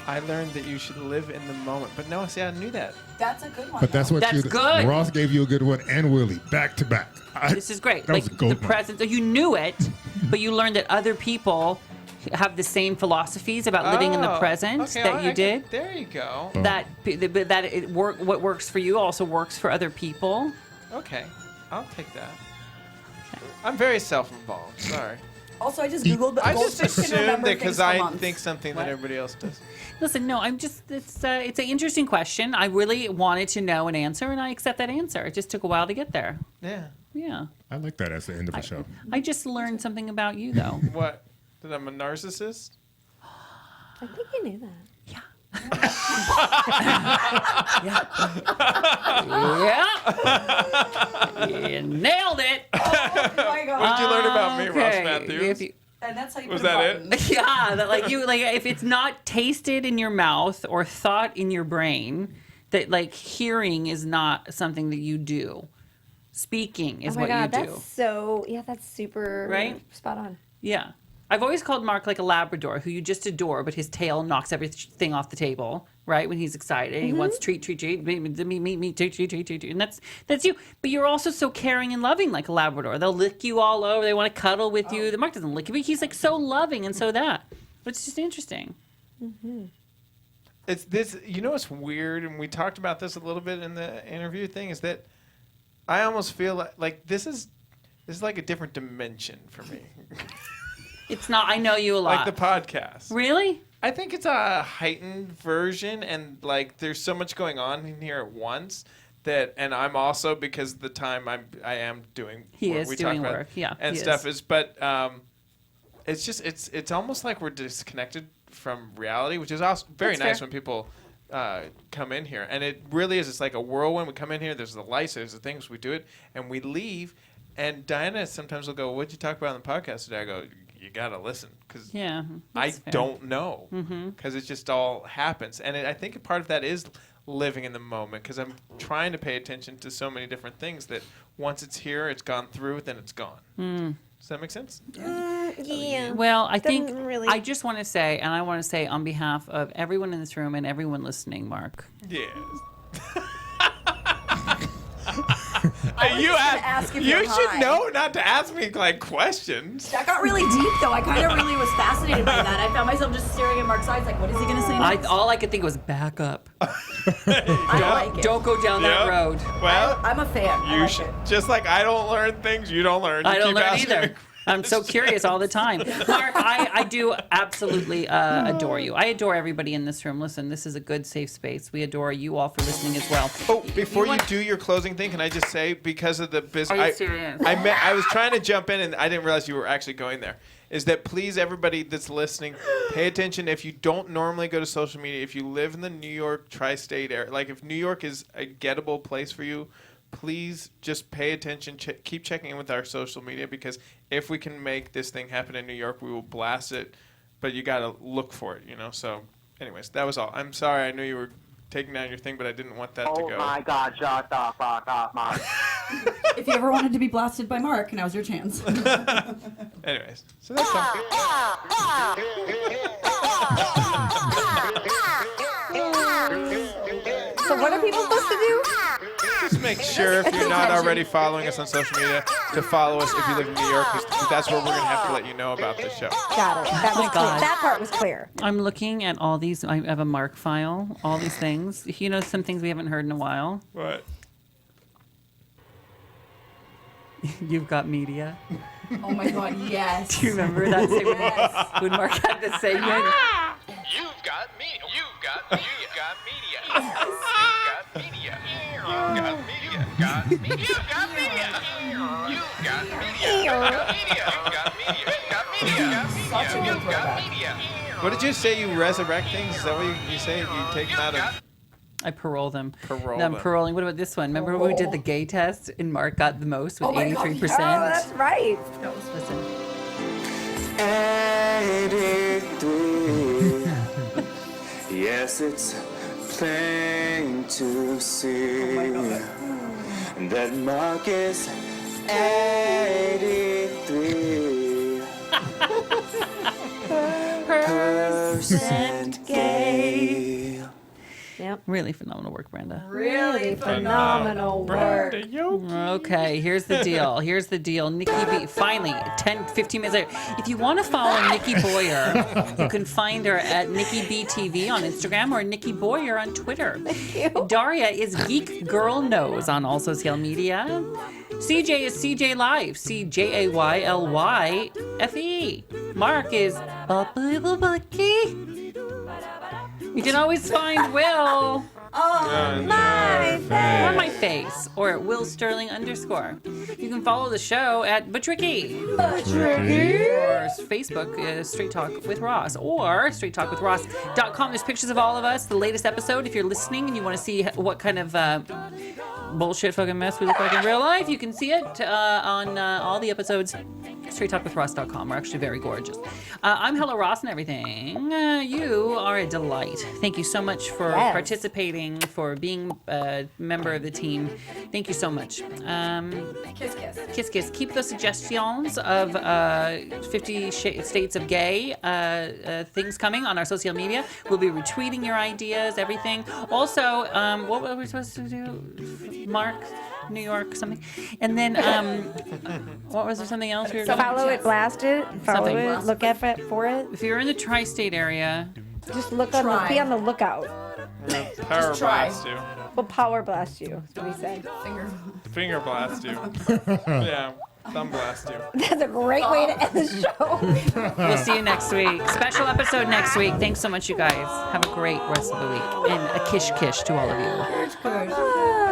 I learned that you should live in the moment. But no, see, I knew that. That's a good one. But that's what That's good. Ross gave you a good one, and Willie back to back. This is great. That was a the gold one. present. You knew it, but you learned that other people have the same philosophies about living in the present okay, that you did. There you go. That what works for you also works for other people. Okay, I'll take that. I'm very self-involved. Sorry. Also, I just Googled, but I just goldfish can assumed remember that because things for I months. think something that everybody else does. Listen, no, I'm just it's an interesting question. I really wanted to know an answer, and I accept that answer. It just took a while to get there. Yeah. Yeah. I like that as the end of the show. I just learned something about you, though. What? That I'm a narcissist? I think you knew that. Yeah. You nailed it. Oh my God. What did you learn about me, Ross Okay. Matthews? And that's how you Was put a that button. it? Yeah, that if it's not tasted in your mouth or thought in your brain, that hearing is not something that you do. Speaking is oh my what God, you do. that's super Right? spot on. Yeah. I've always called Mark like a Labrador who you just adore, but his tail knocks everything off the table, right? When he's excited. He wants treat, me, treat. And that's you. But you're also so caring and loving like a Labrador. They'll lick you all over. They want to cuddle with you. The Mark doesn't lick you, but he's like so loving and so that. It's just interesting. It's this. You know what's weird, and we talked about this a little bit in the interview thing, is that I almost feel like this is like a different dimension for me. It's not. I know you a lot. Like the podcast. Really? I think it's a heightened version, and there's so much going on in here at once that, and I'm also because the time I am doing. He work, is we doing talk about, work. Yeah. and he stuff is. but it's just it's almost like we're disconnected from reality, which is also very That's nice fair. when people come in here, and it really is. It's like a whirlwind. We come in here. There's the lights. There's the things. We do it, and we leave. And Diana sometimes will go, "What'd you talk about on the podcast today?" I go, "You gotta listen, because I don't know, because it just all happens." And I think a part of that is living in the moment, because I'm trying to pay attention to so many different things that once it's here, it's gone through, then it's gone. Does that make sense? Yeah. Well, I think Doesn't really- I just want to say, and I want to say on behalf of everyone in this room and everyone listening, Mark. Yes. You should know not to ask me like questions. That got really deep, though. I kind of really was fascinated by that. I found myself just staring at Mark's eyes, like, what is he going to say next? All I could think was back up. I like it. Don't go down that road. Well, I'm a fan. I you like should. it. Just like I don't learn things, you don't learn. You I don't keep learn asking me either. I'm so curious all the time. Mark, I do absolutely adore you. I adore everybody in this room. Listen, this is a good, safe space. We adore you all for listening as well. Oh, before you do your closing thing, can I just say, because of the business, Are you serious? I was trying to jump in and I didn't realize you were actually going there. Is that please, everybody that's listening, pay attention. If you don't normally go to social media, if you live in the New York tri-state area, like if New York is a gettable place for you, please just pay attention. Keep checking in with our social media, because if we can make this thing happen in New York, we will blast it. But you got to look for it, you know. So, anyways, that was all. I'm sorry. I knew you were taking down your thing, but I didn't want that to go. Oh my God! Shut the fuck up, Mark. If you ever wanted to be blasted by Mark, now's your chance. Anyways, so that's something. So what are people supposed to do? Just make sure, if you're not already following us on social media, to follow us if you live in New York, because that's where we're going to have to let you know about the show. Got it. That Oh was my clear. God. That part was clear. I'm looking at all these. I have a Mark file, all these things. You know, some things we haven't heard in a while. What? You've got media. Oh my God, yes. Do you remember that segment when Mark had the segment? You've got me. You've got me. You've got media. You've got media. You've got media. Got media. You've got media. You've got media. You've got media. You've got media. You've got media. You've got media. What did you say? You resurrect things? Is that what you say? You take them out of... I parole them. Parole I'm them. paroling. What about this one? Remember when we did the gay test and Mark got the most with 83%? Oh, that's right. Listen. 83. Yes, it's plain to see that Mark is 83% gay. Yep. Really phenomenal work, Brenda. Really phenomenal work. Okay, here's the deal. Here's the deal. Nikki B, finally, 10, 15 minutes later. If you want to follow Nikki Boyer, you can find her at Nikki BTV on Instagram or Nikki Boyer on Twitter. Thank you. Daria is Geek Girl Knows on all social media. CJ is CJ Live, CJAYLYFE. Mark is Bucky. You can always find Will on my face. on my face or at Will Sterling _. You can follow the show at Buttricky. Or Facebook, Straight Talk with Ross, or straighttalkwithross.com. There's pictures of all of us, the latest episode. If you're listening and you want to see what kind of bullshit fucking mess we look like in real life, you can see it on all the episodes. StraightTalkWithRoss.com. We're actually very gorgeous. I'm Hello Ross and everything. You are a delight. Thank you so much for participating, for being a member of the team. Thank you so much. Kiss, kiss. Kiss, kiss. Keep the suggestions of 50 States of Gay things coming on our social media. We'll be retweeting your ideas, everything. Also, what were we supposed to do? Mark, New York, something. And then, what was there something else we were going to Follow it, blast it, follow Something. it, look at it for it. If you're in the tri-state area, Just look on the, be on the lookout. Power try. blast you. We'll power blast you, is what he said. Finger blast you. Yeah. Thumb blast you. That's a great way to end the show. we'll see you next week. Special episode next week. Thanks so much, you guys. Have a great rest of the week. And a kish to all of you. Ah.